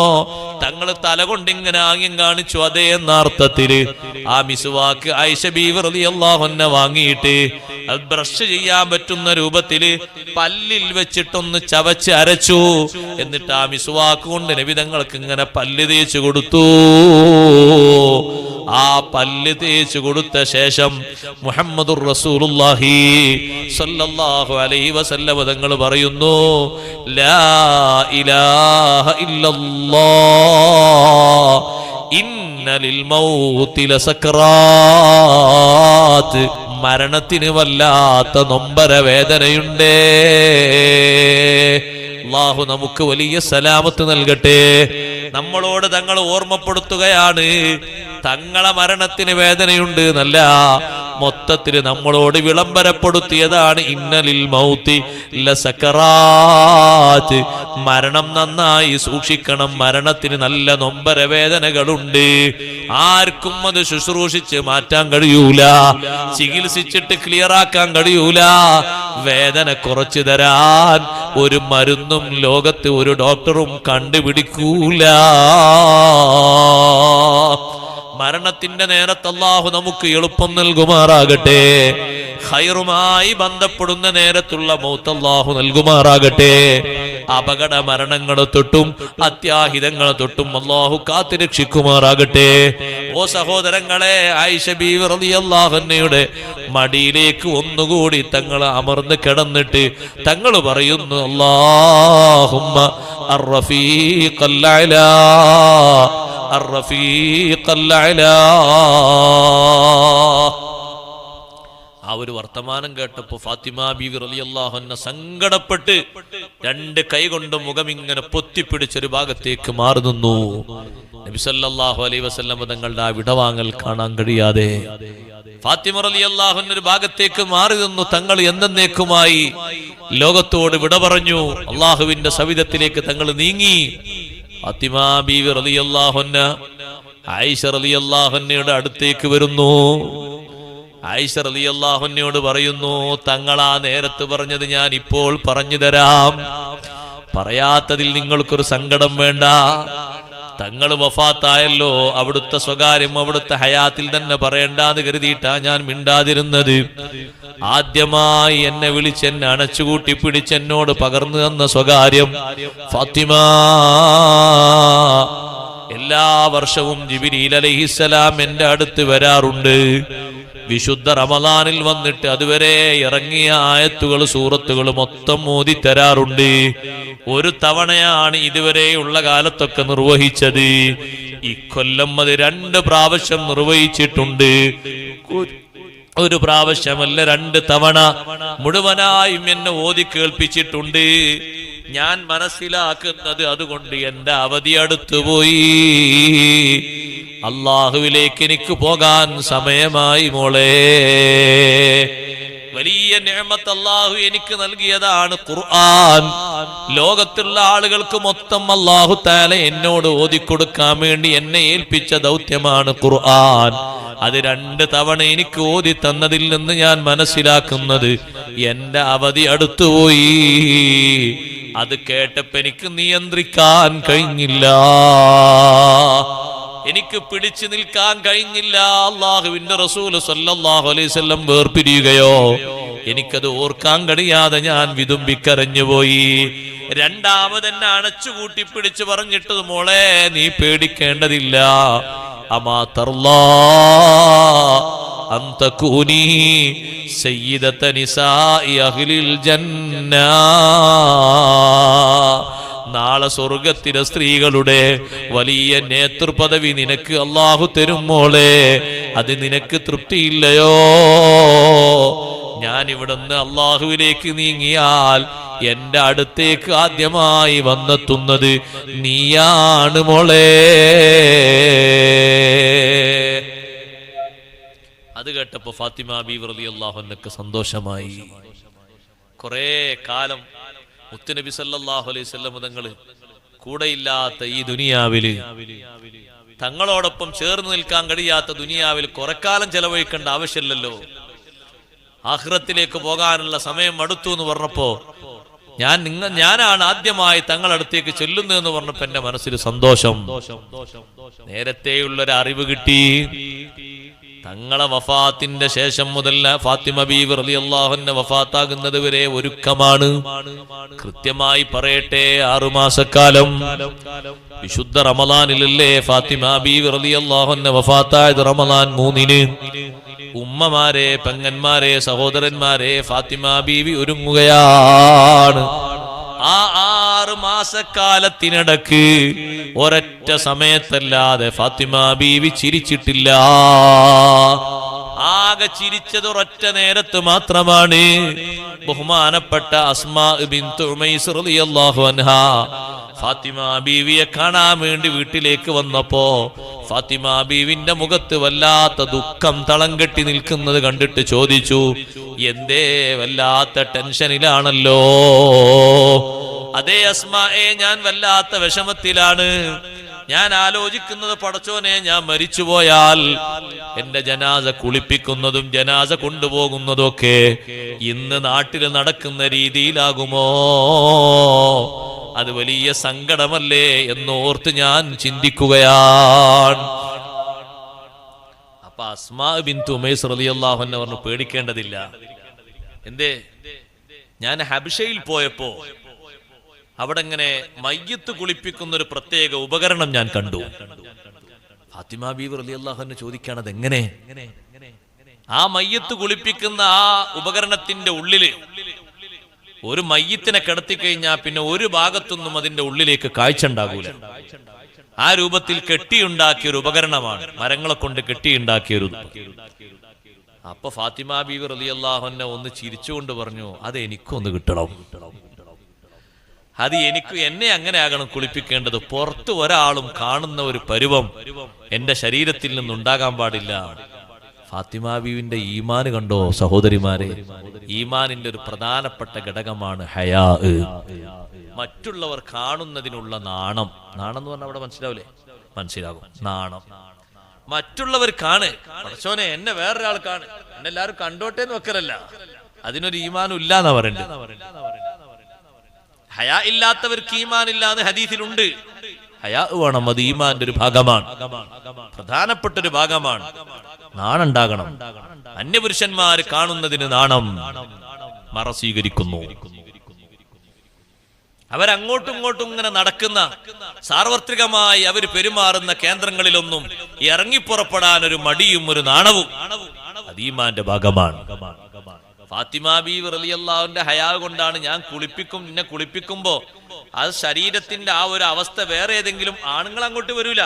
Speaker 1: തങ്ങൾ തല കൊണ്ടിങ്ങനെ ആംഗ്യം കാണിച്ചു. അതേ എന്ന അർത്ഥത്തില് ആ മിസ്വാക്ക് ആയിഷ ബീവി റളിയല്ലാഹു അൻഹ വാങ്ങിയിട്ട് അത് ബ്രഷ് ചെയ്യാൻ പറ്റുന്ന രൂപത്തില് പല്ലിൽ വെച്ചിട്ടൊന്ന് ചവച്ച് അരച്ചു. എന്നിട്ട് ആ മിസ്വാക്ക് കൊണ്ട് നബി തങ്ങൾക്ക് ഇങ്ങനെ പല്ല് തേച്ചു കൊടുത്തു. ആ പല്ല് തേച്ചു കൊടുത്ത ശേഷം മുഹമ്മദുർ റസൂലുള്ളാഹി സ്വല്ലല്ലാഹു അലൈഹി വസല്ലം തങ്ങൾ പറയുന്നു ലാ ഇലാഹ ഇല്ലല്ലാഹ് ഇന്ന ലിൽ മൗതി ലസക്റാത്ത്, മരണത്തിന് വല്ലാത്ത നൊമ്പര വേദനയുണ്ടേ. അല്ലാഹു നമുക്ക് വലിയ സലാമത്ത് നൽകട്ടെ. നമ്മളോട് തങ്ങൾ ഓർമ്മപ്പെടുത്തുകയാണ് തങ്ങളെ മരണത്തിന് വേദനയുണ്ട് എന്നല്ല, മൊത്തത്തില് നമ്മളോട് വിളംബരപ്പെടുത്തിയതാണ് ഇന്നലിൽ മൗതി ലസക്കറാത്ത്, മരണം നന്നായി സൂക്ഷിക്കണം, മരണത്തിന് നല്ല നൊമ്പര വേദനകളുണ്ട്. ആർക്കും അത് ശുശ്രൂഷിച്ച് മാറ്റാൻ കഴിയൂല, ചികിത്സിച്ചിട്ട് ക്ലിയർ ആക്കാൻ കഴിയൂല. വേദന കുറച്ചു തരാൻ ഒരു മരുന്നും ലോകത്ത് ഒരു ഡോക്ടറും കണ്ടുപിടിക്കൂല. മരണത്തിന്റെ നേരത്ത് അല്ലാഹു നമുക്ക് എളുപ്പം നൽകുമാറാകട്ടെ. ഖൈറുമായി ബന്ധപ്പെടുന്ന നേരത്തുള്ള മൗത്ത് അല്ലാഹു നൽകുമാറാകട്ടെ. അപകട മരണങ്ങളെ തൊട്ടും അത്യാഹിതങ്ങളെ തൊട്ടും അല്ലാഹു കാത്തുരക്ഷിക്കുമാറാകട്ടെ. ഓ സഹോദരങ്ങളെ, ആയിഷ ബീവി റളിയല്ലാഹു അൻഹയുടെ മടിയിലേക്ക് ഒന്നുകൂടി തങ്ങൾ അമർന്ന് കിടന്നിട്ട് തങ്ങൾ പറയുന്നു അല്ലാഹുമ്മ അർറഫീഖൽ അലാ അർറഫീഖൽ അലാ. ആ ഒരു വർത്തമാനം കേട്ടപ്പോ ഫാത്തിമ ബീവി റളിയല്ലാഹു അൻഹ സങ്കടപ്പെട്ട് രണ്ട് കൈ കൊണ്ട് മുഖം ഇങ്ങനെ പൊത്തിപ്പിടിച്ചൊരു ഭാഗത്തേക്ക് മാറി നിന്നു. നബി സല്ലല്ലാഹു അലൈഹി വസല്ലം തങ്ങളുടെ ആ വിടവാങ്ങൽ കാണാൻ കഴിയാതെ ഫാത്തിമ റളിയല്ലാഹു അൻഹ ഒരു ഭാഗത്തേക്ക് മാറി നിന്നു. തങ്ങൾ എന്നേക്കുമായി ലോകത്തോട് വിട പറഞ്ഞു. അള്ളാഹുവിന്റെ സവിധത്തിലേക്ക് തങ്ങൾ നീങ്ങി. ഫാത്തിമ ബീവി റളിയല്ലാഹു അൻഹ ആയിഷ റളിയല്ലാഹു അൻഹയുടെ അടുത്തേക്ക് വരുന്നു. ആയിഷ റളിയല്ലാഹു അൻഹയോട് പറയുന്നു, തങ്ങളാ നേരത്ത് പറഞ്ഞത് ഞാൻ ഇപ്പോൾ പറഞ്ഞു തരാം, പറയാത്തതിൽ നിങ്ങൾക്കൊരു സങ്കടം വേണ്ട. തങ്ങൾ വഫാത്തായല്ലോ, അവിടുത്തെ സ്വകാര്യം അവിടുത്തെ ഹയാത്തിൽ തന്നെ പറയണ്ടെന്ന് കരുതിയിട്ടാ ഞാൻ മിണ്ടാതിരുന്നത്. ആദ്യമായി എന്നെ വിളിച്ച് എന്നെ അണച്ചുകൂട്ടി പിടിച്ച് എന്നോട് പകർന്നു തന്ന സ്വകാര്യം ഫാത്തിമ. എല്ലാ വർഷവും ജിബ്രീൽ അലൈഹിസ്സലാം എന്റെ അടുത്ത് വരാറുണ്ട്. വിശുദ്ധ റമളാനിൽ വന്നിട്ട് അതുവരെ ഇറങ്ങിയ ആയത്തുകൾ സൂറത്തുകൾ മൊത്തം ഓതി തരാറുണ്ട്. ഒരു തവണയാണ് ഇതുവരെയുള്ള കാലത്തൊക്കെ നിർവഹിച്ചത്. ഇക്കൊല്ലം അത് 2 പ്രാവശ്യം നിർവഹിച്ചിട്ടുണ്ട്. ഒരു പ്രാവശ്യമല്ല, 2 തവണ മുഴുവനായും എന്നെ ഓതി കേൾപ്പിച്ചിട്ടുണ്ട്. ഞാൻ മനസ്സിലാക്കുന്നത് അതുകൊണ്ട് എന്റെ അവധി അടുത്തുപോയി, അള്ളാഹുവിലേക്ക് എനിക്ക് പോകാൻ സമയമായി മോളെ. വലിയ നിഅമത്ത് അല്ലാഹു എനിക്ക് നൽകിയതാണ് ഖുർആൻ. ലോകത്തുള്ള ആളുകൾക്ക് മൊത്തം അല്ലാഹു തആല എന്നോട് ഓതിക്കൊടുക്കാൻ വേണ്ടി എന്നെ ഏൽപ്പിച്ച ദൗത്യമാണ് ഖുർആൻ. അത് 2 തവണ എനിക്ക് ഓതി തന്നതിൽ നിന്ന് ഞാൻ മനസ്സിലാക്കുന്നത് എന്റെ അവധി അടുത്തുപോയി. അത് കേട്ടപ്പോ എനിക്ക് നിയന്ത്രിക്കാൻ കഴിഞ്ഞില്ല, എനിക്ക് പിടിച്ചു നിൽക്കാൻ കഴിഞ്ഞില്ല. അല്ലാഹുവിന്റെ റസൂൽ സല്ലല്ലാഹു അലൈഹി വസല്ലം വേർപിരിയുകയോ എനിക്കത് ഓർക്കാൻ കഴിയാതെ ഞാൻ വിതുമ്പിക്കരഞ്ഞുപോയി. രണ്ടാമതെന്നെ അണച്ചുകൂട്ടി പിടിച്ചു പറഞ്ഞിട്ട്, മോളെ നീ പേടിക്കേണ്ടതില്ല, അമാ തർലാ അൻ തകൂനി സയ്യിദത നിസാഇ അഹ്ലിൽ ജന്ന. നാളെ സ്വർഗത്തിലെ സ്ത്രീകളുടെ വലിയ നേതൃപദവി നിനക്ക് അല്ലാഹു തരും മോളെ, അത് നിനക്ക് തൃപ്തിയില്ലയോ? ഞാൻ ഇവിടുന്ന് അല്ലാഹുവിലേക്ക് നീങ്ങിയാൽ എന്റെ അടുത്തേക്ക് ആദ്യമായി വന്നെത്തുന്നത് നീയാണ് മോളെ. അത് കേട്ടപ്പോ ഫാത്തിമ ബീവി റളിയല്ലാഹു അൻഹയ്ക്ക് സന്തോഷമായി. കുറെ കാലം മുത്തുനബി സല്ലല്ലാഹു അലൈഹി വസല്ലം തങ്ങള് കൂടെയില്ലാത്ത ഈ ദുനിയാവില്, തങ്ങളോടൊപ്പം ചേർന്ന് നിൽക്കാൻ കഴിയാത്ത ദുനിയാവിൽ കുറെക്കാലം ചെലവഴിക്കേണ്ട ആവശ്യമില്ലല്ലോ, ആഖിറത്തിലേക്ക് പോകാനുള്ള സമയം അടുത്തു എന്ന് പറഞ്ഞപ്പോ ഞാനാണ് ആദ്യമായി തങ്ങളടുത്തേക്ക് ചെല്ലുന്നതെന്ന് പറഞ്ഞപ്പോ എന്റെ മനസ്സിൽ സന്തോഷം. നേരത്തെയുള്ളൊരു അറിവ് കിട്ടി. തങ്ങളെ വഫാത്തിന്റെ ശേഷം മുതൽ ഫാത്തിമ ബീവി റളിയല്ലാഹു അൻഹ വഫാത്താകുന്നത് വരെ ഒരുക്കമാണ്. കൃത്യമായി പറയട്ടെ, 6 മാസക്കാലം വിശുദ്ധ റമളാനിലല്ലേ ഫാത്തിമ ബീവി റളിയല്ലാഹു അൻഹ വഫാത്തായത്? റമളാൻ 3-ന്. ഉമ്മമാരെ, പെങ്ങന്മാരെ, സഹോദരന്മാരെ, ഫാത്തിമ ബീവി ഒരുങ്ങുകയാണ്. ആ 6 മാസക്കാലത്തിനിടക്ക് ഒരൊറ്റ സമയത്തല്ലാതെ ഫാത്തിമ ബീവി ചിരിച്ചിട്ടില്ല. ആകെ ചിരിച്ചത് ഒരൊറ്റ നേരത്ത് മാത്രമാണ്. ബഹുമാനപ്പെട്ട അസ്മാ ബിൻത് ഉമൈസ് റളിയല്ലാഹു അൻഹാ ഫാത്തിമ ബീവിയെ കാണാൻ വേണ്ടി വീട്ടിലേക്ക് വന്നപ്പോ ഫാത്തിമ ബീവിന്റെ മുഖത്ത് വല്ലാത്ത ദുഃഖം തളം കെട്ടി നിൽക്കുന്നത് കണ്ടിട്ട് ചോദിച്ചു, എന്തേ വല്ലാത്ത ടെൻഷനിലാണല്ലോ? അതേ അസ്മായെ, ഞാൻ വല്ലാത്ത വിഷമത്തിലാണ്. ഞാൻ ആലോചിക്കുന്നത്, പടച്ചോനെ, ഞാൻ മരിച്ചുപോയാൽ എന്റെ ജനാസ കുളിപ്പിക്കുന്നതും ജനാസ കൊണ്ടുപോകുന്നതും ഒക്കെ ഇന്ന് നാട്ടിൽ നടക്കുന്ന രീതിയിലാകുമോ? അത് വലിയ സങ്കടമല്ലേ എന്നോർത്ത് ഞാൻ ചിന്തിക്കുകയാണ്. അപ്പൊ അസ്മാ ബിൻത് ഉമൈസ് റളിയല്ലാഹു അൻഹ പറഞ്ഞു, പേടിക്കേണ്ടതില്ല. എന്തേ? ഞാൻ ഹബശയിൽ പോയപ്പോ അവിടെ ഇങ്ങനെ മയ്യത്ത് കുളിപ്പിക്കുന്ന ഒരു പ്രത്യേക ഉപകരണം ഞാൻ കണ്ടു. ഫാത്തിമ ബീവി റളിയല്ലാഹു അൻഹ ചോദിക്കുകയാണ്, അതെങ്ങനെ? ആ മയ്യത്ത് കുളിപ്പിക്കുന്ന ആ ഉപകരണത്തിന്റെ ഉള്ളില് ഒരു മയ്യത്തിനെ കിടത്തിക്കഴിഞ്ഞാൽ പിന്നെ ഒരു ഭാഗത്തൊന്നും അതിന്റെ ഉള്ളിലേക്ക് കാഴ്ച ഉണ്ടാകൂല. ആ രൂപത്തിൽ കെട്ടിയുണ്ടാക്കിയ ഒരു ഉപകരണമാണ്, മരങ്ങളെ കൊണ്ട് കെട്ടിയുണ്ടാക്കിയൊരു. അപ്പൊ ഫാത്തിമ ബീവി റളിയല്ലാഹു അൻഹ ഒന്ന് ചിരിച്ചുകൊണ്ട് പറഞ്ഞു, അത് എനിക്കൊന്ന് കിട്ടണം, അത് എന്നെ അങ്ങനെ ആകണം കുളിപ്പിക്കേണ്ടത്. പുറത്ത് ഒരാളും കാണുന്ന ഒരു പരുവം എന്റെ ശരീരത്തിൽ നിന്നുണ്ടാകാൻ പാടില്ല. ഫാത്തിമ ബീവിന്റെ ഈമാന് കണ്ടോ സഹോദരിമാരെ? ഈമാനിന്റെ ഒരു പ്രധാനപ്പെട്ട ഘടകമാണ് ഹയാ. മറ്റുള്ളവർ കാണുന്നതിനുള്ള നാണം. നാണം എന്ന് പറഞ്ഞാൽ അവിടെ മനസ്സിലാവില്ലേ? മനസ്സിലാകും. നാണം. മറ്റുള്ളവർ കാണ്, പടച്ചോനെ എന്നെ വേറൊരാൾ കാണ്, എന്നെ എല്ലാവരും കണ്ടോട്ടെ എന്ന് വെക്കലല്ല. അതിനൊരു ഈമാനും ഇല്ല എന്നാ പറയണ്ടത്. ഹയാ ഇല്ലാത്തവർക്ക് ഈമാൻ ഇല്ലാന്ന് ഹദീസിലുണ്ട്. ഹയാ വേണം, അത് ഈമാന്റെ ഒരു ഭാഗമാണ്, പ്രധാനപ്പെട്ട ഒരു ഭാഗമാണ്. നാണുണ്ടാകണം. അന്യപുരുഷന്മാര് കാണുന്നതിന് നാണം. മറ സ്വീകരിക്കുന്നു. അവരങ്ങോട്ടും ഇങ്ങോട്ടും ഇങ്ങനെ നടക്കുന്ന, സാർവത്രികമായി അവർ പെരുമാറുന്ന കേന്ദ്രങ്ങളിലൊന്നും ഇറങ്ങിപ്പുറപ്പെടാൻ ഒരു മടിയും ഒരു നാണവും അത് ഈമാന്റെ ഭാഗമാണ്. ഫാത്തിമ ബീവി റളിയല്ലാഹുവിന്റെ ഹയാ കൊണ്ടാണ് ഞാൻ നിന്നെ കുളിപ്പിക്കുമ്പോ അത് ശരീരത്തിന്റെ ആ ഒരു അവസ്ഥ വേറെ ഏതെങ്കിലും ആണുങ്ങൾ അങ്ങോട്ട് വരൂല,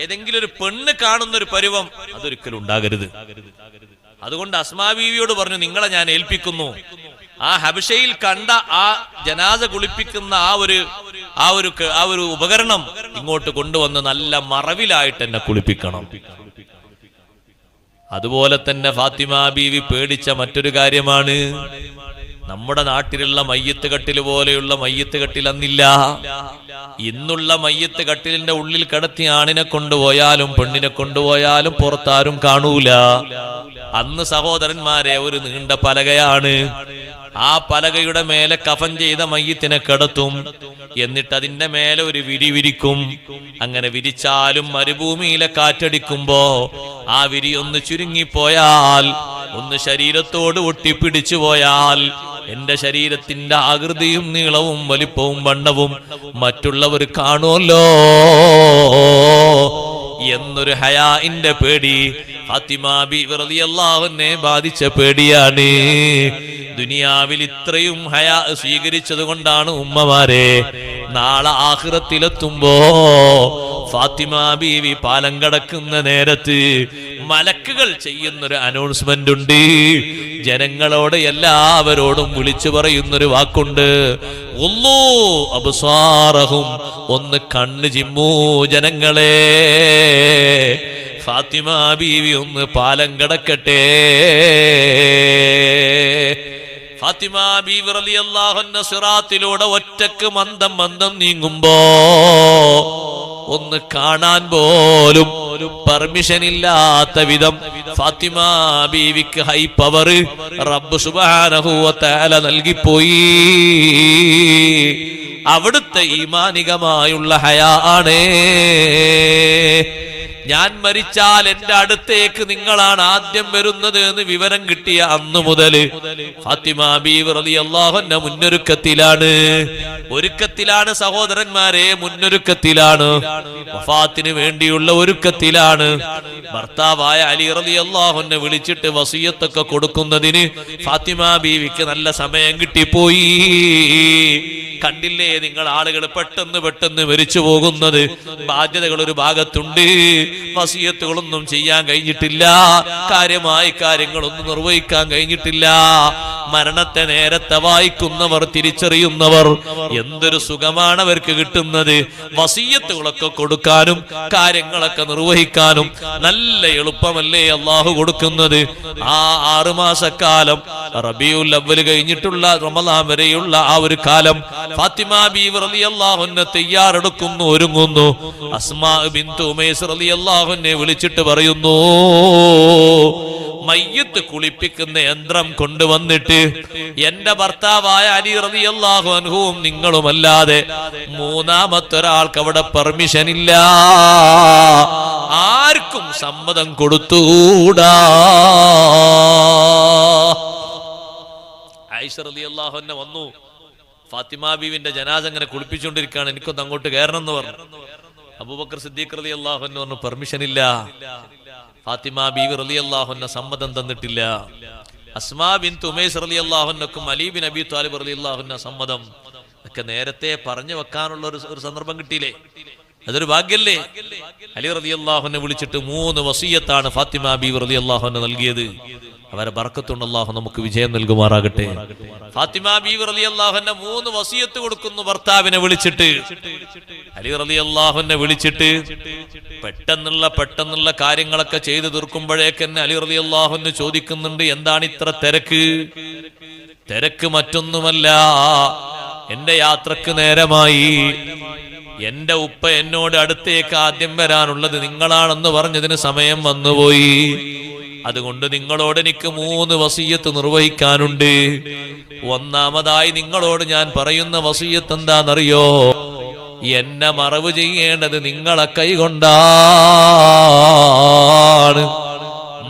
Speaker 1: ഏതെങ്കിലും ഒരു പെണ്ണ് കാണുന്ന ഒരു പരുവം അതൊരിക്കലും ഉണ്ടാകരുത്. അതുകൊണ്ട് അസ്മാ ബീവിയോട് പറഞ്ഞു, നിങ്ങളെ ഞാൻ ഏൽപ്പിക്കുന്നു, ആ ഹബശയിൽ കണ്ട ആ ജനാസ കുളിപ്പിക്കുന്ന ആ ഒരു ഉപകരണം ഇങ്ങോട്ട് കൊണ്ടുവന്ന് നല്ല മറവിലായിട്ട് എന്നെ കുളിപ്പിക്കണം. അതുപോലെ തന്നെ ഫാത്തിമ ബീവി പേടിച്ച മറ്റൊരു കാര്യമാണ്, നമ്മുടെ നാട്ടിലുള്ള മയ്യത്ത് കട്ടിൽ പോലെയുള്ള മയ്യത്ത് കട്ടിൽ അന്നില്ല. ഇന്നുള്ള മയ്യത്ത് കട്ടിലിന്റെ ഉള്ളിൽ കിടത്തി ആണിനെ കൊണ്ടുപോയാലും പെണ്ണിനെ കൊണ്ടുപോയാലും പുറത്താരും കാണൂല. അന്ന് സഹോദരന്മാരെ ഒരു നീണ്ട പലകയാണ്. ആ പലകയുടെ മേലെ കഫൻ ചെയ്ത മയ്യത്തിനെ കിടത്തും. എന്നിട്ട് അതിന്റെ മേലെ ഒരു വിരി വിരിക്കും. അങ്ങനെ വിരിച്ചാലും മരുഭൂമിയിലെ കാറ്റടിക്കുമ്പോ ആ വിരി ഒന്ന് ചുരുങ്ങിപ്പോയാൽ, ഒന്ന് ശരീരത്തോട് ഒട്ടിപ്പിടിച്ചു പോയാൽ എന്റെ ശരീരത്തിന്റെ ആകൃതിയും നീളവും വലിപ്പവും വണ്ണവും മറ്റുള്ളവർ കാണുമല്ലോ എന്നൊരു ഹയാഇന്റെ പേടി ഫാത്തിമ ബീവി റളിയല്ലാഹുവിനെ ബാധിച്ച പേടിയാണ്. ദുനിയാവിൽ ഇത്രയും ഹയാ സ്വീകരിച്ചത് കൊണ്ടാണ് ഉമ്മമാരെ നാളെ ആഖിറത്തിലെത്തുമ്പോ ഫാത്തിമ ബീവി പാലം കടക്കുന്ന നേരത്ത് മലക്കുകൾ ചെയ്യുന്നൊരു അനൗൺസ്മെന്റ് ഉണ്ട്. ജനങ്ങളോട് എല്ലാവരോടും വിളിച്ചു പറയുന്നൊരു വാക്കുണ്ട്, ഉള്ളൂ അബ്സാറഹും, ഒന്ന് കണ്ണ് ചിമ്മൂ ജനങ്ങളെ, ഫാത്തിമ ബീവി ഒന്ന് പാലം കടക്കട്ടെ. ഫാത്തിമ ബീവി റളിയല്ലാഹു അൻഹ സിറാത്തിലൂടെ ഒറ്റക്ക് മന്ദം മന്ദം നീങ്ങുമ്പോ ഒന്ന് കാണാൻ പോലും പെർമിഷൻ ഇല്ലാത്ത വിധം ഫാത്തിമ ബീവിക്ക് ഹൈ പവർ റബ്ബ് സുബ്ഹാനഹു വ തആല നൽകിപ്പോയി. അവിടുത്തെ ഈമാനികമായുള്ള ഹയാ ആണ്. ഞാൻ മരിച്ചാൽ എന്റെ അടുത്തേക്ക് നിങ്ങളാണ് ആദ്യം വരുന്നത് എന്ന് വിവരം കിട്ടിയ അന്നു മുതൽ ഫാത്തിമ ബീവി റളിയല്ലാഹു അൻഹ ഒരുക്കത്തിലാണ് സഹോദരന്മാരെ, മുന്നൊരുക്കത്തിലാണ്, വഫാത്തിന് വേണ്ടിയുള്ള ഒരുക്കത്തിലാണ്. ഭർത്താവായ അലി റളിയല്ലാഹു അൻഹു വിളിച്ചിട്ട് വസിയത്തൊക്കെ കൊടുക്കുന്നതിന് ഫാത്തിമ ബീവിക്ക് നല്ല സമയം കിട്ടിപ്പോയി. കണ്ടില്ലേ നിങ്ങൾ ആളുകൾ പെട്ടെന്ന് മരിച്ചു പോകുന്നത്? ബാധ്യതകൾ ഒരു ഭാഗത്തുണ്ട്, വസിയത്തുകളൊന്നും ചെയ്യാൻ കഴിഞ്ഞിട്ടില്ല, കാര്യമായ കാര്യങ്ങളൊന്നും നിർവഹിക്കാൻ കഴിഞ്ഞിട്ടില്ല. മരണത്തെ നേരത്തെ വായിക്കുന്നവർ, തിരിച്ചറിയുന്നവർ, എന്തൊരു സുഖമാണ് അവർക്ക് കിട്ടുന്നത്. വസിയത്തുകളൊക്കെ കൊടുക്കാനും കാര്യങ്ങളൊക്കെ നിർവഹിക്കാനും നല്ല എളുപ്പമല്ലേ അള്ളാഹു കൊടുക്കുന്നത്. ആ 6 മാസക്കാലം, റബീഉൽ അവ്വൽ കഴിഞ്ഞിട്ടുള്ള റമളാൻ വരെയുള്ള ആ ഒരു കാലം ഫാത്തിമ ബീവി റളിയല്ലാഹു അൻഹ തയ്യാറെടുക്കുന്നു, ഒരുങ്ങുന്നു. അസ്മാ ബിൻത് ഉമൈസ് റളിയല്ലാഹു അൻഹയെ വിളിച്ചിട്ട് പറയുന്നു, മയ്യത്ത് കുളിപ്പിക്കുന്ന യന്ത്രം കൊണ്ടുവന്നിട്ട് എന്റെ ഭർത്താവായ അലി റളിയല്ലാഹു അൻഹുവും നിങ്ങളുമല്ലാതെ മൂന്നാമത്തൊരാൾക്ക് അവിടെ പെർമിഷൻ ഇല്ല, ആർക്കും സമ്മതം കൊടുത്തുകൂടാ. ആയിഷ റളിയല്ലാഹു അൻഹ വന്നു, ഫാത്തിമ ബീവിന്റെ ജനാസ അങ്ങനെ കുളിപ്പിച്ചുകൊണ്ടിരിക്കുകയാണ്, എനിക്കൊന്ന് അങ്ങോട്ട് കയറണം എന്ന് പറഞ്ഞു. അബൂബക്കർ സിദ്ദീഖ് റളിയല്ലാഹു അൻഹു പറഞ്ഞു, പെർമിഷൻ ഇല്ല. ഫാത്തിമ ബീവി റളിയല്ലാഹു അൻഹ സമ്മതം തന്നിട്ടില്ല. അസ്മാ ബിൻത് ഉമൈസ് റളിയല്ലാഹു അൻഹക്കും അലി ബിൻ അബി ത്വാലിബ് റളിയല്ലാഹു അൻഹു സമ്മതം ഒക്കെ നേരത്തെ പറഞ്ഞു വെക്കാനുള്ള ഒരു സന്ദർഭം കിട്ടിയില്ലേ? അതൊരു ഭാഗ്യല്ലേ? അലി റളിയല്ലാഹു അൻഹു വിളിച്ചിട്ട് 3 വസിയത്താണ് ഫാത്തിമ ബീവി റളിയല്ലാഹു അൻഹ നൽകിയത്. അവരെ ബർക്കത്തുണ്ട്, അല്ലാഹു നമുക്ക് വിജയം നൽകുമാറാകട്ടെ. ഫാത്തിമ ബീവി റളിയല്ലാഹു അൻഹ 3 വസിയത്ത് കൊടുക്കുന്നു ഭർത്താവിനെ വിളിച്ചിട്ട്. അലി റളിയല്ലാഹു അൻഹു വിളിച്ചിട്ട് പെട്ടെന്നുള്ള കാര്യങ്ങളൊക്കെ ചെയ്തു തീർക്കുമ്പോഴേക്കന്നെ അലി റളിയല്ലാഹു അൻഹു ചോദിക്കുന്നുണ്ട്, എന്താണ് ഇത്ര തിരക്ക്? തിരക്ക് മറ്റൊന്നുമല്ല, എന്റെ യാത്രക്ക് നേരമായി, എന്റെ ഉപ്പ എന്നോട് അടുത്തേക്ക് ആദ്യം വരാനുള്ളത് നിങ്ങളാണെന്ന് പറഞ്ഞതിന് സമയം വന്നുപോയി. അതുകൊണ്ട് നിങ്ങളോട് എനിക്ക് 3 വസിയ്യത്ത് നിർവഹിക്കാനുണ്ട്. ഒന്നാമതായി നിങ്ങളോട് ഞാൻ പറയുന്ന വസിയ്യത്ത് എന്താണെന്നറിയോ? എന്നെ മറവ് ചെയ്യേണ്ടത് നിങ്ങളെ കൈകൊണ്ടാണ്.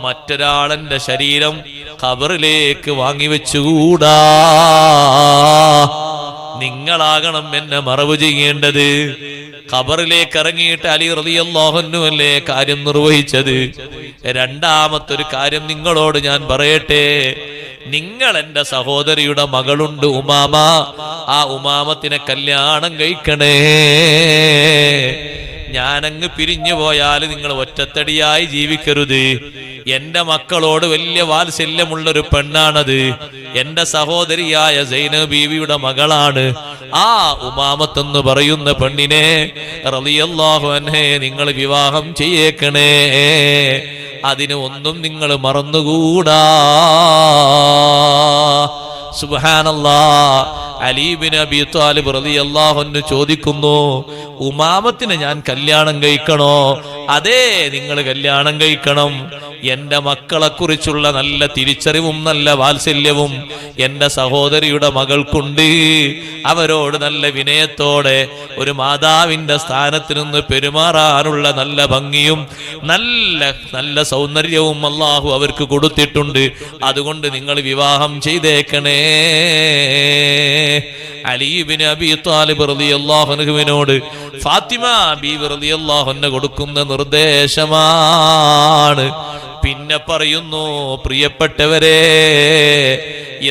Speaker 1: മറ്റൊരാളെന്റെ ശരീരം ഖബറിലേക്ക് വാങ്ങിവെച്ചുകൂടാ. നിങ്ങളാകണം എന്നെ മറവ് ചെയ്യേണ്ടത്. ഖബറിലേക്ക് ഇറങ്ങിയിട്ട് അലി റളിയല്ലാഹു അൻഹു അല്ലേ കാര്യം നിർവഹിച്ചത്. രണ്ടാമത്തൊരു കാര്യം നിങ്ങളോട് ഞാൻ പറയട്ടെ. നിങ്ങൾ എന്റെ സഹോദരിയുടെ മകളുണ്ട് ഉമാമ. ആ ഉമാമത്തിനെ കല്യാണം കഴിക്കണേ. ഞാനങ്ങ് പിരിഞ്ഞു പോയാൽ നിങ്ങൾ ഒറ്റത്തടിയായി ജീവിക്കരുത്. എന്റെ മക്കളോട് വലിയ വാത്സല്യമുള്ളൊരു പെണ്ണാണത്. എന്റെ സഹോദരിയായ സൈനബ് ബീവിയുടെ മകളാണ്. ആ ഉമാമത്തെന്ന് പറയുന്ന പെണ്ണിനെ റളിയല്ലാഹു അൻഹയെ നിങ്ങൾ വിവാഹം ചെയ്യേക്കണേ. അതിന് ഒന്നും നിങ്ങൾ മറന്നുകൂടാ. സുബ്ഹാനല്ലാഹ്. അലി ഇബ്നു അബീ ത്വാലിബ് റളിയല്ലാഹു അൻഹു ചോദിക്കുന്നു, ഉമാമത്തിനെ ഞാൻ കല്യാണം കഴിക്കണോ? അതേ, നിങ്ങൾ കല്യാണം കഴിക്കണം. എന്റെ മക്കളെ കുറിച്ചുള്ള നല്ല തിരിച്ചറിവും നല്ല വാത്സല്യവും എന്റെ സഹോദരിയുടെ മകൾക്കുണ്ട്. അവരോട് നല്ല വിനയത്തോടെ ഒരു മാതാവിന്റെ സ്ഥാനത്ത് നിന്ന് പെരുമാറാനുള്ള നല്ല ഭംഗിയും നല്ല സൗന്ദര്യവും അല്ലാഹു അവർക്ക് കൊടുത്തിട്ടുണ്ട്. അതുകൊണ്ട് നിങ്ങൾ വിവാഹം ചെയ്തേക്കണേ. അലി ഇബ്നു അബീ ത്വാലിബ് റളിയല്ലാഹു അൻഹുവിനോട് ഫാത്തിമ ബീവി റളിയല്ലാഹു അൻഹ കൊടുക്കുന്ന നിർദ്ദേശമാണ്. പിന്നെ പറയുന്നു, പ്രിയപ്പെട്ടവരെ,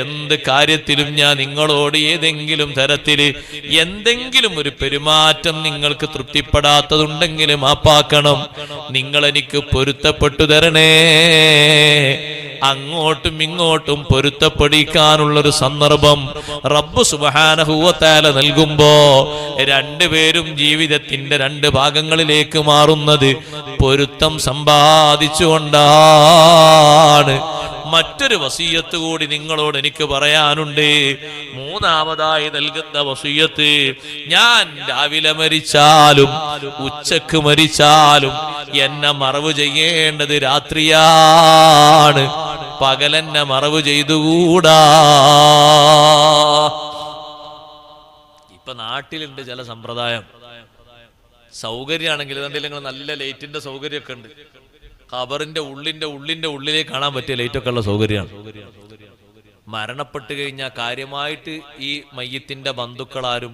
Speaker 1: എന്ത് കാര്യത്തിലും ഞാൻ നിങ്ങളോട് ഏതെങ്കിലും തരത്തില് എന്തെങ്കിലും ഒരു പെരുമാറ്റം നിങ്ങൾക്ക് തൃപ്തിപ്പെടാത്തതുണ്ടെങ്കിൽ മാപ്പാക്കണം. നിങ്ങൾ എനിക്ക് പൊരുത്തപ്പെട്ടു തരണേ. അങ്ങോട്ടും ഇങ്ങോട്ടും പൊരുത്തപ്പെടിക്കാനുള്ളൊരു സന്ദർഭം റബ്ബ് സുബ്ഹാനഹു വ തആല നൽകുമ്പോ രണ്ടുപേരും ജീവിതത്തിന്റെ 2 ഭാഗങ്ങളിലേക്ക് മാറുന്നത് പൊരുത്തം സമ്പാദിച്ചുകൊണ്ടാണ്. മറ്റൊരു വസിയ്യത്ത് കൂടി നിങ്ങളോട് എനിക്ക് പറയാനുണ്ട്. മൂന്നാമതായി നൽകുന്ന വസിയ്യത്ത്, ഞാൻ രാവിലെ മരിച്ചാലും ഉച്ചക്ക് മരിച്ചാലും എന്നെ മറവ് ചെയ്യേണ്ടത് രാത്രിയാണ്. പകലെന്നെ മറവ് ചെയ്തുകൂടാ. ഇപ്പൊ നാട്ടിലുണ്ട് ചില സമ്പ്രദായം. സൗകര്യമാണെങ്കിൽ എന്തെങ്കിലും നല്ല ലൈറ്റിന്റെ സൗകര്യമൊക്കെ ഉണ്ട്. ഖബറിന്റെ ഉള്ളിലേക്ക് കാണാൻ പറ്റിയ ലൈറ്റൊക്കെ ഉള്ള സൗകര്യമാണ്. മരണപ്പെട്ട് കഴിഞ്ഞാൽ കാര്യമായിട്ട് ഈ മയ്യത്തിന്റെ ബന്ധുക്കളാരും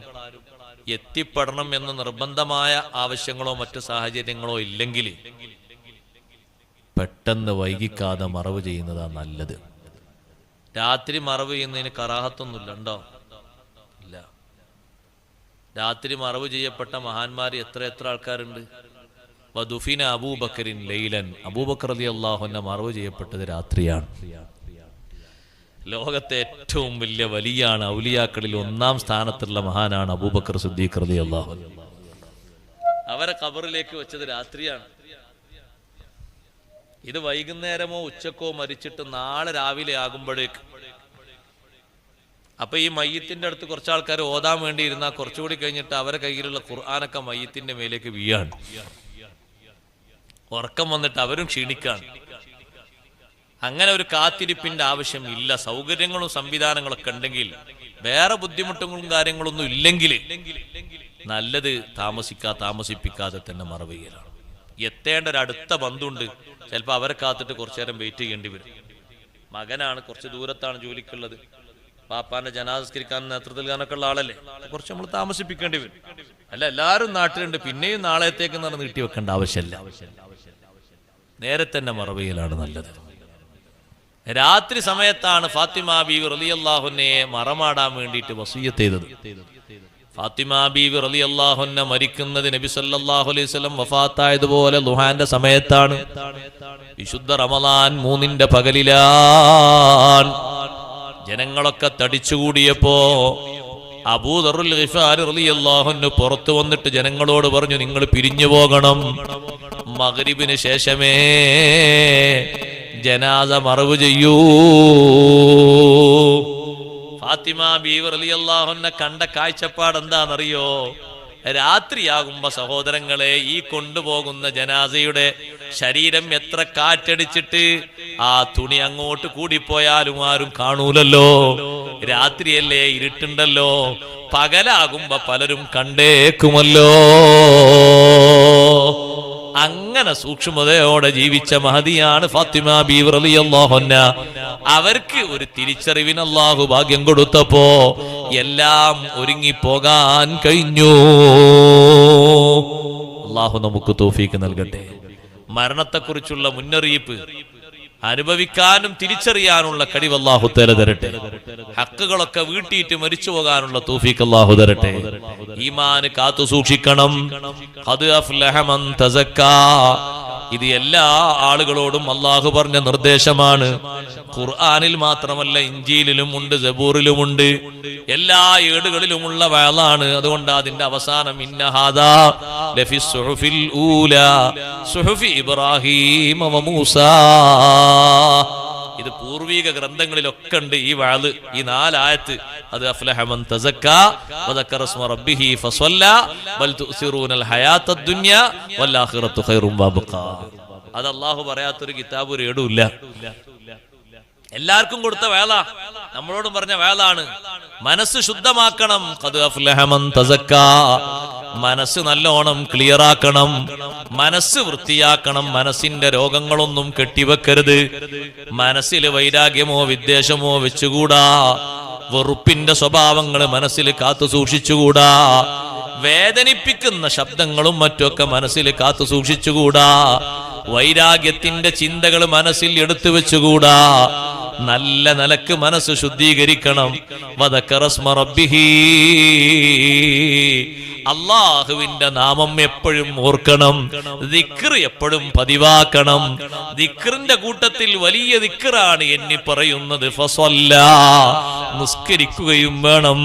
Speaker 1: എത്തിപ്പെടണം എന്ന നിർബന്ധമായ ആവശ്യങ്ങളോ മറ്റു സാഹചര്യങ്ങളോ ഇല്ലെങ്കിൽ പെട്ടെന്ന് വൈകിക്കാതെ മറവ് ചെയ്യുന്നതാണ് നല്ലത്. രാത്രി മറവ് ചെയ്യുന്നതിന് കറാഹത്തൊന്നുമില്ല, ഉണ്ടോ? ഇല്ല. രാത്രി മറവ് ചെയ്യപ്പെട്ട മഹാന്മാർ എത്ര ആൾക്കാരുണ്ട്. വദുഫിന അബൂബക്കറിൻ ലൈലൻ, അബൂബക്കർ റളിയല്ലാഹു അൻഹു മറവ് ചെയ്യപ്പെട്ടത് രാത്രിയാണ്. ലോകത്തെ ഏറ്റവും വലിയ വലിയാണ്, ഔലിയാക്കളിൽ 1-ാം സ്ഥാനത്തുള്ള മഹാനാണ് അബൂബക്കർ സിദ്ദീഖ് റളിയല്ലാഹു അൻഹു. അവരെ ഖബറിലേക്ക് വെച്ചത് രാത്രിയാണ്. ഇത് വൈകുന്നേരമോ ഉച്ചക്കോ മരിച്ചിട്ട് നാളെ രാവിലെ ആകുമ്പോഴേക്ക്, അപ്പൊ ഈ മയ്യത്തിന്റെ അടുത്ത് കുറച്ച് ആൾക്കാർ ഓതാൻ വേണ്ടി ഇരുന്നാൽ കുറച്ചുകൂടി കഴിഞ്ഞിട്ട് അവരെ കയ്യിലുള്ള ഖുർആനൊക്കെ മയ്യത്തിന്റെ മേലേക്ക് വീഴാണ്. ഉറക്കം വന്നിട്ട് അവരും ക്ഷീണിക്കാണ്. അങ്ങനെ ഒരു കാത്തിരിപ്പിന്റെ ആവശ്യം ഇല്ല. സൗകര്യങ്ങളും സംവിധാനങ്ങളൊക്കെ ഉണ്ടെങ്കിൽ, വേറെ ബുദ്ധിമുട്ടുകളും കാര്യങ്ങളൊന്നും ഇല്ലെങ്കിൽ നല്ലത് താമസിപ്പിക്കാതെ തന്നെ മറവ് ചെയ്യലാണ്. എത്തേണ്ട ഒരു അടുത്ത ബന്ധുണ്ട്, ചിലപ്പോൾ അവരെ കാത്തിട്ട് കുറച്ചു നേരം വെയിറ്റ് ചെയ്യേണ്ടി വരും. മകനാണ്, കുറച്ച് ദൂരത്താണ് ജോലിക്കുള്ളത്, പാപ്പാന്റെ ജനാസസ്കരിക്കാൻ നേതൃത്വം നൽകാനൊക്കെ ഉള്ള ആളല്ലേ, കുറച്ച് നമ്മൾ താമസിപ്പിക്കേണ്ടി വരും. അല്ല, എല്ലാവരും നാട്ടിലുണ്ട്, പിന്നെയും നാളത്തേക്ക് നീട്ടി വെക്കേണ്ട ആവശ്യമില്ല. നേരെ തന്നെ മറവ് ചെയ്യലാണ് നല്ലത്. രാത്രി സമയത്താണ് ഫാത്തിമ ബീവി റളിയല്ലാഹു അൻഹയെ മറമാടാൻ വേണ്ടിയിട്ട് വസിയ്യത്ത് ചെയ്തത്. ഫാത്തിമ ബീവി റളിയല്ലാഹു അൻഹ മരിക്കുന്നത് നബി സല്ലല്ലാഹു അലൈഹി വസല്ലം വഫാത്തായതുപോലെ ദുഹാന്റെ സമയത്താണ്. വിശുദ്ധ റമളാൻ 3-ന്റെ പകലിലാണ്. ജനങ്ങളൊക്കെ തടിച്ചുകൂടിയപ്പോ അബൂ ദർറുൽ ഗിഫാരി റളിയല്ലാഹു അൻഹു പുറത്തു വന്നിട്ട് ജനങ്ങളോട് പറഞ്ഞു, നിങ്ങൾ പിരിഞ്ഞു പോകണം. മഗ്രിബിന് ശേഷമേ ജനാസ മറവ് ചെയ്യൂ. ഫാത്തിമ ബീവി റളിയല്ലാഹു അൻഹ കണ്ട കാഴ്ചപ്പാട് എന്താണെന്നറിയോ? രാത്രിയാകുമ്പോ സഹോദരങ്ങളെ ഈ കൊണ്ടുപോകുന്ന ജനാസയുടെ ശരീരം എത്ര കാറ്റടിച്ചിട്ട് ആ തുണി അങ്ങോട്ട് കൂടിപ്പോയാലും ആരും കാണൂലല്ലോ. രാത്രിയല്ലേ, ഇരുട്ടുണ്ടല്ലോ. പകലാകുമ്പോ പലരും കണ്ടേക്കുമല്ലോ. അങ്ങനെ സൂക്ഷ്മതയോടെ ജീവിച്ച മഹദിയാണ് ഫാത്തിമ ബീവി റളിയല്ലാഹു അൻഹാ. അവർക്ക് ഒരു തിരിച്ചറിവിന് അല്ലാഹു ഭാഗ്യം കൊടുത്തപ്പോ എല്ലാം ഒരുങ്ങിപ്പോകാൻ കഴിഞ്ഞു. അല്ലാഹു നമുക്ക് തൗഫീഖ് നൽകട്ടെ. മരണത്തെക്കുറിച്ചുള്ള മുന്നറിയിപ്പ് അനുഭവിക്കാനും തിരിച്ചറിയാനുള്ള കഴിവ് അല്ലാഹു തആല തരട്ടെ. ഹക്കുകളൊക്കെ വീട്ടിയിട്ട് മരിച്ചു പോകാനുള്ള തൗഫീഖ് അല്ലാഹു തരട്ടെ. ഈമാന് കാത്തു സൂക്ഷിക്കണം. ഖദ് അഫ്ലഹ മൻ തസക്കാ. ഇത് എല്ലാ ആളുകളോടും അല്ലാഹു പറഞ്ഞ നിർദ്ദേശമാണ്. ഖുർആനിൽ മാത്രമല്ല, ഇഞ്ചീലിലും ഉണ്ട്, സബൂറിലുമുണ്ട്, എല്ലാ ഏടുകളിലുമുള്ള വഅളാണ്. അതുകൊണ്ട് അതിന്റെ അവസാനം ഇന്ന ഹാദാ ലഫി സുഹുഫിൽ ഊലാ സുഹുഫി ഇബ്രാഹീമ വ മൂസാ. ഇത് പൂർവിക ഗ്രന്ഥങ്ങളിലൊക്കെ ഉണ്ട് ഈ വഅള്, ഈ 4 ആയത്ത്. അത് അഫ്ലഹ മൻ തസക്കാ വദക്കറ സ്മ റബ്ബിഹി ഫസല്ല ബൽ തുസിറൂനൽ ഹയാത്തദ് ദുനിയ വൽ ആഖിറത്തു ഖൈറും വഅബ്ഖാ. അത് അല്ലാഹു പറയാത്തൊരു കിതാബ് ഒരു ഏടുമില്ല. എല്ലാവർക്കും കൊടുത്ത വേള, നമ്മളോടും പറഞ്ഞ വേളാണ്. മനസ്സ് ശുദ്ധമാക്കണം. ഖദ് അഫ്ലഹ മൻ തസക്കാ. മനസ്സ് നല്ലോണം ക്ലിയർ ആക്കണം, മനസ്സ് വൃത്തിയാക്കണം. മനസ്സിന്റെ രോഗങ്ങളൊന്നും കെട്ടിവെക്കരുത്. മനസ്സിൽ വൈരാഗ്യമോ വിദ്വേഷമോ വെച്ചുകൂടാ. വെറുപ്പിന്റെ സ്വഭാവങ്ങൾ മനസ്സിൽ കാത്തു സൂക്ഷിച്ചുകൂടാ. വേദനിപ്പിക്കുന്ന ശബ്ദങ്ങളും മറ്റൊക്കെ മനസ്സിൽ കാത്തു സൂക്ഷിച്ചുകൂടാ. വൈരാഗ്യത്തിന്റെ ചിന്തകൾ മനസ്സിൽ എടുത്തു വെച്ചുകൂടാ. നല്ല നിലക്ക് മനസ്സ് ശുദ്ധീകരിക്കണം. വദക്കറ സ്മ റബ്ബിഹി. അല്ലാഹുവിന്റെ നാമം എപ്പോഴും ഓർക്കണം. ദിക്ർ എപ്പോഴും പതിവാക്കണം. ദിക്റിന്റെ കൂട്ടത്തിൽ വലിയ ദിക്റാണ് എണ്ണി പറയുന്നത്. ഫസല്ല, നിസ്കരിക്കുകയും വേണം.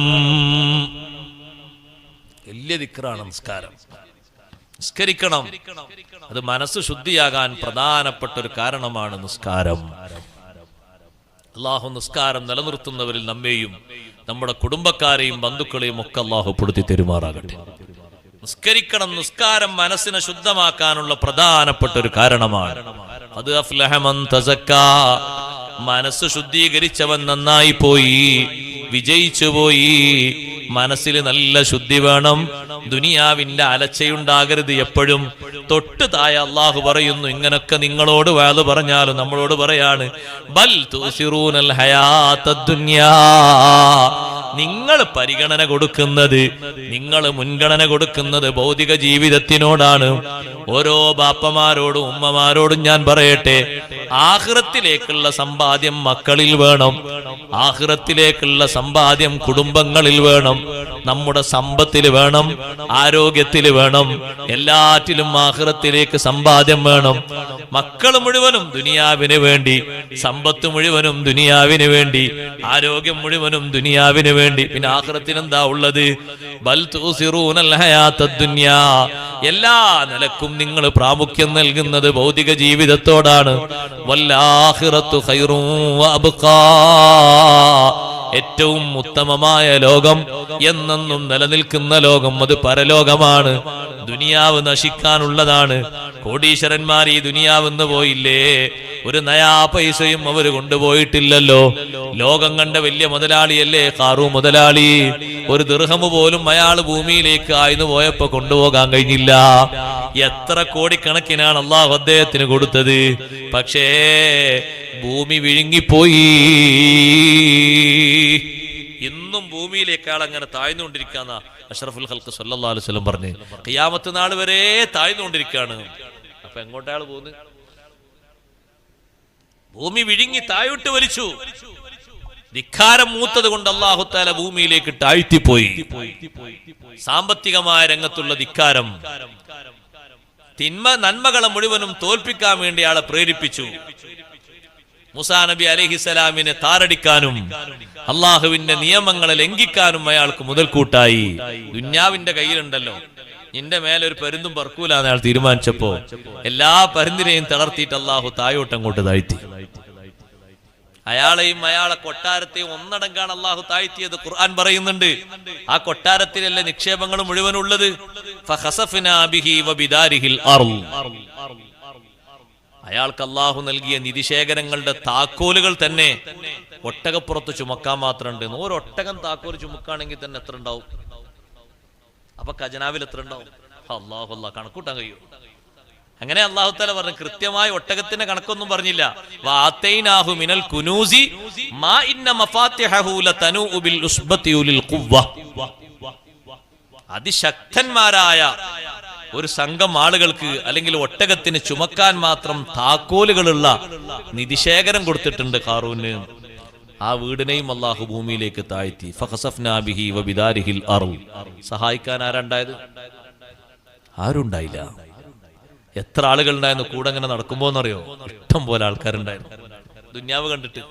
Speaker 1: വലിയ ദിക്റാണ് നിസ്കാരം. നിസ്കരിക്കണം. അത് മനസ്സ് ശുദ്ധിയാകാൻ പ്രധാനപ്പെട്ട ഒരു കാരണമാണ് നിസ്കാരം. അല്ലാഹു നിസ്കാരം നിലനിർത്തുന്നവരിൽ നമ്മെയും നമ്മുടെ കുടുംബക്കാരെയും ബന്ധുക്കളെയും ഒക്കെ അല്ലാഹു പെടുത്തി തെരുമാറാകട്ടെ. നിസ്കരിക്കണം. നിസ്കാരം മനസ്സിനെ ശുദ്ധമാക്കാനുള്ള പ്രധാനപ്പെട്ട ഒരു കാരണമാണ്. ഖദ് അഫ്ലഹ മൻ തസക്കാ. മനസ്സ് ശുദ്ധീകരിച്ചവൻ നന്നായി പോയി, വിജയിച്ചു പോയി. മനസ്സിൽ നല്ല ശുദ്ധി വേണം. ദുനിയാവിന്റെ അലച്ചയുണ്ടാകരുത് എപ്പോഴും. തൊട്ട് താഴെ അല്ലാഹു പറയുന്നു, ഇങ്ങനൊക്കെ നിങ്ങളോട് വഅദ് പറഞ്ഞാലും നമ്മളോട് പറയാണ്, ബൽ തുസിറൂനൽ ഹയാത്തദ് ദുനിയാ. നിങ്ങൾ പരിഗണന കൊടുക്കുന്നത്, നിങ്ങൾ മുൻഗണന കൊടുക്കുന്നത് ഭൗതിക ജീവിതത്തിനോടാണ്. ഓരോ ബാപ്പമാരോടും ഉമ്മമാരോടും ഞാൻ പറയട്ടെ, ആഖിറത്തിലേക്കുള്ള സമ്പാദ്യം മക്കളിൽ വേണം. ആഖിറത്തിലേക്കുള്ള സമ്പാദ്യം കുടുംബങ്ങളിൽ വേണം. നമ്മുടെ സമ്പത്തിൽ വേണം, ആരോഗ്യത്തിൽ വേണം, എല്ലാറ്റിലും ആഖിറത്തിലേക്ക് സമ്പാദ്യം വേണം. മക്കൾ മുഴുവനും ദുനിയാവിന് വേണ്ടി, സമ്പത്ത് മുഴുവനും ദുനിയാവിന് വേണ്ടി, ആരോഗ്യം മുഴുവനും ദുനിയാവിന് വേണ്ടി. പിന്നെ ആഖിറത്തിൽ എന്താ ഉള്ളത്? ബൽ തുസിറൂനൽ ഹയാത്തദ് ദുനിയാ. എല്ലാ നിലക്കും നിങ്ങൾ പ്രാമുഖ്യം നൽകുന്നത് ഭൗതിക ജീവിതത്തോടാണ്. വല്ലാഖിറത്തു ഖൈറും വഅബ്ഖാ. ഏറ്റവും ഉത്തമമായ ലോകം, എന്നെന്നും നിലനിൽക്കുന്ന ലോകം, അത് പരലോകമാണ്. ദുനിയാവ് നശിക്കാനുള്ളതാണ്. കോടീശ്വരന്മാർ ഈ ദുനിയാവെന്ന് പോയില്ലേ, ഒരു നയാ പൈസയും അവർ കൊണ്ടുപോയിട്ടില്ലല്ലോ. ലോകം കണ്ട വലിയ മുതലാളിയല്ലേ ഖാറൂൻ മുതലാളി. ഒരു ദിർഹം പോലും അയാൾ ഭൂമിയിലേക്ക് ആയിന്ന് പോയപ്പോ കൊണ്ടുപോകാൻ കഴിഞ്ഞില്ല. എത്ര കോടിക്കണക്കിനാണ് അല്ലാഹു അദ്ദേഹത്തിന് കൊടുത്തത്. പക്ഷേ ഭൂമി വിഴുങ്ങിപ്പോയി. ഇന്നും ഭൂമിയിലേക്കാൾ അങ്ങനെ താഴ്ന്നുകൊണ്ടിരിക്കാന്ന അഷ്റഫുൽ ഖൽഖ് സല്ലല്ലാഹു അലൈഹി വസല്ലം പറഞ്ഞു. ഖിയാമത്ത് നാൾ വരെ താഴ്ന്നുകൊണ്ടിരിക്കുകയാണ്. അപ്പൊ എങ്ങോട്ടാണ് പോകുന്നത്? ഭൂമി വിഴുങ്ങി താഴോട്ട് വലിച്ചു. ധിക്കാരം മൂത്തത് കൊണ്ട് അല്ലാഹു തആല ഭൂമിയിലേക്ക് താഴ്ത്തിപ്പോയി. സാമ്പത്തികമായ രംഗത്തുള്ള ധിക്കാരം, നന്മകളെ മുഴുവനും തോൽപ്പിക്കാൻ വേണ്ടി ആളെ പ്രേരിപ്പിച്ചു. മൂസാ നബി അലൈഹിസ്സലാമിനെ താറടിക്കാനും അള്ളാഹുവിന്റെ നിയമങ്ങളെ ലംഘിക്കാനും അയാൾക്ക് മുതൽക്കൂട്ടായി. ദുന്യാവിന്റെ കയ്യിലുണ്ടല്ലോ, നിന്റെ മേലെ ഒരു പരുന്തും പറക്കൂലാന്ന് അയാൾ തീരുമാനിച്ചപ്പോ എല്ലാ പരുന്തിനെയും തളർത്തിയിട്ട് അള്ളാഹു തായോട്ടങ്ങോട്ട് താഴ്ത്തി. അയാളെയും അയാളെ കൊട്ടാരത്തെയും ഒന്നടങ്കാണ് അള്ളാഹു താഴ്ത്തിയത്. ഖുർആൻ പറയുന്നുണ്ട്, ആ കൊട്ടാരത്തിലല്ലേ നിക്ഷേപങ്ങൾ മുഴുവൻ ഉള്ളത്. അയാൾക്ക് അള്ളാഹു നൽകിയ നിധിശേഖരങ്ങളുടെ താക്കോലുകൾ തന്നെ ഒട്ടകപ്പുറത്ത് ചുമക്കാൻ മാത്രമുണ്ട്. ഒരൊട്ടകം താക്കോൽ ചുമക്കുകയാണെങ്കിൽ തന്നെ എത്ര ഉണ്ടാവും? അപ്പൊ ഖജനാവിൽ എത്ര ഉണ്ടാവും? അല്ലാഹു കണക്കൂട്ടാൻ കഴിയും. അങ്ങനെ അല്ലാഹു തആല പറഞ്ഞു. കൃത്യമായി ഒട്ടകത്തിന്റെ കണക്കൊന്നും പറഞ്ഞില്ല. വആതൈനാഹു മിനൽ കുനൂസി മാ ഇന്ന മഫാത്തിഹു ലതനൂ ബിൽ ഉസ്ബതി ഉലിൽ ഖുവ്വ. അതിശക്തന്മാരായ ഒരു സംഘം ആളുകൾക്ക് അല്ലെങ്കിൽ ഒട്ടകത്തിന് ചുമക്കാൻ മാത്രം താക്കോലുകളുള്ള നിധിശേഖരം കൊടുത്തിട്ടുണ്ട് ഖാറൂന്. ആ വീടിനെയും അല്ലാഹു ഭൂമിയിലേക്ക് താഴ്ത്തി. ഫഖസഫ്നാ ബിഹി വബിദാരിഹിൽ അർള്. സഹായിക്കാൻ ആരുണ്ടായത്? ആരുണ്ടായില്ല. എത്ര ആളുകൾ ഉണ്ടായിരുന്നു കൂടെ അങ്ങനെ നടക്കുമ്പോന്നറിയോ? ഇഷ്ടം പോലെ ആൾക്കാരുണ്ടായിരുന്നു. ദുന്യാവ് കണ്ടിട്ട്,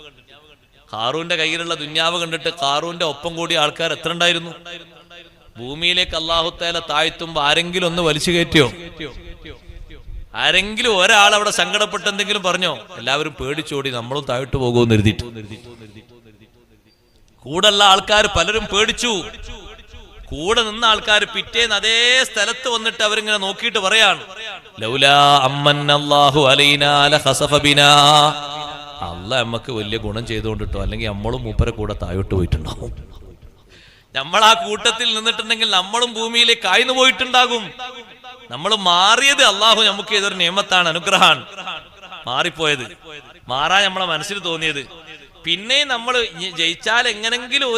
Speaker 1: ഖാറൂന്റെ കയ്യിലുള്ള ദുന്യാവ് കണ്ടിട്ട് ഖാറൂന്റെ ഒപ്പം കൂടി ആൾക്കാർ എത്ര ഉണ്ടായിരുന്നു? ഭൂമിയിലേക്ക് അല്ലാഹു തആല താഴ്ത്തുമ്പോ ആരെങ്കിലും ഒന്ന് വലിച്ചു കയറ്റിയോ? ആരെങ്കിലും ഒരാൾ അവിടെ സങ്കടപ്പെട്ട് എന്തെങ്കിലും പറഞ്ഞോ? എല്ലാവരും പേടിച്ചോടി, നമ്മളും താഴ്ത്തു പോകുമെന്ന് എഴുതിയിട്ട്. കൂടെയുള്ള ആൾക്കാർ പലരും പേടിച്ചു. കൂടെ നിന്ന ആൾക്കാർ പിറ്റേന്ന് അതേ സ്ഥലത്ത് വന്നിട്ട് അവരിങ്ങനെ നോക്കിയിട്ട് പറയാണ്, ലൗലാ അമ്മന്നല്ലാഹു അലൈനാ ലഖസഫ ബിനാ. അല്ലാഹ് നമുക്ക് വലിയ ഗുണം ചെയ്തുകൊണ്ടിട്ടോ, അല്ലെങ്കിൽ നമ്മളും മൂപ്പരെ കൂടെ താഴോട്ട് പോയിട്ടുണ്ടാവും. നമ്മൾ ആ കൂട്ടത്തിൽ നിന്നിട്ടുണ്ടെങ്കിൽ നമ്മളും ഭൂമിയിലേക്ക് ആയിന്നു പോയിട്ടുണ്ടാകും. നമ്മൾ മാറിയത് അള്ളാഹു നമുക്ക് ഇതൊരു നിയമത്താണ്, അനുഗ്രഹമാണ്. മാറിപ്പോയത്, മാറാൻ നമ്മളെ മനസ്സിൽ തോന്നിയത്. പിന്നെ നമ്മൾ ജയിച്ചാൽ എങ്ങനെങ്കിലും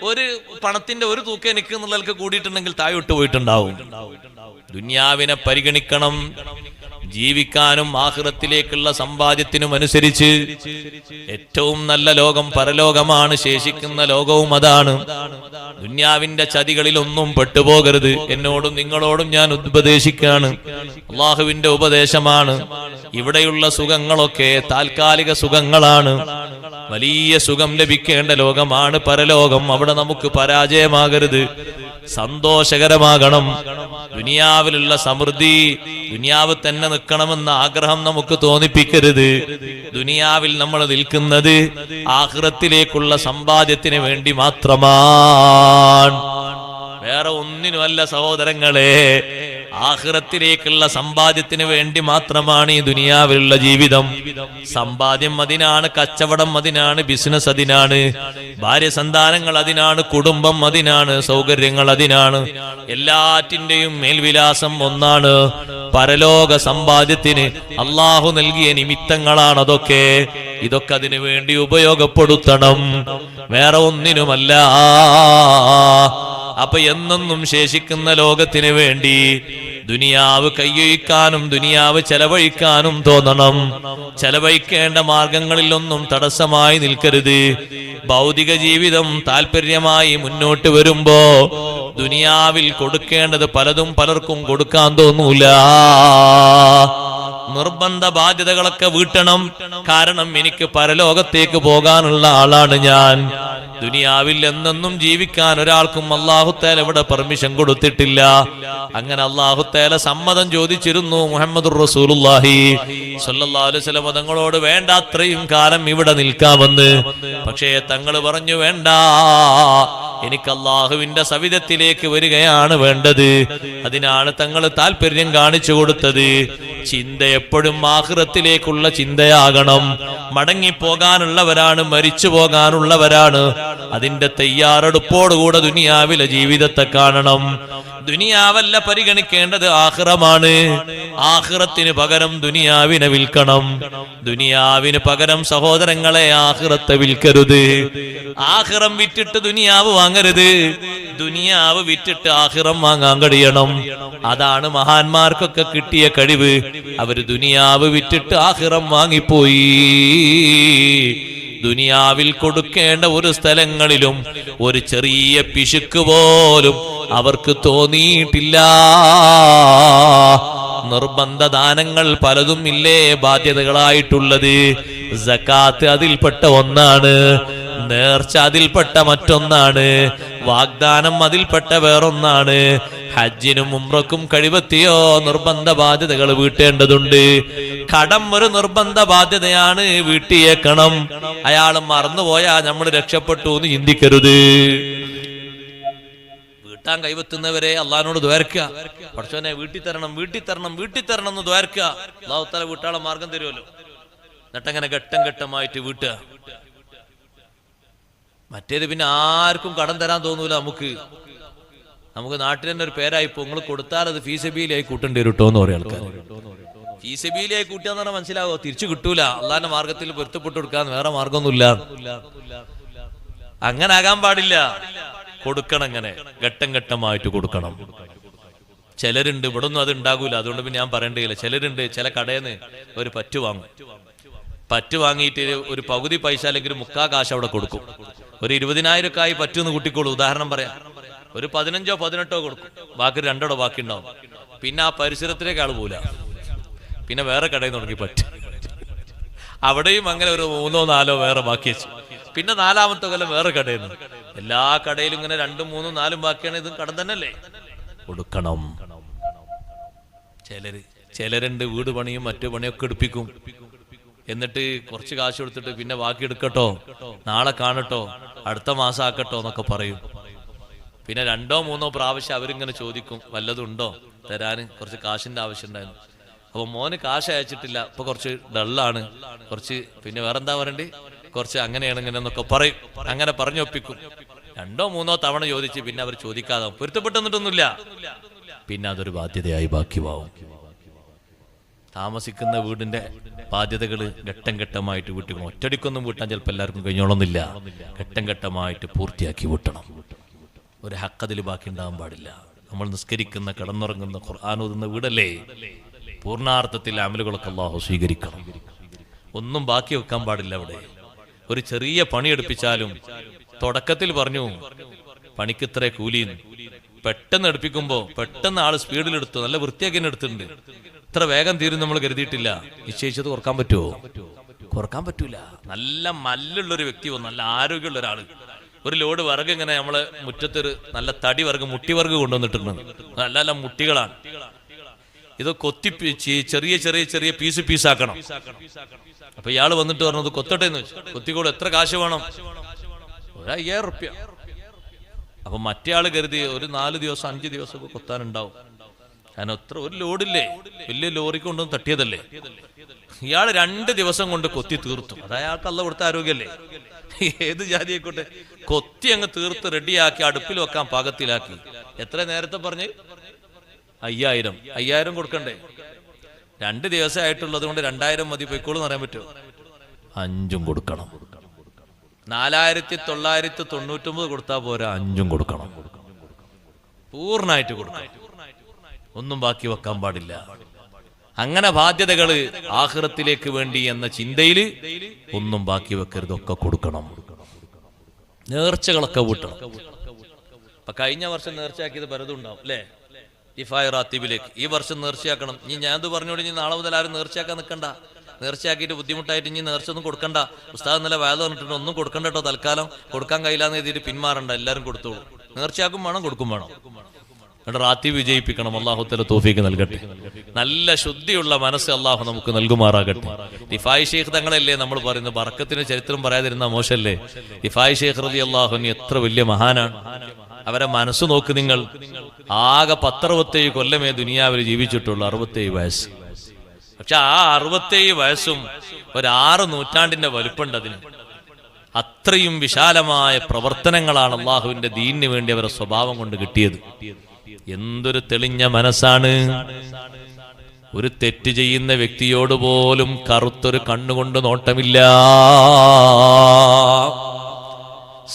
Speaker 1: ഒരു പണത്തിന്റെ ഒരു തൂക്കം എനിക്ക് എന്നുള്ളവർക്ക് കൂടിയിട്ടുണ്ടെങ്കിൽ താഴോട്ട് പോയിട്ടുണ്ടാവും. ദുന്യാവിനെ പരിഗണിക്കണം. ജീവിക്കാനും ആഖിറത്തിലേക്കുള്ള സമ്പാദ്യത്തിനും അനുസരിച്ച് ഏറ്റവും നല്ല ലോകം പരലോകമാണ്. ശേഷിക്കുന്ന ലോകവും അതാണ്. ദുന്യാവിന്റെ ചതികളിലൊന്നും പെട്ടുപോകരുത്. എന്നോടും നിങ്ങളോടും ഞാൻ ഉപദേശിക്കാണ്. അള്ളാഹുവിന്റെ ഉപദേശമാണ്. ഇവിടെയുള്ള സുഖങ്ങളൊക്കെ താൽക്കാലിക സുഖങ്ങളാണ്. വലിയ സുഖം ലഭിക്കേണ്ട ലോകമാണ് പരലോകം. അവിടെ നമുക്ക് പരാജയമാകരുത്, സന്തോഷകരമാകണം. ദുനിയാവിലുള്ള സമൃദ്ധി ദുനിയാവ് തന്നെ നിൽക്കണമെന്ന ആഗ്രഹം നമുക്ക് തോന്നിപ്പിക്കരുത്. ദുനിയാവിൽ നമ്മൾ നിൽക്കുന്നത് ആഖിറത്തിലേക്കുള്ള സമ്പാദ്യത്തിന് വേണ്ടി മാത്രമാണ്, വേറെ ഒന്നിനുമല്ല സഹോദരങ്ങളെ. ആഖിറത്തിലേക്കുള്ള സമ്പാദ്യത്തിന് വേണ്ടി മാത്രമാണ് ഈ ദുനിയാവിലുള്ള ജീവിതം. സമ്പാദ്യം അതിനാണ്, കച്ചവടം അതിനാണ്, ബിസിനസ് അതിനാണ്, ഭാര്യ സന്താനങ്ങൾ അതിനാണ്, കുടുംബം അതിനാണ്, സൗകര്യങ്ങൾ അതിനാണ്. എല്ലാറ്റിന്റെയും മേൽവിലാസം ഒന്നാണ്. പരലോക സമ്പാദ്യത്തിന് അള്ളാഹു നൽകിയ നിമിത്തങ്ങളാണ് അതൊക്കെ. ഇതൊക്കെ അതിനു വേണ്ടി ഉപയോഗപ്പെടുത്തണം, വേറെ ഒന്നിനുമല്ല. അപ്പൊ എന്നെന്നും ശേഷിക്കുന്ന ലോകത്തിന് വേണ്ടി ദുനിയാവ് കൈയൊഴിക്കാനും ദുനിയാവ് ചെലവഴിക്കാനും തോന്നണം. ചെലവഴിക്കേണ്ട മാർഗങ്ങളിലൊന്നും തടസ്സമായി നിൽക്കരുത്. ഭൗതിക ജീവിതം താല്പര്യമായി മുന്നോട്ട് വരുമ്പോ ദുനിയാവിൽ കൊടുക്കേണ്ടത് പലതും പലർക്കും കൊടുക്കാൻ തോന്നൂല. നിർബന്ധ ബാധ്യതകളൊക്കെ വീട്ടണം. കാരണം എനിക്ക് പരലോകത്തേക്ക് പോകാനുള്ള ആളാണ് ഞാൻ. ദുനിയാവിൽ എന്നെന്നും ജീവിക്കാൻ ഒരാൾക്കും അല്ലാഹു തആല ഇവിടെ പെർമിഷൻ കൊടുത്തിട്ടില്ല. അങ്ങനെ അല്ലാഹു തആല സമ്മതം ചോദിച്ചിരുന്നു മുഹമ്മദുർ റസൂലുള്ളാഹി സ്വല്ലല്ലാഹു അലൈഹി വസല്ലം തങ്ങളോട്, വേണ്ട അത്രയും കാലം ഇവിടെ നിൽക്കാമെന്ന്. പക്ഷേ തങ്ങൾ പറഞ്ഞു, വേണ്ട, എനിക്ക് അല്ലാഹുവിന്റെ സവിധത്തിലേക്ക് വരികയാണ് വേണ്ടത്. അതിനാണ് തങ്ങൾ താല്പര്യം കാണിച്ചു കൊടുത്തത്. ചിന്ത എപ്പോഴും ആഖിറത്തിലേക്കുള്ള ചിന്തയാകണം. മടങ്ങിപ്പോകാനുള്ളവരാണ്, മരിച്ചു പോകാനുള്ളവരാണ്. അതിന്റെ തയ്യാറെടുപ്പോടുകൂടെ ദുനിയാവിലെ ജീവിതത്തെ കാണണം. ദുനിയാവല്ല പരിഗണിക്കേണ്ടത്, ആഖിറമാണ്. ആഖിറത്തിന് പകരം ദുനിയാവിനെ വിൽക്കണം. ദുനിയാവിന് പകരം സഹോദരങ്ങളെ ആഖിറത്തെ വിൽക്കരുത്. ആഖിറം വിറ്റിട്ട് ദുനിയാവ് വാങ്ങരുത്. ദുനിയാവ് വിറ്റിട്ട് ആഖിറം വാങ്ങാൻ കഴിയണം. അതാണ് മഹാന്മാർക്കൊക്കെ കിട്ടിയ കഴിവ്. അവര് ദുനിയാവ് വിറ്റിട്ട് ആഖിറം വാങ്ങിപ്പോയി. ദുനിയാവിൽ കൊടുക്കേണ്ട ഒരു സ്ഥലങ്ങളിലും ഒരു ചെറിയ പിശുക്ക് പോലും അവർക്ക് തോന്നിയിട്ടില്ല. നിർബന്ധ ദാനങ്ങൾ പലതും ഇല്ലേ ബാധ്യതകളായിട്ടുള്ളത്. സകാത്ത് അതിൽപ്പെട്ട ഒന്നാണ്, നേർച്ച അതിൽപ്പെട്ട മറ്റൊന്നാണ്, വാഗ്ദാനം അതിൽപ്പെട്ട വേറൊന്നാണ്. ഹജ്ജിനും ഉംറക്കും കഴിവെത്തിയോ നിർബന്ധ ബാധ്യതകൾ വീട്ടേണ്ടതുണ്ട്. കടം ഒരു നിർബന്ധ ബാധ്യതയാണ്, വീട്ടിയേക്കണം. അയാൾ മറന്നുപോയാ നമ്മൾ രക്ഷപ്പെട്ടു എന്ന് ചിന്തിക്കരുത്. വീട്ടാൻ കൈവെത്തുന്നവരെ അള്ളാഹിനോട് ദ്വാരക്കുക, പഠിച്ചവനെ വീട്ടിൽ തരണം, വീട്ടിൽ തരണം, വീട്ടിൽ തരണം എന്ന് ദ്വാരക്കുക. അള്ളാഹു തആല വീട്ടാളെ മാർഗം തരുമല്ലോ. എന്നിട്ടങ്ങനെ ഘട്ടം ഘട്ടമായിട്ട് വീട്ടുക. മറ്റേത് പിന്നെ ആർക്കും കടം തരാൻ തോന്നൂല. നമുക്ക് നാട്ടിൽ തന്നെ ഒരു പേരായിപ്പോ, നിങ്ങൾ കൊടുത്താൽ അത് ഫീസബീലായി കൂട്ടേണ്ടി വരും കേട്ടോ എന്ന് പറയാം ആൾക്കാർ. ഫീസബീലായി കൂട്ടിയാന്ന് പറഞ്ഞാൽ മനസ്സിലാവോ, തിരിച്ചു കിട്ടൂല. അള്ളാഹിന്റെ മാർഗത്തിൽ പൊരുത്തപ്പെട്ടു കൊടുക്കാൻ വേറെ മാർഗമൊന്നുമില്ല. അങ്ങനെ ആകാൻ പാടില്ല. കൊടുക്കണം, അങ്ങനെ ഘട്ടം ഘട്ടമായിട്ട് കൊടുക്കണം. ചിലരുണ്ട് ഇവിടെ ഒന്നും അത് ഉണ്ടാകൂല, അതുകൊണ്ട് പിന്നെ ഞാൻ പറയേണ്ടിയില്ല. ചിലരുണ്ട് ചില കടയിൽ നിന്ന് ഒരു പറ്റ് വാങ്ങും. പറ്റ് വാങ്ങിയിട്ട് ഒരു പകുതി പൈസ അല്ലെങ്കിൽ മുക്കാ കാശ് അവിടെ കൊടുക്കും. ഒരു 20,000 പറ്റൂന്ന് കൂട്ടിക്കോളൂ, ഉദാഹരണം പറയാം. ഒരു 15 or 18 കൊടുക്കും, ബാക്കി 2 ബാക്കി ഉണ്ടാവും. പിന്നെ ആ പരിസരത്തിലേക്ക് ആൾ പോല, പിന്നെ വേറെ കടയിൽ തുടങ്ങി പറ്റ്. അവിടെയും അങ്ങനെ ഒരു 3 or 4 വേറെ ബാക്കി വെച്ചു. പിന്നെ 4ാമത്തെ കൊല്ലം വേറെ കടയിൽ നിന്ന്. എല്ലാ കടയിലും ഇങ്ങനെ 2, 3, 4 ബാക്കിയാണ്. ഇത് കടം തന്നെയല്ലേ, കൊടുക്കണം. ചിലരുണ്ട് വീട് പണിയും മറ്റു പണിയൊക്കെ എടുപ്പിക്കും. എന്നിട്ട് കുറച്ച് കാശ് കൊടുത്തിട്ട് പിന്നെ ബാക്കി എടുക്കട്ടോ, നാളെ കാണട്ടോ, അടുത്ത മാസം ആക്കട്ടോ എന്നൊക്കെ പറയും. പിന്നെ 2 or 3 പ്രാവശ്യം അവരിങ്ങനെ ചോദിക്കും, വല്ലതുണ്ടോ തരാന്, കുറച്ച് കാശിന്റെ ആവശ്യം ഉണ്ടായിരുന്നു. അപ്പൊ മോന് കാശ് അയച്ചിട്ടില്ല, ഇപ്പൊ കുറച്ച് ഡള്ളാണ്, കുറച്ച് പിന്നെ വേറെന്താ പറയണ്ടേ, കുറച്ച് അങ്ങനെയാണ് ഇങ്ങനെ എന്നൊക്കെ പറയും. അങ്ങനെ പറഞ്ഞൊപ്പിക്കും. 2 or 3 തവണ ചോദിച്ച് പിന്നെ അവർ ചോദിക്കാതെ പൊരുത്തപ്പെട്ടെന്നിട്ടൊന്നുമില്ല. പിന്നെ അതൊരു ബാധ്യതയായി ബാക്കിയാവും. താമസിക്കുന്ന വീടിന്റെ ബാധ്യതകൾ ഘട്ടം ഘട്ടമായിട്ട് വീട്ടിക്കണം. ഒറ്റടിക്കൊന്നും വീട്ടാൻ ചിലപ്പോൾ എല്ലാവർക്കും കഴിഞ്ഞോളന്നില്ല. ഘട്ടം ഘട്ടമായിട്ട് പൂർത്തിയാക്കി വീട്ടണം. ഒരു ഹക്കതിൽ ബാക്കി ഉണ്ടാകാൻ പാടില്ല. നമ്മൾ നിസ്കരിക്കുന്ന, കിടന്നുറങ്ങുന്ന, ഖുർആൻ ഓതുന്ന വീടല്ലേ, പൂർണ്ണാർത്ഥത്തിൽ അമലുകളൊക്കെ അല്ലാഹു സ്വീകരിക്കണം. ഒന്നും ബാക്കി വെക്കാൻ പാടില്ല. അവിടെ ഒരു ചെറിയ പണി എടുപ്പിച്ചാലും തുടക്കത്തിൽ പറഞ്ഞു പണിക്ക് ഇത്ര കൂലിന്ന്, പെട്ടെന്ന് എടുപ്പിക്കുമ്പോ പെട്ടെന്ന് ആള് സ്പീഡിലെടുത്തു, നല്ല വൃത്തിയാക്കി എടുത്തിട്ടുണ്ട്. ഇത്ര വേഗം തീരും നമ്മൾ കരുതിയിട്ടില്ല. നിശ്ചയിച്ചത് കുറക്കാൻ പറ്റുമോ? കുറക്കാൻ പറ്റൂല. നല്ല മല്ലുള്ളൊരു വ്യക്തി, നല്ല ആരോഗ്യമുള്ള ഒരാള് ഒരു ലോഡ് വിറക് ഇങ്ങനെ നമ്മളെ മുറ്റത്തൊരു നല്ല തടി വിറക്, മുട്ടി വിറക് കൊണ്ടുവന്നിട്ടുണ്ട്. നല്ല നല്ല മുട്ടികളാണ്. ഇത് കൊത്തിപ്പിച്ച് ചെറിയ ചെറിയ ചെറിയ പീസാക്കണം. അപ്പൊ ഇയാള് വന്നിട്ട് പറഞ്ഞത് കൊത്തട്ടെ എന്ന് വെച്ചു. കൊത്തിക്കോളൂ, എത്ര കാശ് വേണം? 1,000 റുപ്യ. അപ്പൊ മറ്റേ ആള് കരുതി ഒരു 4 ദിവസം 5 ദിവസം കൊത്താനുണ്ടാവും. കാരണം എത്ര ഒരു ലോഡില്ലേ, വലിയ ലോറി കൊണ്ടൊന്നും തട്ടിയതല്ലേ. ഇയാൾ 2 ദിവസം കൊണ്ട് കൊത്തി തീർത്തു. അത് അയാൾക്ക് അല്ലാഹു കൊടുത്ത ആരോഗ്യല്ലേ. ഏത് ജാതിയായിക്കോട്ടെ, കൊത്തി അങ്ങ് തീർത്ത് റെഡിയാക്കി അടുപ്പിൽ വെക്കാൻ പാകത്തിലാക്കി. എത്ര നേരത്തെ പറഞ്ഞ്? 5,000 കൊടുക്കണ്ടേ? 2 ദിവസമായിട്ടുള്ളത് കൊണ്ട് 2,000 മതി, പൊയ്ക്കോളൂ പറയാൻ പറ്റുമോ? 5 കൊടുക്കണം. 4,999 കൊടുത്താ പോരാ, 5 കൊടുക്കണം. പൂർണ്ണമായിട്ട് കൊടുക്കണം. ഒന്നും ബാക്കി വെക്കാൻ പാടില്ല. അങ്ങനെ ബാധ്യതകള് ആഖിറത്തിലേക്ക് വേണ്ടി എന്ന ചിന്തയില് ഒന്നും ബാക്കി വെക്കരുത്, ഒക്കെ കൊടുക്കണം. നേർച്ചകളൊക്കെ വീട്ടണം. അപ്പൊ കഴിഞ്ഞ വർഷം നേർച്ചയാക്കിയത് പലതും ഉണ്ടാവും അല്ലേ, ഇഫായ് റാത്തീബിലേക്ക്. ഈ വർഷം നേർച്ചയാക്കണം. ഇനി ഞാനത് പറഞ്ഞോട് ഇനി നാളെ മുതൽ ആരും നേർച്ചയാക്കാൻ നിൽക്കണ്ട. നേർച്ചയാക്കിയിട്ട് ബുദ്ധിമുട്ടായിട്ട് ഇനി നേർച്ച ഒന്നും കൊടുക്കണ്ട. ഉസ്താദ് ഇന്നലെ വയല് പറഞ്ഞിട്ടുണ്ട്, ഒന്നും കൊടുക്കണ്ട കേട്ടോ, തൽക്കാലം കൊടുക്കാൻ കഴിയില്ലാന്ന് എഴുതിയിട്ട് പിന്മാറണ്ട. എല്ലാവരും കൊടുത്തോളൂ. നേർച്ചയാക്കും വേണം, കൊടുക്കും വേണം. റാത്തീബ് വിജയിപ്പിക്കണം. അല്ലാഹു തആല തൗഫീഖ് നൽകട്ടെ. നല്ല ശുദ്ധിയുള്ള മനസ്സ് അല്ലാഹു നമുക്ക് നൽകുമാറാകട്ടെ. റിഫായി ശൈഖ് തങ്ങളല്ലേ നമ്മൾ പറയുന്നത്, ബർക്കത്തിന് ചരിത്രം പറയാതിരുന്ന മോശല്ലേ. റിഫായി ശൈഖ് റളിയല്ലാഹു അൻഹു എത്ര വലിയ മഹാനാണ്. അവരെ മനസ്സ് നോക്ക് നിങ്ങൾ. ആകെ 67 കൊല്ലമേ ദുനിയാവിൽ ജീവിച്ചിട്ടുള്ളൂ, 67 വയസ്സ്. പക്ഷെ ആ 67 വയസ്സും ഒരു 6 നൂറ്റാണ്ടിന്റെ വലുപ്പമുണ്ട് അതിന്. അത്രയും വിശാലമായ പ്രവർത്തനങ്ങളാണ് അള്ളാഹുവിന്റെ ദീനിന് വേണ്ടി അവരുടെ സ്വഭാവം കൊണ്ട് കിട്ടിയത്. എന്തൊരു തെളിഞ്ഞ മനസ്സാണ്. ഒരു തെറ്റ് ചെയ്യുന്ന വ്യക്തിയോട് പോലും കറുത്തൊരു കണ്ണുകൊണ്ട് നോട്ടമില്ല.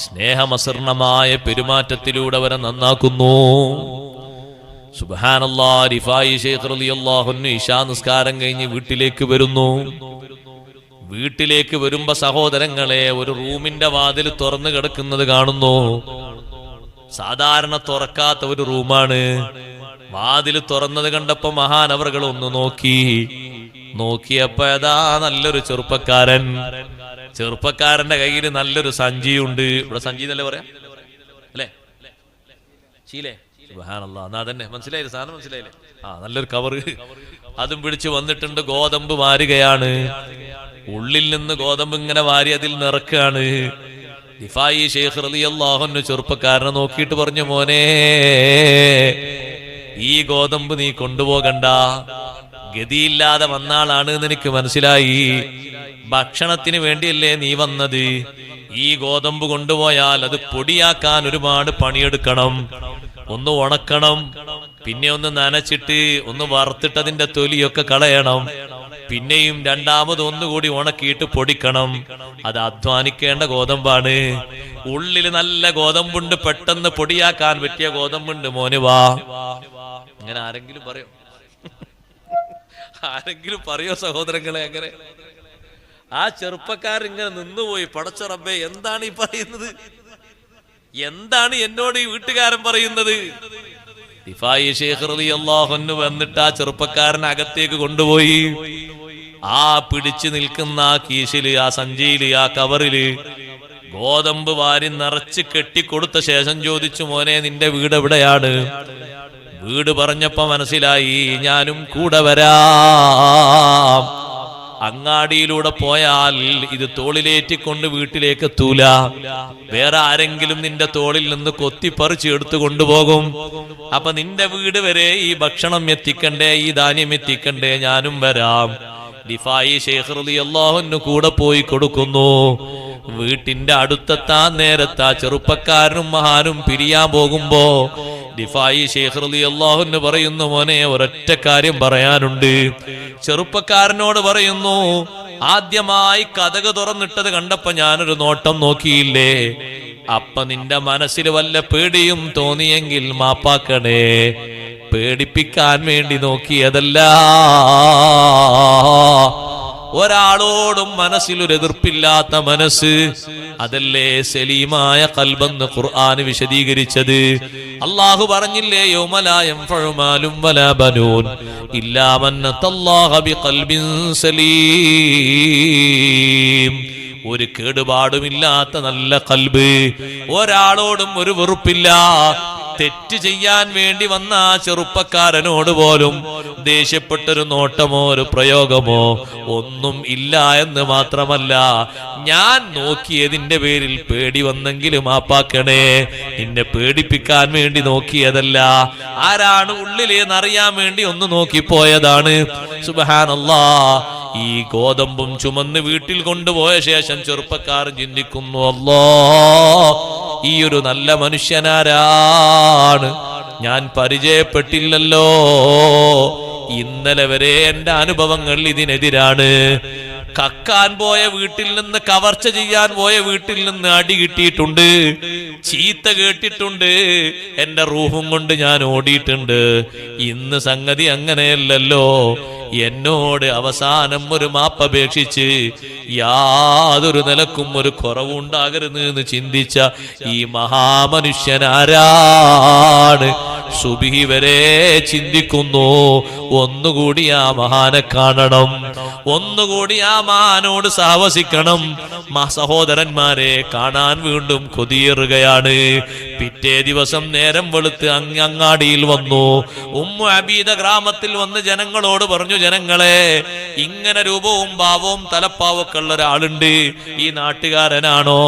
Speaker 1: സ്നേഹമസൃണമായ പെരുമാറ്റത്തിലൂടെ അവരെ നന്നാക്കുന്നു. സുബ്ഹാനല്ലാഹ്. റിഫായി ശൈഖ് റളിയല്ലാഹു അൻഹു ഇശാ നിസ്കാരം കഴിഞ്ഞ് വീട്ടിലേക്ക് വരുന്നു. വീട്ടിലേക്ക് വരുമ്പോ സഹോദരങ്ങളെ, ഒരു റൂമിന്റെ വാതിൽ തുറന്നു കിടക്കുന്നത് കാണുന്നു. സാധാരണ തുറക്കാത്ത ഒരു റൂമാണ്. വാതിൽ തുറന്നത് കണ്ടപ്പോ മഹാനവറുകൾ ഒന്ന് നോക്കിയപ്പോ അതാ നല്ലൊരു ചെറുപ്പക്കാരന്റെ കയ്യിൽ നല്ലൊരു സഞ്ചിയുണ്ട്. ഇവിടെ സഞ്ചി എന്നല്ലേ പറയാം അല്ലേ, ശീലേ സുബ്ഹാനല്ലാഹ്. എന്നാ തന്നെ മനസ്സിലായില്ലേ, സാധനം മനസ്സിലായില്ലേ? നല്ലൊരു കവറ് അതും പിടിച്ച് വന്നിട്ടുണ്ട്. ഗോതമ്പ് വാരുകയാണ്. ഉള്ളിൽ നിന്ന് ഗോതമ്പ് ഇങ്ങനെ വാരി അതിൽ നിറക്കാണ്. ദിഫായി ശൈഖ് റളിയല്ലാഹു അൻഹു ചെറുപ്പക്കാരനെ നോക്കിയിട്ട് പറഞ്ഞു, മോനെ, ഈ ഗോതമ്പ് നീ കൊണ്ടുപോകണ്ട. ഗതിയില്ലാതെ വന്നാളാണ് എന്ന് എനിക്ക് മനസ്സിലായി. ഭക്ഷണത്തിന് വേണ്ടിയല്ലേ നീ വന്നത്. ഈ ഗോതമ്പ് കൊണ്ടുപോയാൽ അത് പൊടിയാക്കാൻ ഒരുപാട് പണിയെടുക്കണം. ഒന്ന് ഉണക്കണം, പിന്നെ ഒന്ന് നനച്ചിട്ട് ഒന്ന് വറുത്തിട്ട് അതിന്റെ തൊലിയൊക്കെ കളയണം, പിന്നെയും രണ്ടാമത് ഒന്നുകൂടി ഉണക്കിയിട്ട് പൊടിക്കണം. അത് അധ്വാനിക്കേണ്ട ഗോതമ്പാണ്. ഉള്ളിൽ നല്ല ഗോതമ്പുണ്ട്, പെട്ടെന്ന് പൊടിയാക്കാൻ പറ്റിയ ഗോതമ്പുണ്ട്. മോന് വാ. അങ്ങനെ ആരെങ്കിലും പറയോ? ആരെങ്കിലും പറയോ സഹോദരങ്ങളെ? അങ്ങനെ ആ ചെറുപ്പക്കാരിങ്ങനെ നിന്നുപോയി. പടച്ച റബ്ബേ, എന്താണ് ഈ പറയുന്നത്? എന്താണ് എന്നോട് ഈ വീട്ടുകാരൻ പറയുന്നത്? ദിഫായി ശൈഖ് റളിയല്ലാഹു അൻഹു വന്നിട്ട് ആ ചെറുപ്പക്കാരനെ അകത്തേക്ക് കൊണ്ടുപോയി. ആ പിടിച്ചു നിൽക്കുന്ന ആ കീശില്, ആ സഞ്ചിയില്, ആ കവറില് ഗോതമ്പ് വാരി നിറച്ച് കെട്ടിക്കൊടുത്ത ശേഷം ചോദിച്ചു, മോനെ, നിന്റെ വീട് എവിടെയാണ്? വീട് പറഞ്ഞപ്പോ മനസ്സിലായി, ഞാനും കൂടെ വരാം. അങ്ങാടിയിലൂടെ പോയാൽ ഇത് തോളിലേറ്റിക്കൊണ്ട് വീട്ടിലേക്ക് എത്തൂല. വേറെ ആരെങ്കിലും നിന്റെ തോളിൽ നിന്ന് കൊത്തിപ്പറിച്ച് എടുത്തു കൊണ്ടുപോകും. അപ്പൊ നിന്റെ വീട് വരെ ഈ ഭക്ഷണം എത്തിക്കണ്ടേ, ഈ ധാന്യം എത്തിക്കണ്ടേ? ഞാനും വരാം. ദിഫായി ശൈഖ് റളിയല്ലാഹു അൻഹു കൂടെ പോയി കൊടുക്കുന്നു. വീട്ടിന്റെ അടുത്തെത്താൻ നേരത്ത് ആ ചെറുപ്പക്കാരനും മഹാനും പിരിയാൻ പോകുമ്പോ ദിഫായി ശൈഖ് റളിയല്ലാഹു അൻഹു പറയുന്നു, മോനെ, ഒരൊറ്റ കാര്യം പറയാനുണ്ട്. ചെറുപ്പക്കാരനോട് പറയുന്നു, ആദ്യമായി കതക് തുറന്നിട്ടത് കണ്ടപ്പോ ഞാനൊരു നോട്ടം നോക്കിയില്ലേ? അപ്പൊ നിന്റെ മനസ്സിൽ വല്ല പേടിയും തോന്നിയെങ്കിൽ മാപ്പാക്കണേ. പേടിപ്പിക്കാൻ വേണ്ടി നോക്കിയതല്ല. ഒരാളോടും മനസ്സിലൊരു എതിർപ്പില്ലാത്ത മനസ്സ്, അതല്ലേ സലീമായ ഖൽബെന്ന് ഖുർആൻ വിശദീകരിച്ചത്. അല്ലാഹു പറഞ്ഞില്ലേ, യൗമ ലാ യൻഫഉ മാലും വലാ ബനൂൻ ഇല്ലാ മൻ അത്തല്ലാഹ ബിഖൽബിൻ സലീം. ഒരു കേടുപാടുമില്ലാത്ത നല്ല ഖൽബ്, ഒരാളോടും ഒരു വെറുപ്പില്ല. തെറ്റ് ചെയ്യാൻ വേണ്ടി വന്ന ആ ചെറുപ്പക്കാരനോട് പോലും ദേഷ്യപ്പെട്ടൊരു നോട്ടമോ ഒരു പ്രയോഗമോ ഒന്നും ഇല്ല എന്ന് മാത്രമല്ല, ഞാൻ നോക്കിയതിന്റെ പേരിൽ പേടി വന്നെങ്കിലും മാപ്പാക്കണേ. നിന്നെ പേടിപ്പിക്കാൻ വേണ്ടി നോക്കിയതല്ല. ആരാണ് ഉള്ളിലേന്നറിയാൻ വേണ്ടി ഒന്ന് നോക്കിപ്പോയതാണ്. സുബ്ഹാനല്ലാഹ്. ഈ ഗോതമ്പും ചുമന്ന് വീട്ടിൽ കൊണ്ടുപോയ ശേഷം ചെറുപ്പക്കാരൻ ചിന്തിക്കുന്നു, അല്ലാഹ്, ഈ ഒരു നല്ല മനുഷ്യനാരാണ്? ഞാൻ പരിചയപ്പെട്ടില്ലല്ലോ. ഇന്നലെ വരെ എന്റെ അനുഭവങ്ങൾ ഇതിനെതിരാണ്. കക്കാൻ പോയ വീട്ടിൽ നിന്ന്, കവർച്ച ചെയ്യാൻ പോയ വീട്ടിൽ നിന്ന് അടി കിട്ടിയിട്ടുണ്ട്, ചീത്ത കേട്ടിട്ടുണ്ട്, എന്റെ റൂഹും കൊണ്ട് ഞാൻ ഓടിയിട്ടുണ്ട്. ഇന്ന് സംഗതി അങ്ങനെയല്ലല്ലോ. എന്നോട് അവസാനം ഒരു മാപ്പപേക്ഷിച്ച് യാതൊരു നിലക്കും ഒരു കുറവുണ്ടാകരുത് എന്ന് ചിന്തിച്ച ഈ മഹാമനുഷ്യനാരാണ്? സുബ്ഹി വരെ ചിന്തിക്കുന്നു. ഒന്നുകൂടി ആ മഹാനെ കാണണം, ഒന്നുകൂടി ആ മഹാനോട് സഹവസിക്കണം. സഹോദരന്മാരെ, കാണാൻ വീണ്ടും കൊതിയേറുകയാണ്. പിറ്റേ ദിവസം നേരം വെളുത്ത് അങ്ങാടിയിൽ വന്നു. ഉമ്മു അബീദ ഗ്രാമത്തിൽ വന്ന് ജനങ്ങളോട് പറഞ്ഞു, ജനങ്ങളെ, ഇങ്ങനെ രൂപവും ഭാവവും തലപ്പാവൊക്കെ ഉള്ള ഒരാളുണ്ട്, ഈ നാട്ടുകാരനാണോ?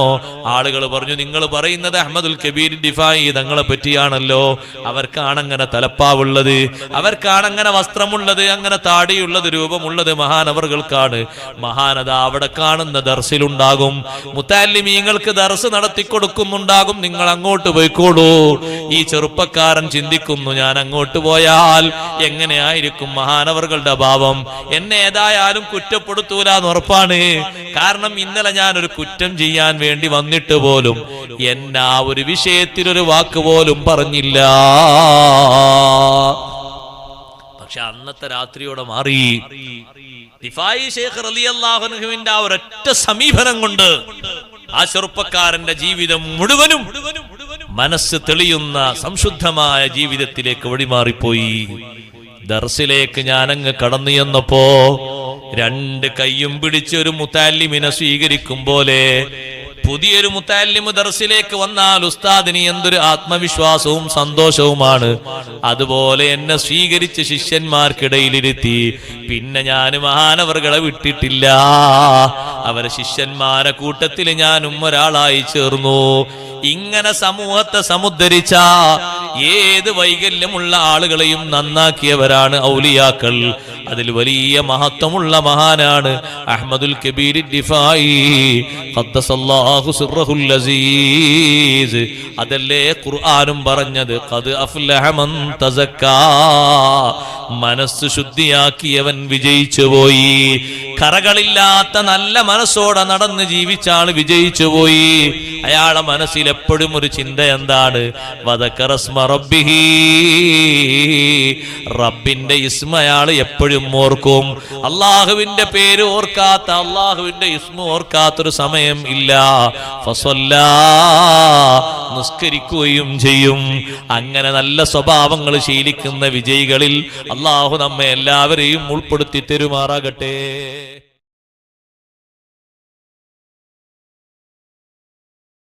Speaker 1: ആളുകൾ പറഞ്ഞു, നിങ്ങൾ പറയുന്നത് അഹ്മദുൽ കബീർ ദിഫായി തങ്ങളെ പറ്റിയാണല്ലോ. അവർക്കാണ് അങ്ങനെ തലപ്പാവുള്ളത്, അവർക്കാണ് അങ്ങനെ വസ്ത്രമുള്ളത്, അങ്ങനെ താടിയുള്ളത്, രൂപമുള്ളത് മഹാനവർകൾക്കാണ്. മഹാനത അവിടെ കാണുന്ന ദർസിലുണ്ടാകും. മുത്തല്ലിമീങ്ങൾക്ക് ദർസ് നടത്തി കൊടുക്കുന്നുണ്ടാകും. നിങ്ങൾ അങ്ങോട്ട് പോയിക്കോളൂ. ഈ ചെറുപ്പക്കാരൻ ചിന്തിക്കുന്നു, ഞാൻ അങ്ങോട്ട് പോയാൽ എങ്ങനെയായിരിക്കും മഹാനവർകളുടെ ഭാവം? എന്നെ ഏതായാലും കുറ്റപ്പെടുത്തൂല എന്ന് ഉറപ്പാണ്. കാരണം ഇന്നലെ ഞാനൊരു കുറ്റം ചെയ്യാൻ വേണ്ടി വന്നിട്ട് പോലും എന്നെ ആ ഒരു വിഷയത്തിലൊരു വാക്ക് പോലും പറഞ്ഞില്ല. പക്ഷെ അന്നത്തെ രാത്രിയോടെ മാറി. ദിഫായി ശൈഖ് റളിയല്ലാഹു അൻഹുവിന്റെ ആ ഒരൊറ്റ സമീപനം കൊണ്ട് ആ ചെറുപ്പക്കാരന്റെ ജീവിതം മുഴുവനും മനസ്സ് തെളിയുന്ന സംശുദ്ധമായ ജീവിതത്തിലേക്ക് വഴിമാറിപ്പോയി. ദർസിലേക്ക് ഞാനങ്ങ് കടന്നു ചെന്നപ്പോ രണ്ട് കൈയും പിടിച്ച് ഒരു മുത്തല്ലിമിനെ സ്വീകരിക്കും പോലെ പുതിയൊരു മുത്തഅല്ലിമു ദർസിലേക്ക് വന്നാൽ ഉസ്താദിന് എന്തൊരു ആത്മവിശ്വാസവും സന്തോഷവുമാണ്. അതുപോലെ എന്നെ സ്വീകരിച്ച് ശിഷ്യന്മാർക്കിടയിലിരുത്തി. പിന്നെ ഞാൻ മഹാനവറുകളെ വിട്ടിട്ടില്ല. അവരെ ശിഷ്യന്മാരെ കൂട്ടത്തിൽ ഞാനും ഒരാളായി ചേർന്നു. ഇങ്ങനെ സമൂഹത്തെ സമുദ്ധരിച്ച ഏത് വൈകല്യമുള്ള ആളുകളെയും നന്നാക്കിയവരാണ് ഔലിയാക്കൾ. അതിൽ വലിയ മഹത്വമുള്ള മഹാനാണ് അഹ്മദുൽ കബീർ ദിഫായി ഖദ്ദസല്ലാഹു സിർറഹുൽ അസീസ്. അതല്ലേ ഖുർആനും പറഞ്ഞത്, ഖദ് അഫ്ലഹ മൻ തസക്കാ, മനസ്സ് ശുദ്ധിയാക്കിയവൻ വിജയിച്ചു പോയി. കറകളില്ലാത്ത നല്ല മനസ്സോടെ നടന്ന് ജീവിച്ച ആൾ വിജയിച്ചു പോയി. അയാളെ മനസ്സിൽ എപ്പോഴും ഒരു ചിന്ത എന്താണ്? വദക്കറസ്മ റബ്ബിഹി, റബ്ബിന്റെ ഇസ്മ അയാൾ എപ്പോഴും ഓർക്കും. അള്ളാഹുവിന്റെ പേര് ഓർക്കാത്ത, അള്ളാഹുവിന്റെ ഇസ്മ ഓർക്കാത്തൊരു സമയം ഇല്ല. ഫസല്ലാ, നിസ്കരിക്കുകയും ചെയ്യും. അങ്ങനെ നല്ല സ്വഭാവങ്ങൾ ശീലിക്കുന്ന വിജയികളിൽ അള്ളാഹു നമ്മെ എല്ലാവരെയും ഉൾപ്പെടുത്തി തരുമാറാകട്ടെ.